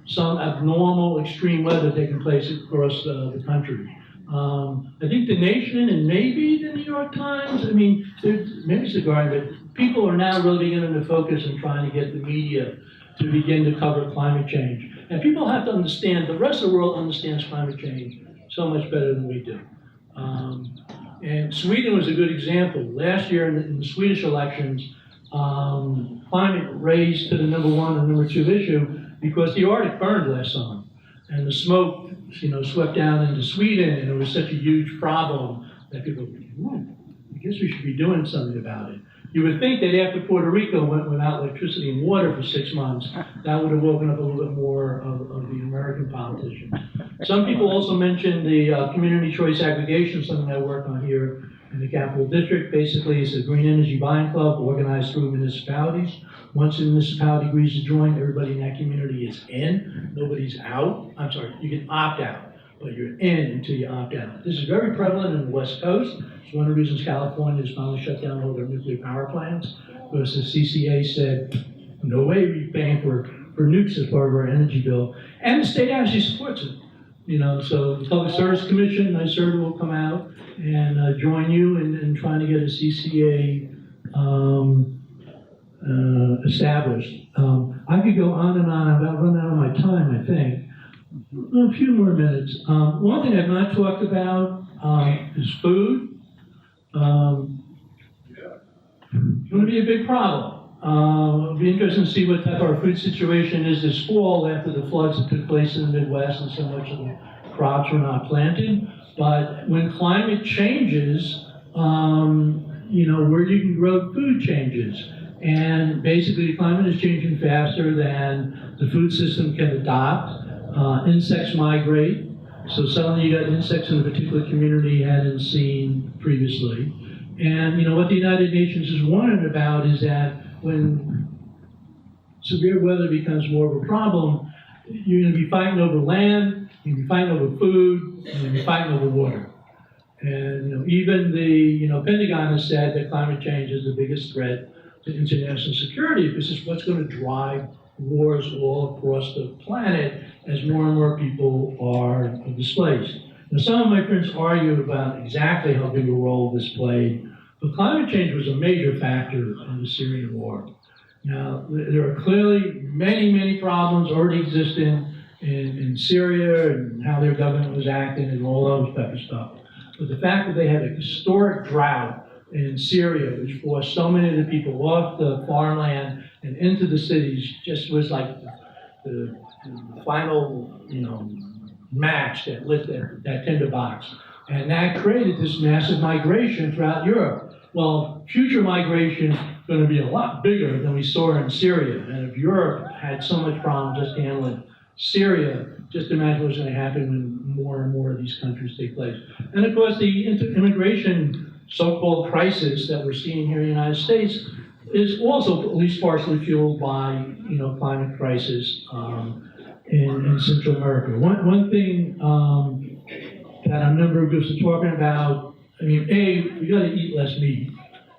some abnormal extreme weather taking place across the country? I think The Nation and maybe the New York Times, maybe it's The Guardian, but people are now really beginning to focus and trying to get the media to begin to cover climate change. And people have to understand, the rest of the world understands climate change so much better than we do. And Sweden was a good example. Last year in the Swedish elections, climate raised to the #1 and #2 issue because the Arctic burned last summer. And the smoke, swept down into Sweden, and it was such a huge problem that people go, I guess we should be doing something about it. You would think that after Puerto Rico went without electricity and water for 6 months, that would have woken up a little bit more of the American politicians. Some people also mentioned the community choice aggregation, something I work on here in the Capital District. Basically, it's a green energy buying club organized through municipalities. Once a municipality agrees to join, everybody in that community is in. Nobody's out. I'm sorry, you can opt out, but you're in until you opt out. This is very prevalent in the West Coast. It's one of the reasons California has finally shut down all their nuclear power plants, because the CCA said, no way are we paying for nukes as part of our energy bill. And the state actually supports it. So the Public Service Commission, NYSERDA will come out and join you in trying to get a CCA established. I could go on and on. I've about run out of my time, I think. A few more minutes. One thing I've not talked about is food. It's going to be a big problem. It'll be interesting to see what type of our food situation is this fall after the floods that took place in the Midwest and so much of the crops were not planted. But when climate changes, where you can grow food changes. And basically, climate is changing faster than the food system can adopt. Insects migrate. So suddenly you got insects in a particular community you hadn't seen previously. And what the United Nations is warning about is that when severe weather becomes more of a problem, you're going to be fighting over land, you're going to be fighting over food, and you're going to be fighting over water. And even the Pentagon has said that climate change is the biggest threat to international security, because it's what's going to drive wars all across the planet as more and more people are displaced. Now, some of my friends argue about exactly how big a role this played, but climate change was a major factor in the Syrian war. Now, there are clearly many, many problems already existing in Syria and how their government was acting and all those type of stuff. But the fact that they had a historic drought in Syria, which forced so many of the people off the farmland and into the cities, just was like the final, match that lit that tinderbox. And that created this massive migration throughout Europe. Well, future migration is going to be a lot bigger than we saw in Syria. And if Europe had so much problem just handling Syria, just imagine what's going to happen when more and more of these countries take place. And of course, the immigration so-called crisis that we're seeing here in the United States is also at least partially fueled by, climate crisis in Central America. One thing that a number of groups are talking about, we got to eat less meat.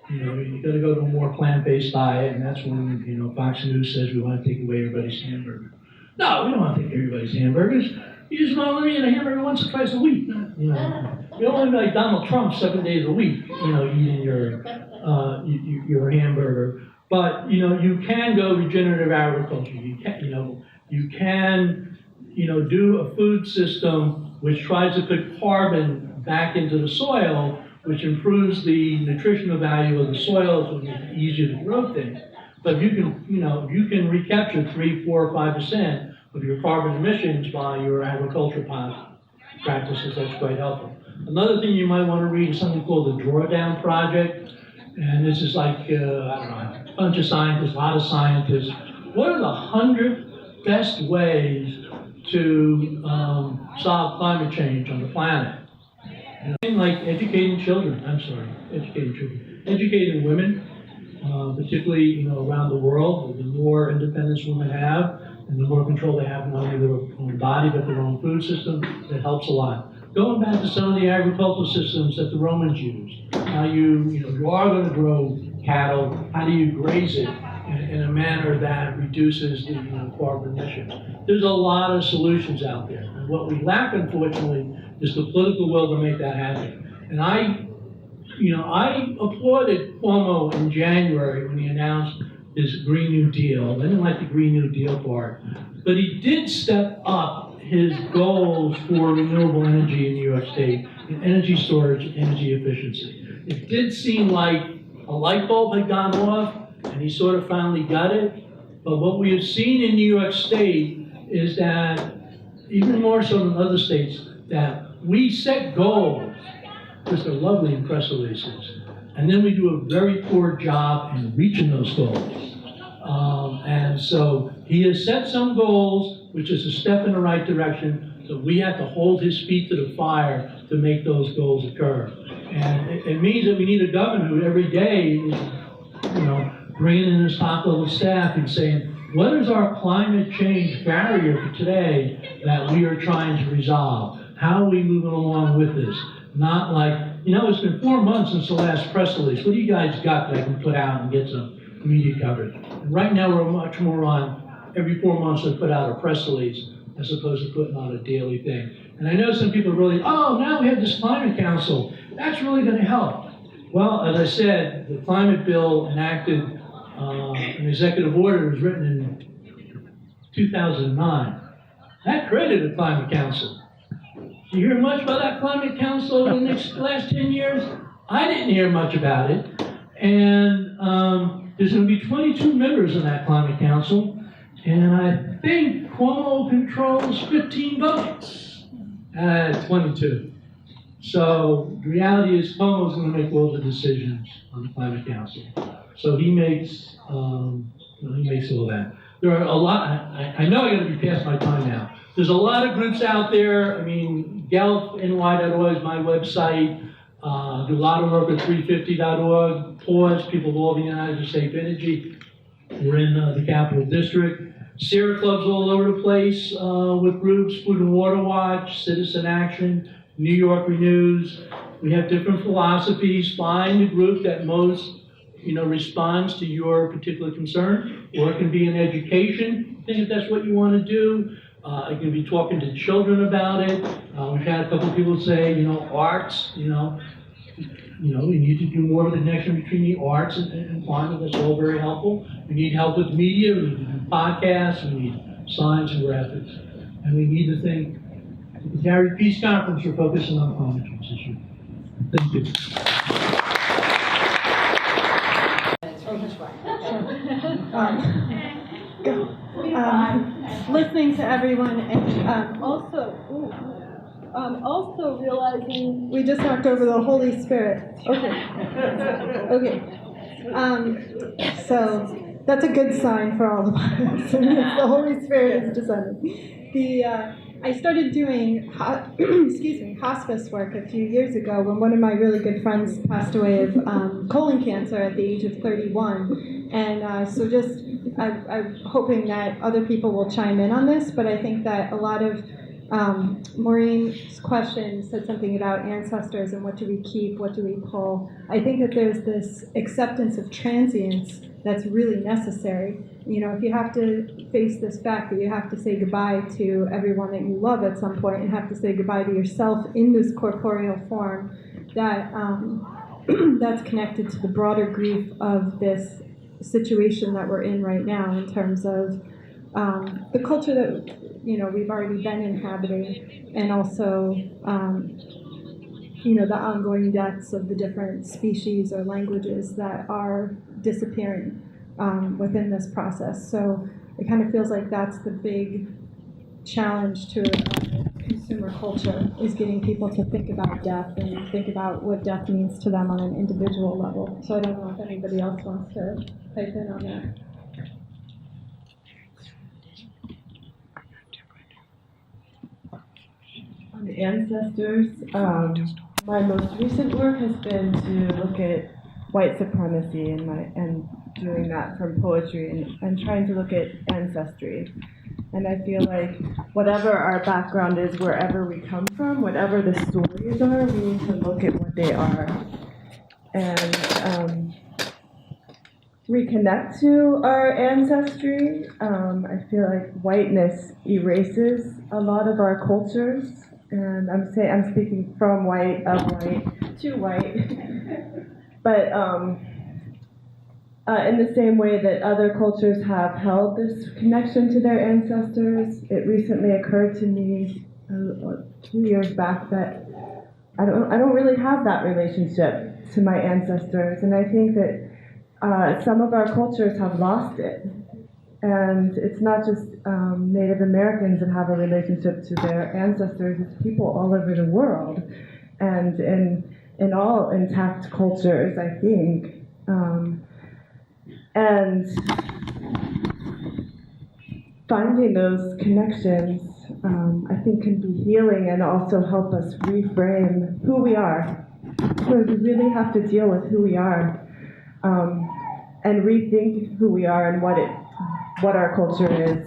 You got to go to a more plant-based diet, and that's when, Fox News says we want to take away everybody's hamburger. No, we don't want to take everybody's hamburgers. You just want to eat a hamburger once or twice a week. You know, you don't want to be like Donald Trump 7 days a week, you know, eating your hamburger. But, you know, you can go regenerative agriculture. You can do a food system which tries to put carbon back into the soil, which improves the nutritional value of the soil, so it's easier to grow things. But if you can recapture 3, 4, or 5% of your carbon emissions by your agricultural practices, that's quite helpful. Another thing you might want to read is something called the Drawdown Project. And this is like, I don't know, a bunch of scientists, a lot of scientists. What are the 100 best ways to solve climate change on the planet? And like educating children, educating women, particularly around the world. The more independence women have, and the more control they have not only their own body but their own food system, that helps a lot. Going back to some of the agricultural systems that the Romans used, how you are going to grow cattle, how do you graze it in a manner that reduces the carbon emissions? There's a lot of solutions out there, and what we lack, unfortunately, is the political will to make that happen. And I applauded Cuomo in January when he announced his Green New Deal. I didn't like the Green New Deal part, but he did step up his goals for renewable energy in New York State, and energy storage, energy efficiency. It did seem like a light bulb had gone off, and he sort of finally got it. But what we have seen in New York State is that, even more so than other states, that we set goals, because they're lovely in press releases, and then we do a very poor job in reaching those goals. And so he has set some goals, which is a step in the right direction, so we have to hold his feet to the fire to make those goals occur. And it means that we need a governor who every day is, bringing in his top-level staff and saying, what is our climate change barrier for today that we are trying to resolve? How are we moving along with this? Not like, it's been 4 months since the last press release. What do you guys got that I can put out and get some media coverage? And right now we're much more on every 4 months to put out a press release as opposed to putting on a daily thing. And I know some people are really, now we have this climate council. That's really going to help. Well, as I said, the climate bill enacted an executive order was written in 2009. That created a climate council. Do you hear much about that climate council in the last 10 years? I didn't hear much about it. And there's going to be 22 members in that climate council. And I think Cuomo controls 15 votes out of 22. So the reality is Cuomo's going to make all the decisions on the climate council. So he makes all that. There are a lot. I know I got to be past my time now. There's a lot of groups out there. I mean, gelfny.org is my website. Do a lot of work at 350.org. PAWS, People of All the United for Safe Energy. We're in the Capital District. Sierra clubs all over the place with groups, Food and Water Watch, Citizen Action, New York Renews. We have different philosophies. Find the group that most responds to your particular concern, or it can be in education, if that's what you want to do. It can be talking to children about it. We've had a couple of people say, arts, we need to do more of the connection between the arts and climate. That's all very helpful. We need help with media. We need to do podcasts. We need science and graphics. And we need to think, the Kateri Peace Conference, we're focusing on climate change this year. Thank you. Listening to everyone and also realizing we just knocked over the Holy Spirit. Okay. So that's a good sign for all of us. The Holy Spirit is descending. I started doing hospice work a few years ago when one of my really good friends passed away of colon cancer at the age of 31. And so just I'm hoping that other people will chime in on this, but I think that a lot of Maureen's question said something about ancestors and what do we keep, what do we pull. I think that there's this acceptance of transience that's really necessary. You know, if you have to face this fact that you have to say goodbye to everyone that you love at some point and have to say goodbye to yourself in this corporeal form, that that's connected to the broader grief of this situation that we're in right now in terms of the culture that, you know, we've already been inhabiting, and also you know, the ongoing deaths of the different species or languages that are disappearing within this process. So it kind of feels like that's the big challenge to consumer culture, is getting people to think about death and think about what death means to them on an individual level. So I don't know if anybody else wants to pipe in on that. On the ancestors, my most recent work has been to look at white supremacy and doing that from poetry and trying to look at ancestry. And I feel like whatever our background is, wherever we come from, whatever the stories are, we need to look at what they are and reconnect to our ancestry. I feel like whiteness erases a lot of our cultures. And I'm speaking from white, of white, to white. But in the same way that other cultures have held this connection to their ancestors, it recently occurred to me 2 years back that I don't really have that relationship to my ancestors, and I think that some of our cultures have lost it. And it's not just Native Americans that have a relationship to their ancestors, it's people all over the world. And in all intact cultures, I think. And finding those connections, I think, can be healing and also help us reframe who we are. So we really have to deal with who we are and rethink who we are and what our culture is,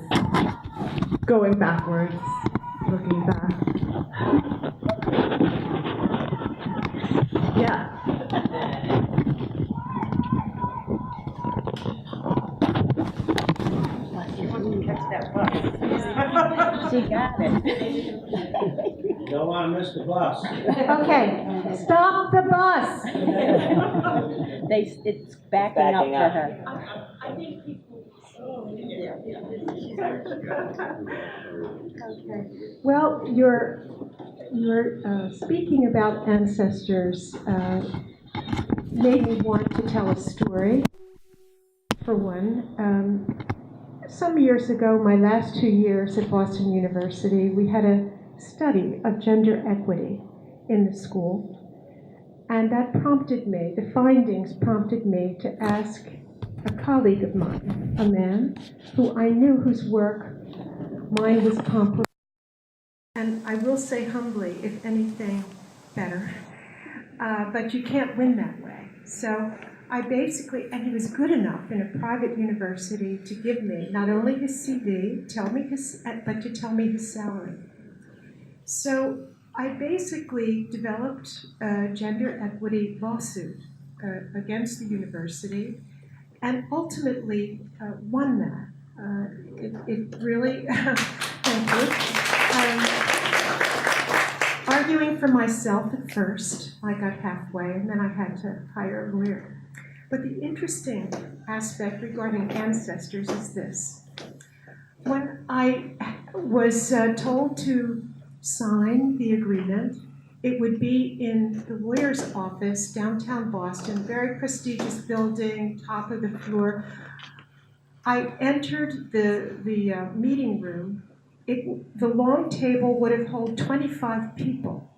going backwards, looking back. Yeah. She got it. Don't want to miss the bus. Okay, stop the bus. It's backing up for her. Well, you're speaking about ancestors made me want to tell a story. For one, some years ago, my last 2 years at Boston University, we had a study of gender equity in the school. And that prompted me, the findings prompted me to ask a colleague of mine, a man who I knew whose work mine was comparable. And I will say humbly, if anything, better. But you can't win that way. So I basically, and he was good enough in a private university to give me not only his CV, but to tell me his salary. So I basically developed a gender equity lawsuit against the university, and ultimately won that. It really, thank you. Arguing for myself at first, I got halfway, and then I had to hire a lawyer. But the interesting aspect regarding ancestors is this. When I was told to sign the agreement, it would be in the lawyer's office, downtown Boston, very prestigious building, top of the floor. I entered the meeting room. The long table would have held 25 people.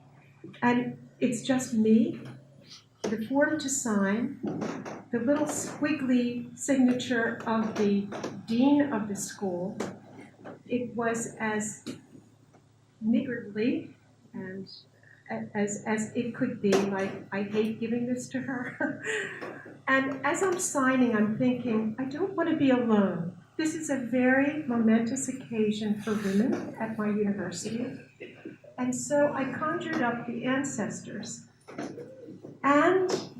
And it's just me, the form to sign, the little squiggly signature of the dean of the school. It was as niggardly and as it could be, like, I hate giving this to her. And as I'm signing, I'm thinking, I don't want to be alone. This is a very momentous occasion for women at my university. And so I conjured up the ancestors and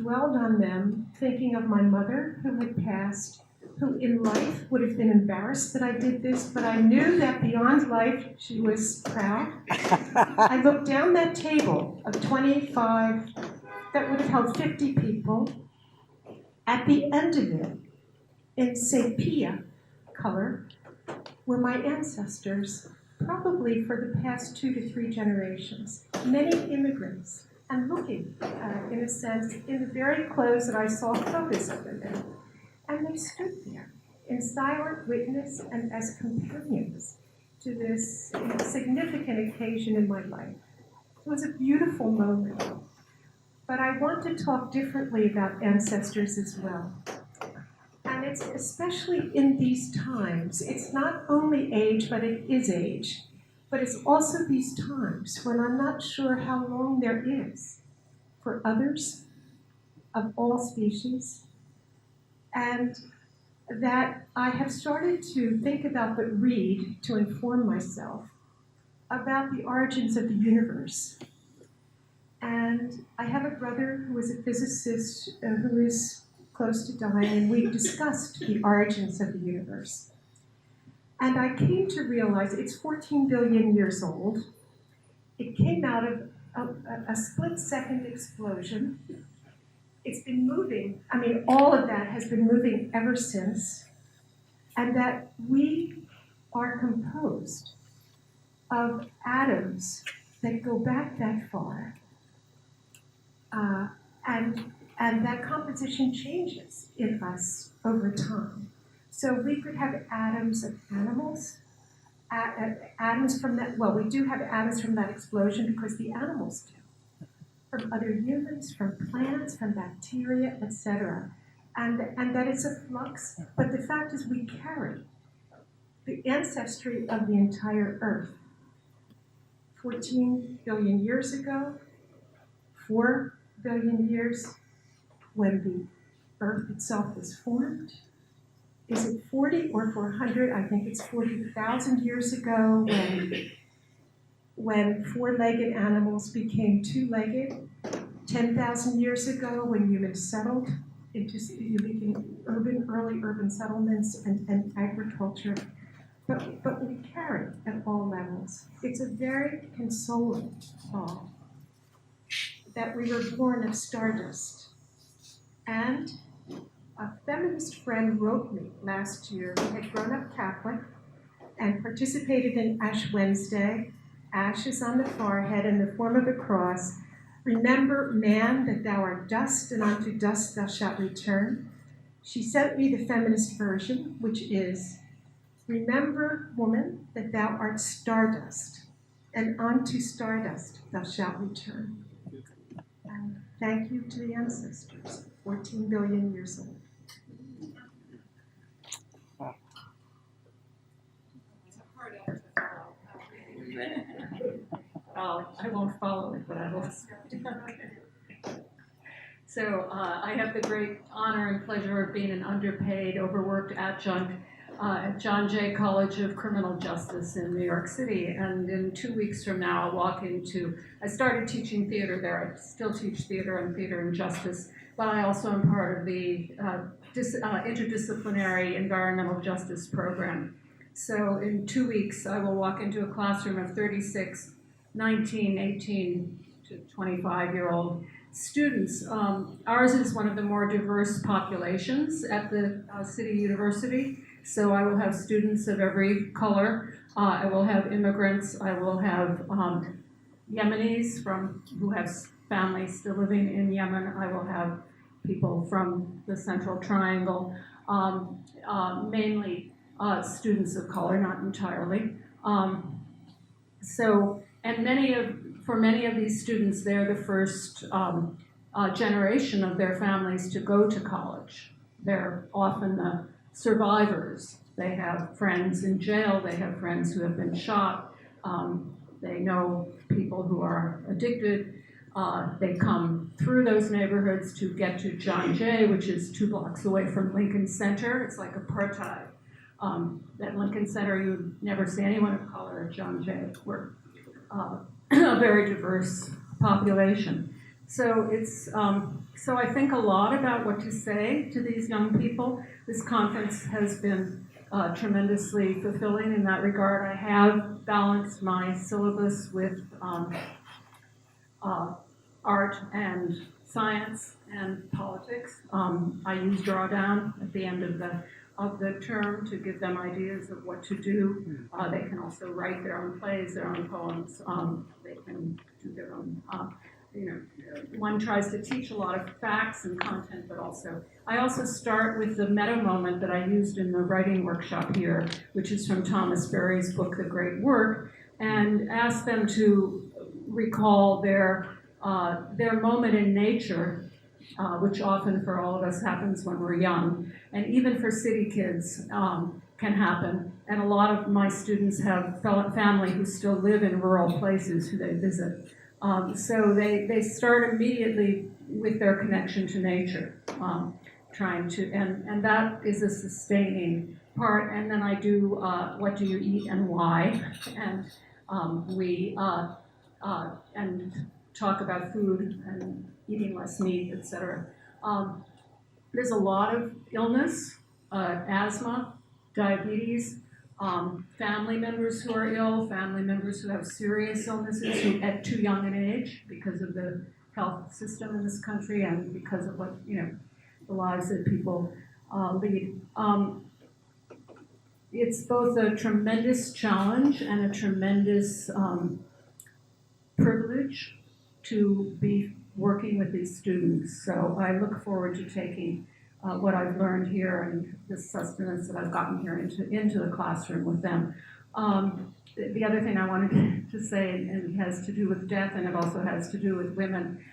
dwelled on them, thinking of my mother who had passed, who in life would have been embarrassed that I did this, but I knew that beyond life she was proud. I looked down that table of 25 that would have held 50 people. At the end of it, in sepia color, were my ancestors, probably for the past 2 to 3 generations, many immigrants, and looking, in a sense, in the very clothes that I saw photos of them in. And they stood there in silent witness and as companions to this significant occasion in my life. It was a beautiful moment. But I want to talk differently about ancestors as well. And it's especially in these times, it's not only age, but it is age. But it's also these times when I'm not sure how long there is for others of all species, and that I have started to think about but read to inform myself about the origins of the universe. And I have a brother who is a physicist who is close to dying, and we discussed the origins of the universe. And I came to realize it's 14 billion years old. It came out of a split-second explosion. It's been moving, I mean, all of that has been moving ever since, and that we are composed of atoms that go back that far, and that composition changes in us over time. So we could have atoms of animals, atoms from that, well, we do have atoms from that explosion because the animals do, from other humans, from plants, from bacteria, etc. And that it's a flux, but the fact is we carry the ancestry of the entire Earth. 14 billion years ago, 4 billion years when the Earth itself was formed. Is it 40 or 400? I think it's 40,000 years ago when four-legged animals became two-legged. 10,000 years ago when humans settled into early urban settlements and agriculture. But we carry at all levels. It's a very consoling thought that we were born of stardust. And a feminist friend wrote me last year who had grown up Catholic and participated in Ash Wednesday. Ash is on the forehead in the form of a cross. Remember, man, that thou art dust, and unto dust thou shalt return. She sent me the feminist version, which is, remember, woman, that thou art stardust, and unto stardust thou shalt return. And thank you to the ancestors, 14 billion years old. I won't follow it, but I will. So I have the great honor and pleasure of being an underpaid, overworked adjunct at John Jay College of Criminal Justice in New York City. And in 2 weeks from now, I'll walk into, I started teaching theater there. I still teach theater and justice, but I also am part of the interdisciplinary environmental justice program. So in 2 weeks, I will walk into a classroom of 36 19, 18 to 25-year-old students. Ours is one of the more diverse populations at the City University. So I will have students of every color. I will have immigrants. I will have Yemenis who have families still living in Yemen. I will have people from the Central Triangle, mainly students of color, not entirely. For many of these students, they're the first generation of their families to go to college. They're often the survivors. They have friends in jail. They have friends who have been shot. They know people who are addicted. They come through those neighborhoods to get to John Jay, which is 2 blocks away from Lincoln Center. It's like apartheid. At Lincoln Center, you would never see anyone of color at John Jay. We're a very diverse population. So so I think a lot about what to say to these young people. This conference has been tremendously fulfilling in that regard. I have balanced my syllabus with art and science and politics. I use drawdown at the end of the term to give them ideas of what to do. They can also write their own plays, their own poems. They can do their own, one tries to teach a lot of facts and content, but I also start with the meta moment that I used in the writing workshop here, which is from Thomas Berry's book, The Great Work, and ask them to recall their moment in nature, which often for all of us happens when we're young, and even for city kids can happen. And a lot of my students have family who still live in rural places who they visit. So they start immediately with their connection to nature, trying to, and that is a sustaining part. And then I do what do you eat and why, and we and talk about food and eating less meat, etc. There's a lot of illness, asthma, diabetes, family members who are ill, family members who have serious illnesses who at too young an age because of the health system in this country and because of what, the lives that people lead. It's both a tremendous challenge and a tremendous privilege to be working with these students. So I look forward to taking what I've learned here and the sustenance that I've gotten here into the classroom with them. The other thing I wanted to say, and it has to do with death, and it also has to do with women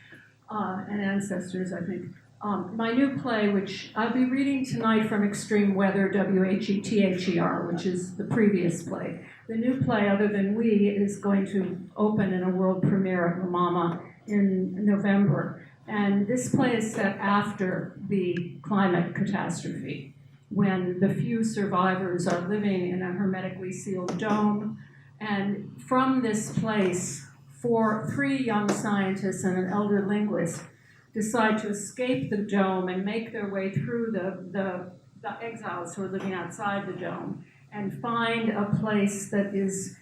and ancestors, I think. My new play, which I'll be reading tonight from Extreme Weather, WHETHER, which is the previous play. The new play, Other Than We, is going to open in a world premiere at La Mama in November. And this play is set after the climate catastrophe, when the few survivors are living in a hermetically sealed dome. And from this place, three young scientists and an elder linguist decide to escape the dome and make their way through the exiles who are living outside the dome and find a place that is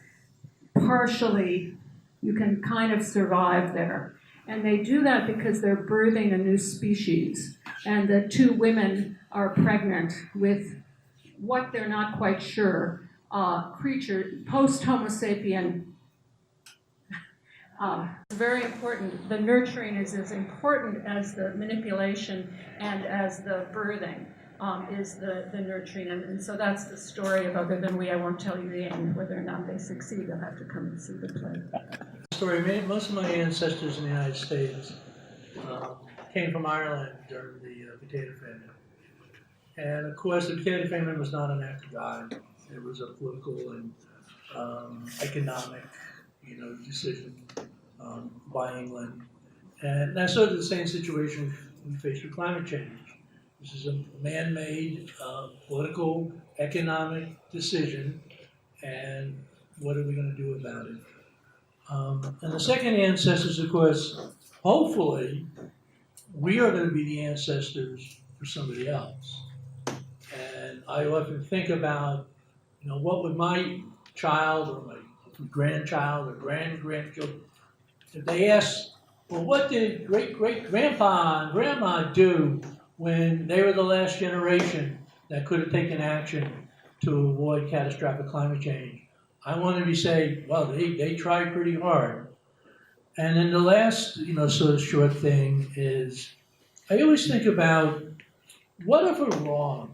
partially, you can kind of survive there. And they do that because they're birthing a new species. And the two women are pregnant with what they're not quite sure, creature, post-Homo sapien. It's very important. The nurturing is as important as the manipulation and as the birthing is the nurturing. And so that's the story of Other Than We. I won't tell you the end. Whether or not they succeed, you'll have to come and see the play. Most of my ancestors in the United States came from Ireland during the potato famine. And of course, the potato famine was not an act of God. It was a political and economic, decision by England. And that's sort of the same situation we face with climate change. This is a man-made political, economic decision, and what are we going to do about it? And the second ancestors, of course, hopefully, we are going to be the ancestors for somebody else. And I often think about, what would my child or my grandchild or grandchildren, if they ask, well, what did great-great-grandpa and grandma do when they were the last generation that could have taken action to avoid catastrophic climate change? I want to say, well, they tried pretty hard. And then the last, sort of short thing is, I always think about, what if we're wrong?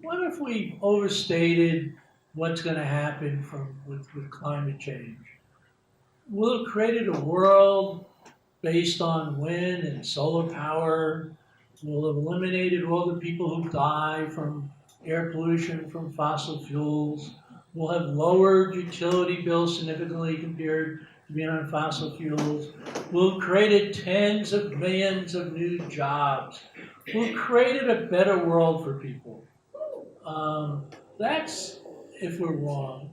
What if we overstated what's going to happen with climate change? We'll have created a world based on wind and solar power. We'll have eliminated all the people who die from air pollution from fossil fuels. We'll have lowered utility bills significantly compared to being on fossil fuels. We'll have created tens of millions of new jobs. We've created a better world for people. That's if we're wrong.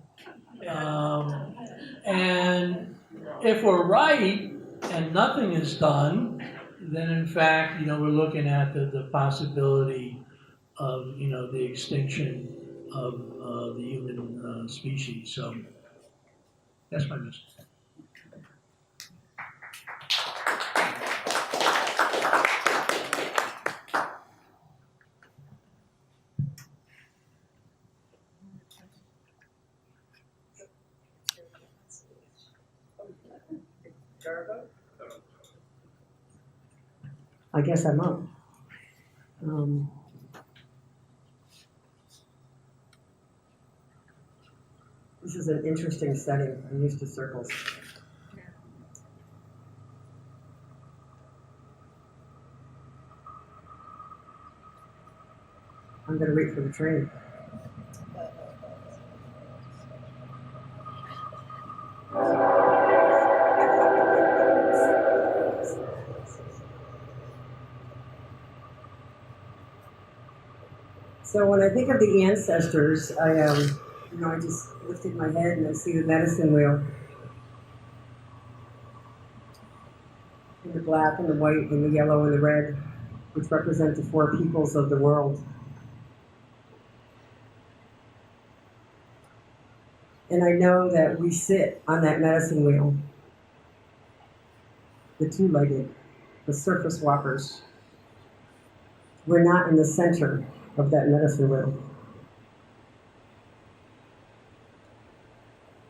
And if we're right, and nothing is done, then in fact, we're looking at the possibility of, the extinction of the human species. So that's my message. I guess I'm up. This is an interesting setting. I'm used to circles. I'm going to wait for the train. So when I think of the ancestors, I just lifted my head and I see the medicine wheel. And the black and the white and the yellow and the red, which represent the four peoples of the world. And I know that we sit on that medicine wheel, the two-legged, the surface walkers. We're not in the center of that medicine wheel.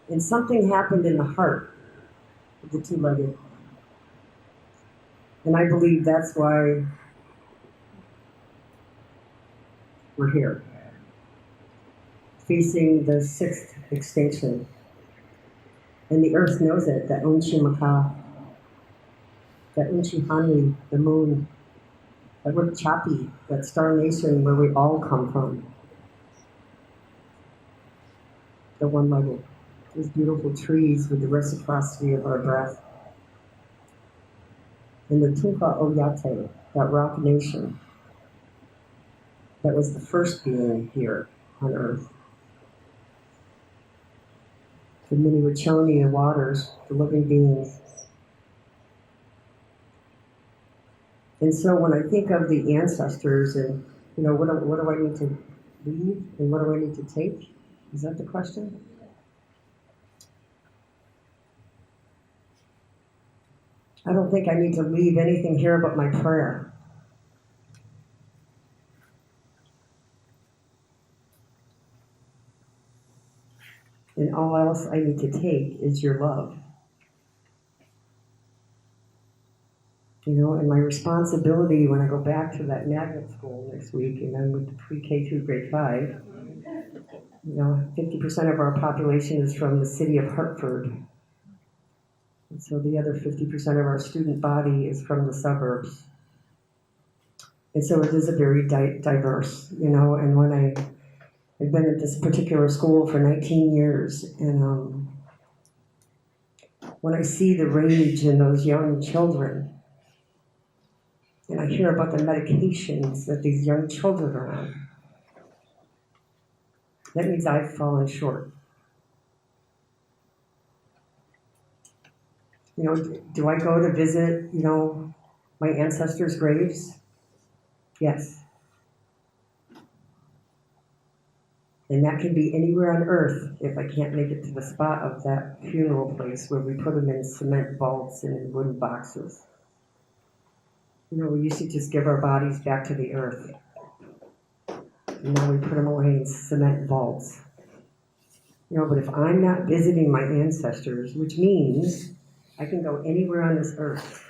And something happened in the heart of the two-legged. And I believe that's why we're here, facing the sixth extinction. And the earth knows it, that Unchi Maka, that Unchi Hanwi, the moon, that we're Chapi, that star nation where we all come from. The one-legged, those beautiful trees with the reciprocity of our breath. And the Tunka Oyate, that rock nation, that was the first being here on earth. The Miniwachoni, the waters, the living beings. And so when I think of the ancestors and, what do I need to leave and what do I need to take? Is that the question? I don't think I need to leave anything here but my prayer. And all else I need to take is your love. And my responsibility when I go back to that magnet school next week, and then with the pre-K through grade 5, 50% of our population is from the city of Hartford. And so the other 50% of our student body is from the suburbs. And so it is a very diverse, and when I've been at this particular school for 19 years, and when I see the rage in those young children, and I hear about the medications that these young children are on, that means I've fallen short. Do I go to visit, my ancestors' graves? Yes. And that can be anywhere on earth if I can't make it to the spot of that funeral place where we put them in cement vaults and in wooden boxes. We used to just give our bodies back to the earth. And now we put them away in cement vaults. But if I'm not visiting my ancestors, which means I can go anywhere on this earth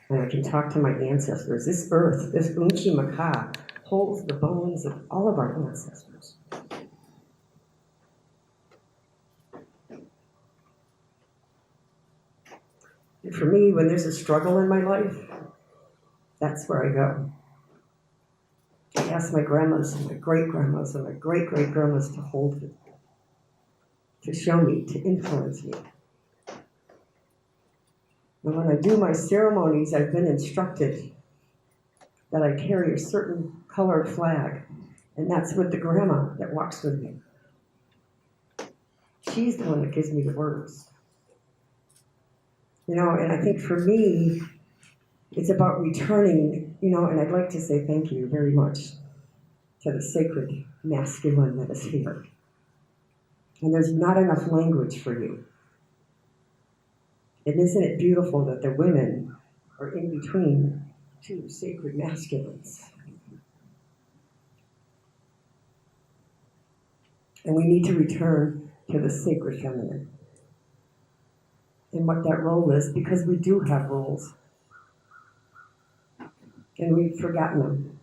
and I can talk to my ancestors. This earth, this Unchi Maka, holds the bones of all of our ancestors. And for me, when there's a struggle in my life, that's where I go. I ask my grandmas and my great-grandmas and my great-great-grandmas to hold it, to show me, to influence me. And when I do my ceremonies, I've been instructed that I carry a certain colored flag, and that's with the grandma that walks with me. She's the one that gives me the words. You know, and I think for me, it's about returning, you know, and I'd like to say thank you very much to the sacred masculine that is here. And there's not enough language for you. And isn't it beautiful that the women are in between two sacred masculines? And we need to return to the sacred feminine and what that role is, because we do have roles. And we've forgotten them.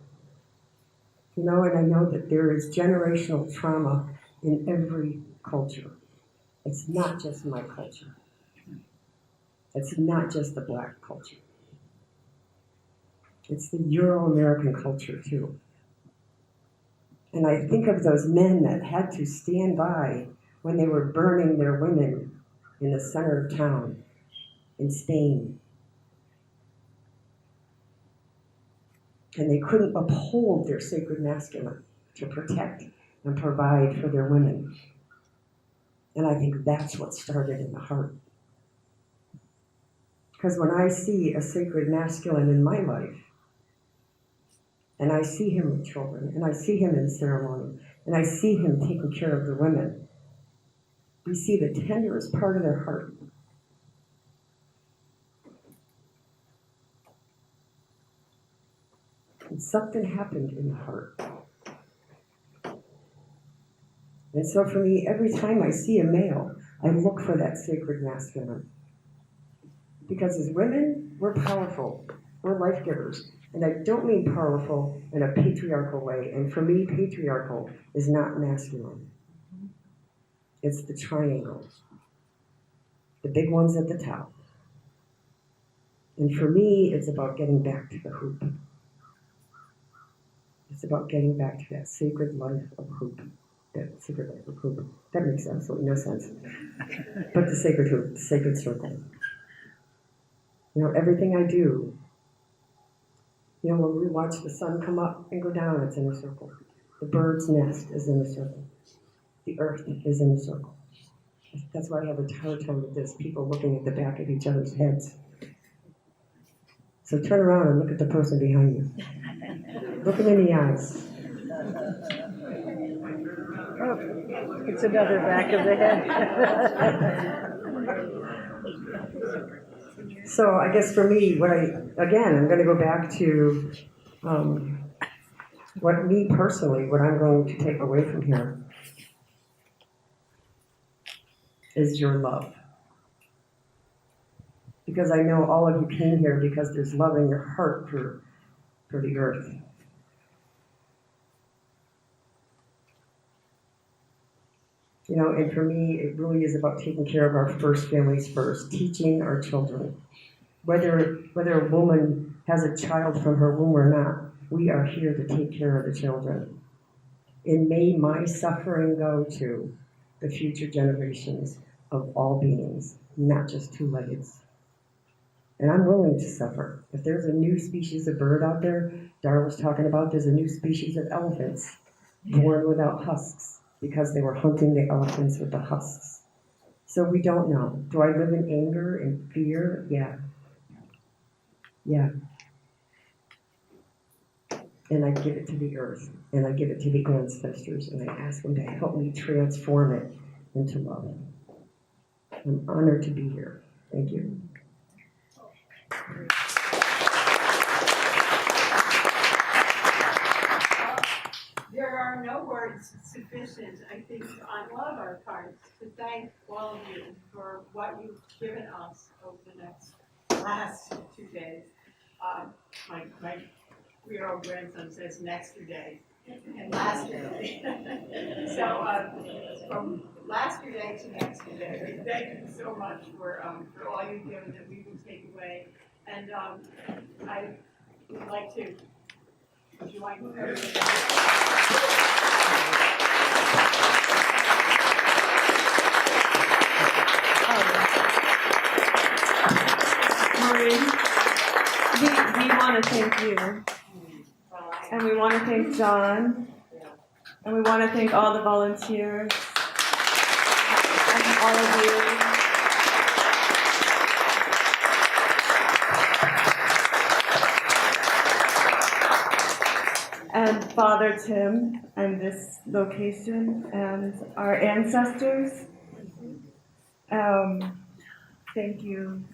You know, and I know that there is generational trauma in every culture. It's not just my culture. It's not just the Black culture. It's the Euro-American culture too. And I think of those men that had to stand by when they were burning their women in the center of town in Spain. And they couldn't uphold their sacred masculine to protect and provide for their women. And I think that's what started in the heart. Because when I see a sacred masculine in my life, and I see him with children, and I see him in ceremony, and I see him taking care of the women, we see the tenderest part of their heart. And something happened in the heart. And so for me, every time I see a male, I look for that sacred masculine. Because as women, we're powerful. We're life givers. And I don't mean powerful in a patriarchal way. And for me, patriarchal is not masculine. It's the triangle. The big ones at the top. And for me, it's about getting back to the hoop. It's about getting back to that sacred life of hoop. That sacred life of hoop. That makes absolutely no sense. But the sacred hoop, the sacred circle. You know, everything I do, you know, when we watch the sun come up and go down, it's in a circle. The bird's nest is in a circle. The earth is in a circle. That's why I have a hard time with this, people looking at the back of each other's heads. So turn around and look at the person behind you. Look them in the eyes. Oh, it's another back of the head. So I guess for me, I'm going to go back to what I'm going to take away from here is your love. Because I know all of you came here because there's love in your heart for the earth. You know, and for me, it really is about taking care of our first families first, teaching our children. Whether a woman has a child from her womb or not, we are here to take care of the children. And may my suffering go to the future generations of all beings, not just two-leggeds. And I'm willing to suffer. If there's a new species of bird out there, Dar was talking about, there's a new species of elephants born without husks because they were hunting the elephants with the husks. So we don't know. Do I live in anger and fear? Yeah. Yeah. And I give it to the earth, and I give it to the ancestors, and I ask them to help me transform it into love. I'm honored to be here. Thank you. There are no words sufficient, I think, on all of our parts to thank all of you for what you've given us over the last 2 days. My 3-year-old grandson says next 2 days and last 2 days. So from last 2 days to next 2 days, thank you so much for all you've given that we will take away. And I would like to join everybody. Maureen, we want to thank you. And we want to thank John. And we want to thank all the volunteers. And all of you. and Father Tim and this location and our ancestors. Thank you